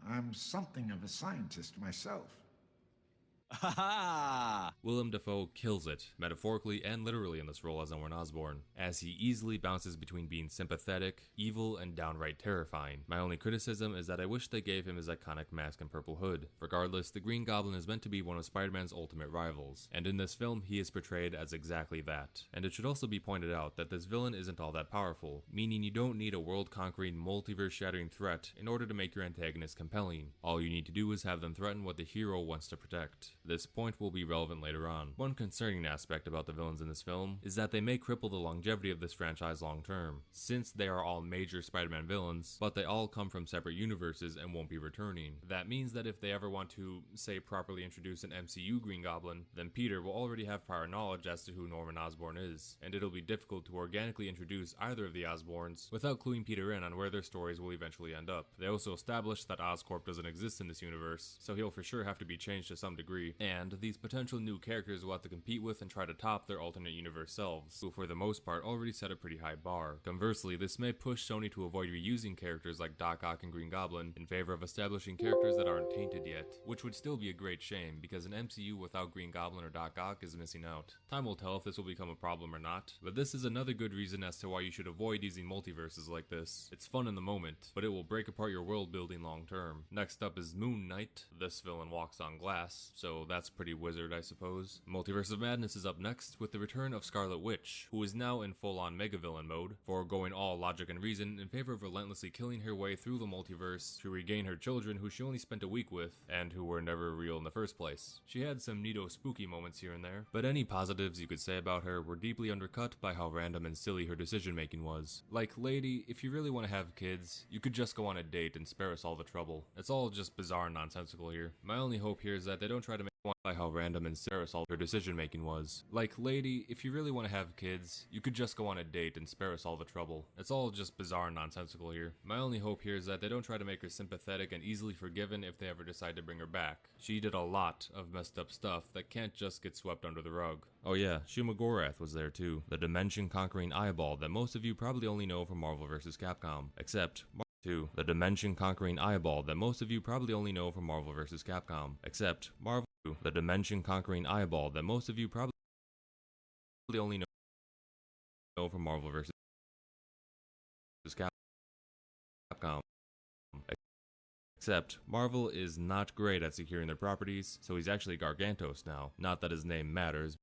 I'm something of a scientist myself. Willem Dafoe kills it, metaphorically and literally in this role as Norman Osborn, as he easily bounces between being sympathetic, evil, and downright terrifying. My only criticism is that I wish they gave him his iconic mask and purple hood. Regardless, the Green Goblin is meant to be one of Spider-Man's ultimate rivals, and in this film he is portrayed as exactly that. And it should also be pointed out that this villain isn't all that powerful, meaning you don't need a world-conquering, multiverse-shattering threat in order to make your antagonist compelling. All you need to do is have them threaten what the hero wants to protect. This point will be relevant later on. One concerning aspect about the villains in this film is that they may cripple the longevity of this franchise long term, since they are all major Spider-Man villains, but they all come from separate universes and won't be returning. That means that if they ever want to, say, properly introduce an MCU Green Goblin, then Peter will already have prior knowledge as to who Norman Osborn is, and it'll be difficult to organically introduce either of the Osborns without cluing Peter in on where their stories will eventually end up. They also established that Oscorp doesn't exist in this universe, so he'll for sure have to be changed to some degree, and these potential new characters will have to compete with and try to top their alternate universe selves, who for the most part already set a pretty high bar. Conversely, this may push Sony to avoid reusing characters like Doc Ock and Green Goblin in favor of establishing characters that aren't tainted yet, which would still be a great shame, because an MCU without Green Goblin or Doc Ock is missing out. Time will tell if this will become a problem or not, but this is another good reason as to why you should avoid using multiverses like this. It's fun in the moment, but it will break apart your world building long term. Next up is Moon Knight. This villain walks on glass, so that's pretty wizard, I suppose. Multiverse of Madness is up next with the return of Scarlet Witch, who is now in full-on mega-villain mode, foregoing all logic and reason in favor of relentlessly killing her way through the multiverse to regain her children who she only spent a week with, and who were never real in the first place. She had some neato spooky moments here and there, but any positives you could say about her were deeply undercut by how random and silly her decision-making was. Like, lady, if you really want to have kids, you could just go on a date and spare us all the trouble. It's all just bizarre and nonsensical here. My only hope here is that they don't try to make by how random and all her decision making was. Like, lady, if you really want to have kids, you could just go on a date and spare us all the trouble. It's all just bizarre and nonsensical here. My only hope here is that they don't try to make her sympathetic and easily forgiven if they ever decide to bring her back. She did a lot of messed up stuff that can't just get swept under the rug. Oh yeah, Shuma Gorath was there too, the dimension-conquering eyeball that most of you probably only know from Marvel vs. Capcom. Except, the dimension-conquering eyeball that most of you probably only know from Marvel vs. Capcom. Except, Marvel, the dimension-conquering eyeball that most of you probably only know from Marvel vs. Capcom. Except, Marvel is not great at securing their properties, so he's actually Gargantos now. Not that his name matters,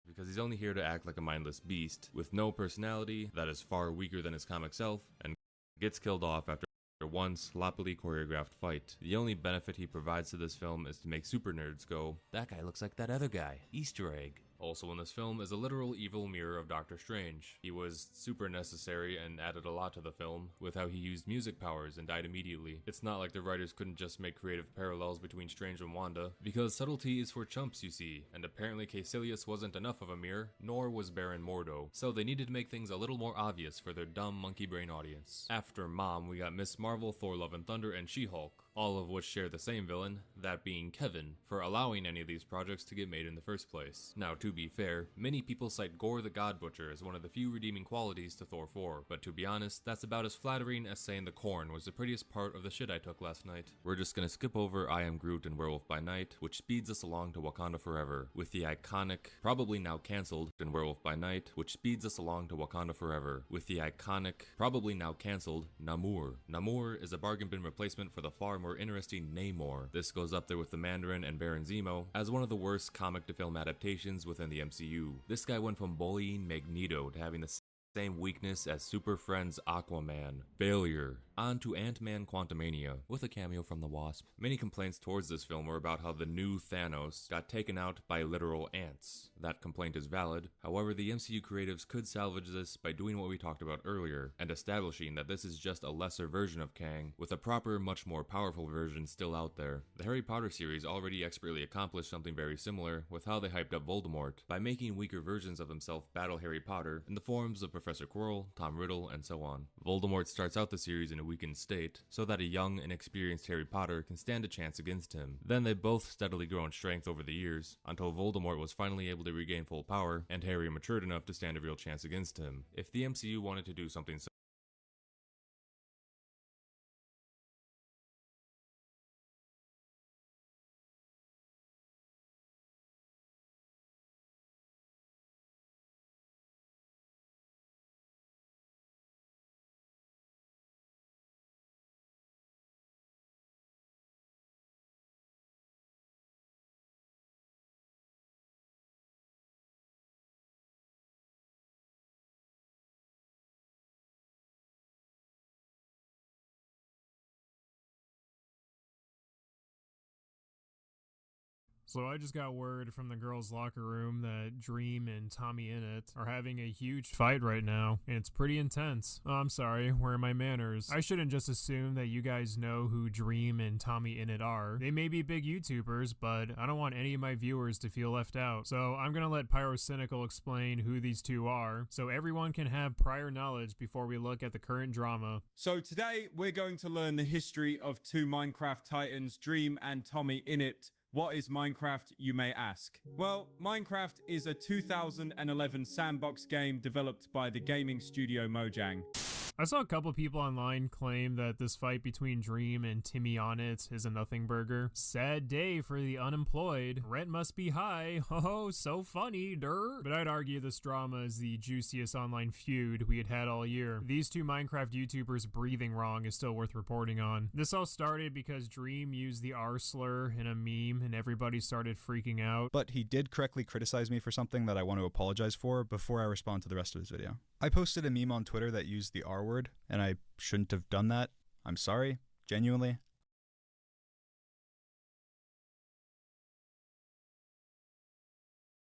because he's only here to act like a mindless beast, with no personality, that is far weaker than his comic self, and gets killed off after one sloppily choreographed fight. The only benefit he provides to this film is to make super nerds go, "That guy looks like that other guy. Easter egg." Also in this film is a literal evil mirror of Doctor Strange. He was super necessary and added a lot to the film, with how he used music powers and died immediately. It's not like the writers couldn't just make creative parallels between Strange and Wanda, because subtlety is for chumps, you see, and apparently Caecilius wasn't enough of a mirror, nor was Baron Mordo, so they needed to make things a little more obvious for their dumb monkey brain audience. After Mom, we got Miss Marvel, Thor Love and Thunder, and She-Hulk. all of which share the same villain, that being Kevin, for allowing any of these projects to get made in the first place. Now, to be fair, many people cite Gore the God Butcher as one of the few redeeming qualities to Thor 4, but to be honest, that's about as flattering as saying the corn was the prettiest part of the shit I took last night. We're just gonna skip over I Am Groot and Werewolf by Night, which speeds us along to Wakanda Forever, with the iconic, probably now cancelled, in Werewolf by Night, which speeds us along to Wakanda Forever, with the iconic, probably now cancelled, Namor. Namor is a bargain bin replacement for the far more interesting Namor. This goes up there with the Mandarin and Baron Zemo as one of the worst comic to film adaptations within the MCU. This guy went from bullying Magneto to having the same weakness as Super Friends Aquaman. Failure. On to Ant-Man Quantumania, with a cameo from the Wasp. Many complaints towards this film were about how the new Thanos got taken out by literal ants. That complaint is valid, however the MCU creatives could salvage this by doing what we talked about earlier, and establishing that this is just a lesser version of Kang, with a proper, much more powerful version still out there. The Harry Potter series already expertly accomplished something very similar with how they hyped up Voldemort, by making weaker versions of himself battle Harry Potter in the forms of Professor Quirrell, Tom Riddle, and so on. Voldemort starts out the series in a weakened state, so that a young, inexperienced Harry Potter can stand a chance against him. Then they both steadily grow in strength over the years, until Voldemort was finally able to regain full power, and Harry matured enough to stand a real chance against him. If the MCU wanted to do something so So I just got word from the girls' locker room that Dream and Tommy Innit are having a huge fight right now, and it's pretty intense. Oh, I'm sorry, where are my manners? I shouldn't just assume that you guys know who Dream and Tommy Innit are. They may be big YouTubers, but I don't want any of my viewers to feel left out. So I'm gonna let Pyrocynical explain who these two are, so everyone can have prior knowledge before we look at the current drama. So today we're going to learn the history of two Minecraft titans, Dream and Tommy Innit. What is Minecraft, you may ask? Well, Minecraft is a 2011 sandbox game developed by the gaming studio Mojang. I saw a couple people online claim that this fight between Dream and Timmy on It is a nothing burger. Sad day for the unemployed. Rent must be high. Oh, so funny, der. But I'd argue this drama is the juiciest online feud we had all year. These two Minecraft YouTubers breathing wrong is still worth reporting on. This all started because Dream used the R slur in a meme and everybody started freaking out. But he did correctly criticize me for something that I want to apologize for before I respond to the rest of his video. I posted a meme on Twitter that used the R word, and I shouldn't have done that. I'm sorry, genuinely.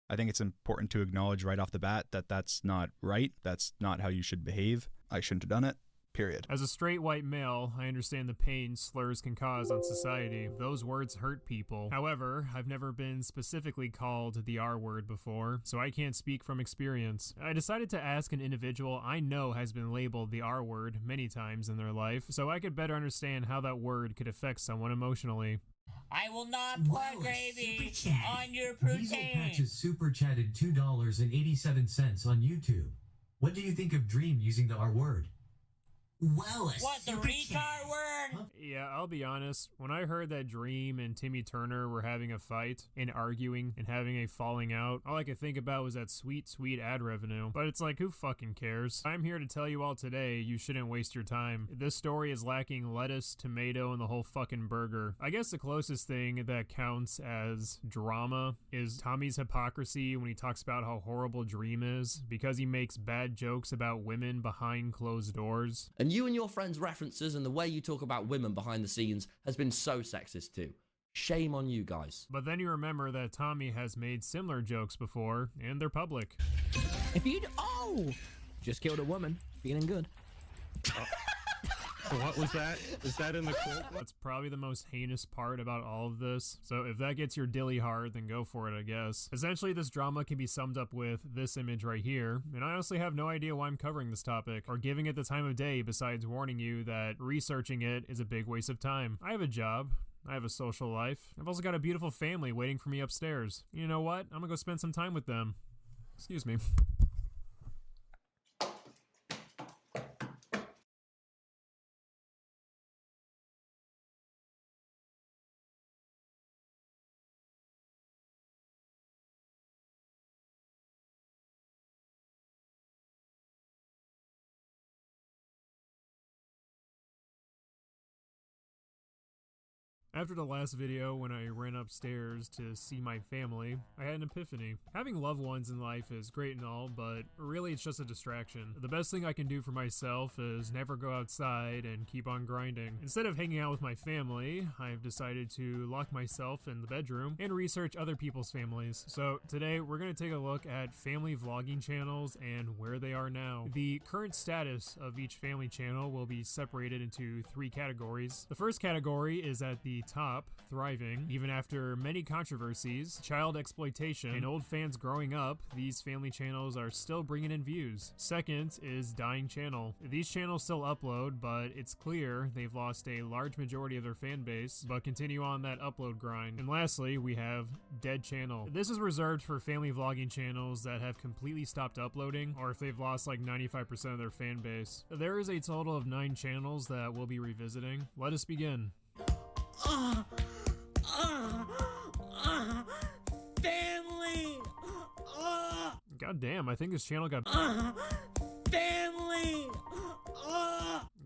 I think it's important to acknowledge right off the bat that that's not right. That's not how you should behave. I shouldn't have done it. Period. As a straight white male, I understand the pain slurs can cause on society. Those words hurt people. However, I've never been specifically called the R word before, so I can't speak from experience. I decided to ask an individual I know has been labeled the R word many times in their life, so I could better understand how that word could affect someone emotionally. I will not put gravy on your Diesel Patch has super chatted $2.87 on YouTube. What do you think of Dream using the R word? Whoa, what, the retard word? Yeah, I'll be honest. When I heard that Dream and Timmy Turner were having a fight and arguing and having a falling out, all I could think about was that sweet, sweet ad revenue. But it's like, who fucking cares? I'm here to tell you all today, you shouldn't waste your time. This story is lacking lettuce, tomato, and the whole fucking burger. I guess the closest thing that counts as drama is Tommy's hypocrisy when he talks about how horrible Dream is because he makes bad jokes about women behind closed doors. And you and your friends' references and the way you talk about women behind the scenes has been so sexist too. Shame on you guys. But then you remember that Tommy has made similar jokes before, and they're public. If you just killed a woman, feeling good. What was that? Is that in the quote? That's probably the most heinous part about all of this. So if that gets your dilly hard, then go for it, I guess. Essentially, this drama can be summed up with this image right here, and I honestly have no idea why I'm covering this topic, or giving it the time of day besides warning you that researching it is a big waste of time. I have a job. I have a social life. I've also got a beautiful family waiting for me upstairs. You know what? I'm gonna go spend some time with them. Excuse me. After the last video, when I ran upstairs to see my family, I had an epiphany. Having loved ones in life is great and all, but really it's just a distraction. The best thing I can do for myself is never go outside and keep on grinding. Instead of hanging out with my family, I've decided to lock myself in the bedroom and research other people's families. So today we're going to take a look at family vlogging channels and where they are now. The current status of each family channel will be separated into 3 categories. The first category is at the top, thriving. Even after many controversies, child exploitation, and old fans growing up, these family channels are still bringing in views. Second is dying channel. These channels still upload, but it's clear they've lost a large majority of their fan base, but continue on that upload grind. And lastly, we have dead channel. This is reserved for family vlogging channels that have completely stopped uploading, or if they've lost like 95% of their fan base. There is a total of 9 channels that we'll be revisiting. Let us begin. Family! God damn, I think this channel got Family!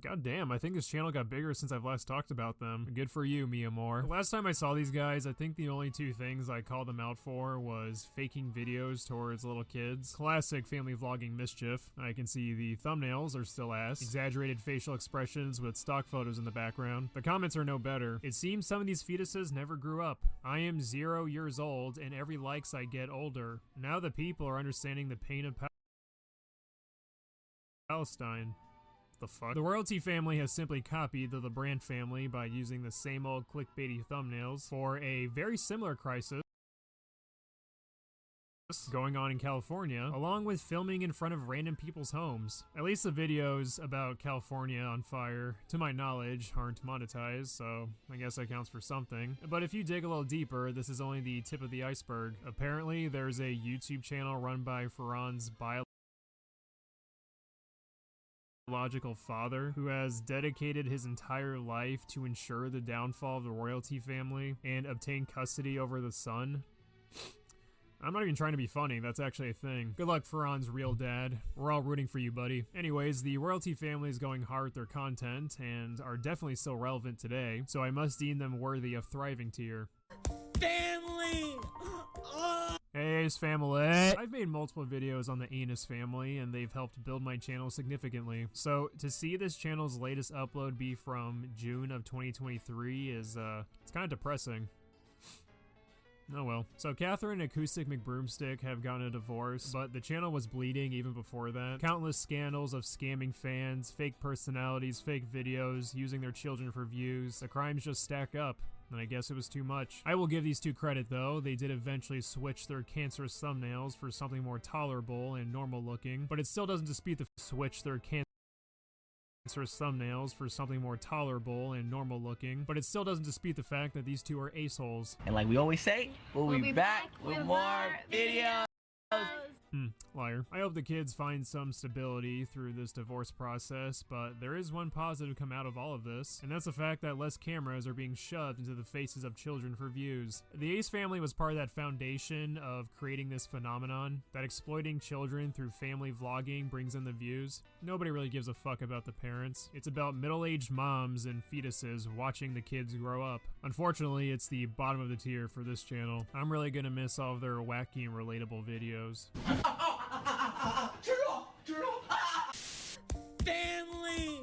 God damn, I think this channel got bigger since I've last talked about them. Good for you, Mia Moore. The last time I saw these guys, I think the only 2 things I called them out for was faking videos towards little kids. Classic family vlogging mischief. I can see the thumbnails are still ass. Exaggerated facial expressions with stock photos in the background. The comments are no better. It seems some of these fetuses never grew up. I am 0 years old, and every likes I get older. Now the people are understanding the pain of Palestine. The fuck? The royalty family has simply copied the LeBrand family by using the same old clickbaity thumbnails for a very similar crisis going on in California, along with filming in front of random people's homes. At least the videos about California on fire, to my knowledge, aren't monetized, so I guess that counts for something. But if you dig a little deeper, this is only the tip of the iceberg. Apparently, there's a YouTube channel run by Ferran's biological father who has dedicated his entire life to ensure the downfall of the royalty family and obtain custody over the son. I'm not even trying to be funny, that's actually a thing. Good luck, Ferran's real dad. We're all rooting for you, buddy. Anyways, the royalty family is going hard with their content and are definitely still relevant today, so I must deem them worthy of thriving tier. Family! Hey, Ace family. I've made multiple videos on the Anus family, and they've helped build my channel significantly. So to see this channel's latest upload be from June of 2023 is, it's kind of depressing. Oh well. So Catherine and Acoustic McBroomstick have gotten a divorce, but the channel was bleeding even before that. Countless scandals of scamming fans, fake personalities, fake videos, using their children for views. The crimes just stack up. And I guess it was too much. I will give these 2 credit though. They did eventually switch their cancerous thumbnails for something more tolerable and normal looking, but it still doesn't dispute the fact that these 2 are ace-holes. And like we always say, we'll be back with more videos. Liar. I hope the kids find some stability through this divorce process, but there is one positive come out of all of this, and that's the fact that less cameras are being shoved into the faces of children for views. The Ace family was part of that foundation of creating this phenomenon, that exploiting children through family vlogging brings in the views. Nobody really gives a fuck about the parents. It's about middle-aged moms and fetuses watching the kids grow up. Unfortunately, it's the bottom of the tier for this channel. I'm really gonna miss all of their wacky and relatable videos. Family!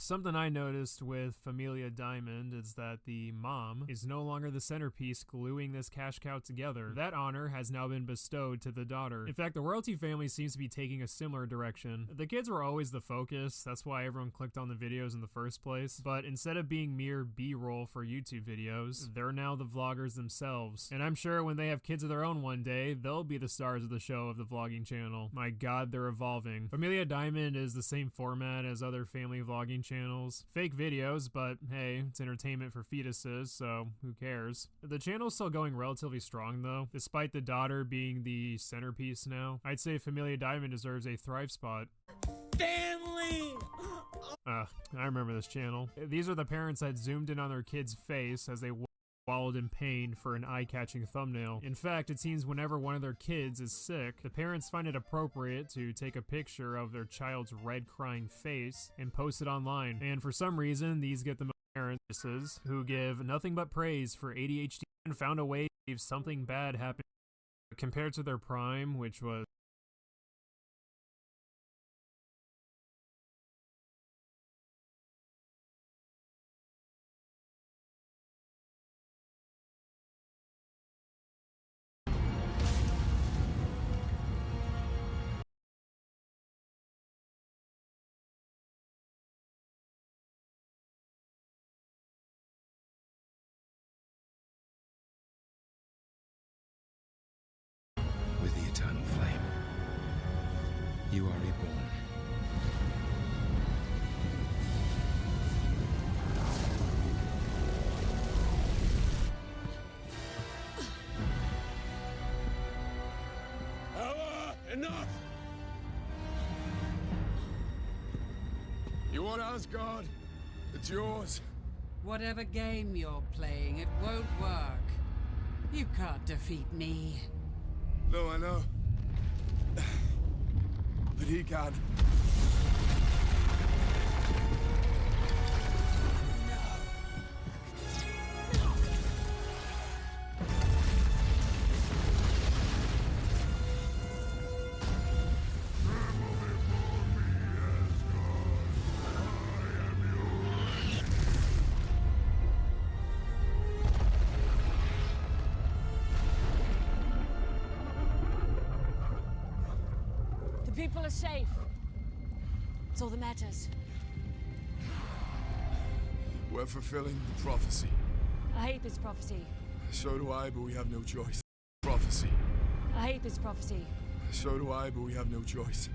Something I noticed with Familia Diamond is that the mom is no longer the centerpiece gluing this cash cow together. That honor has now been bestowed to the daughter. In fact, the royalty family seems to be taking a similar direction. The kids were always the focus, that's why everyone clicked on the videos in the first place, but instead of being mere B-roll for YouTube videos, they're now the vloggers themselves. And I'm sure when they have kids of their own one day, they'll be the stars of the show of the vlogging channel. My god, they're evolving. Familia Diamond is the same format as other family vlogging channels. Fake videos, but hey, it's entertainment for fetuses, so who cares? The channel's still going relatively strong though, despite the daughter being the centerpiece now. I'd say Familia Diamond deserves a Thrive spot. Family! I remember this channel. These are the parents that zoomed in on their kid's face as they wallowed in pain for an eye-catching thumbnail. In fact, it seems whenever one of their kids is sick, the parents find it appropriate to take a picture of their child's red crying face and post it online. And for some reason, these get the most parents who give nothing but praise for ADHD and found a way to leave something bad happen compared to their prime, which was With the eternal flame, you are reborn. Ella, enough! You want Asgard? It's yours. Whatever game you're playing, it won't work. You can't defeat me. No, I know. But he can. People are safe. It's all that matters. We're fulfilling the prophecy. I hate this prophecy. So do I, but we have no choice. Prophecy. I hate this prophecy. So do I, but we have no choice.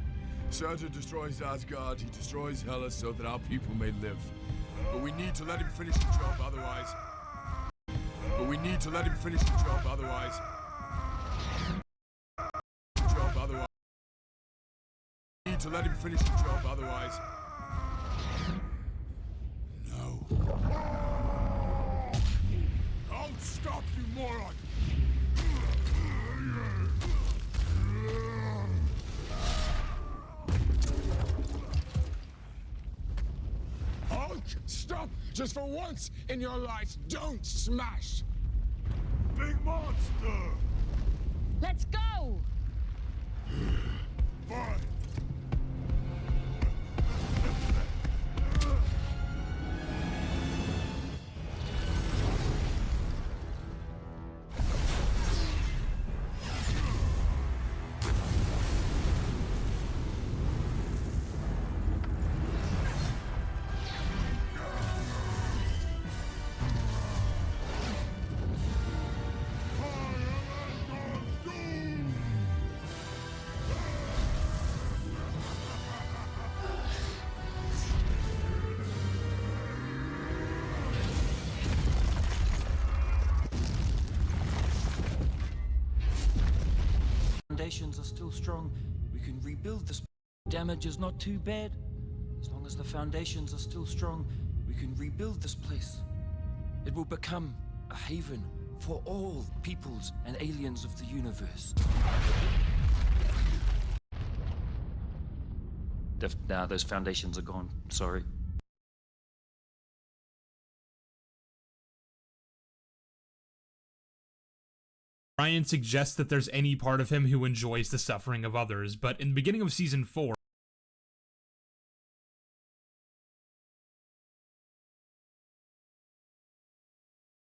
Surtur destroys Asgard, he destroys Hela so that our people may live. But we need to let him finish the job, otherwise... To let him finish the job, otherwise... No. Don't stop, you moron! Hulk, stop! Just for once in your life, don't smash! Big monster! Let's go! Fine. Foundations are still strong. We can rebuild this. Damage is not too bad. As long as the foundations are still strong, we can rebuild this place. It will become a haven for all peoples and aliens of the universe. Nah, those foundations are gone. Sorry. Ryan suggests that there's any part of him who enjoys the suffering of others, but in the beginning of season 4,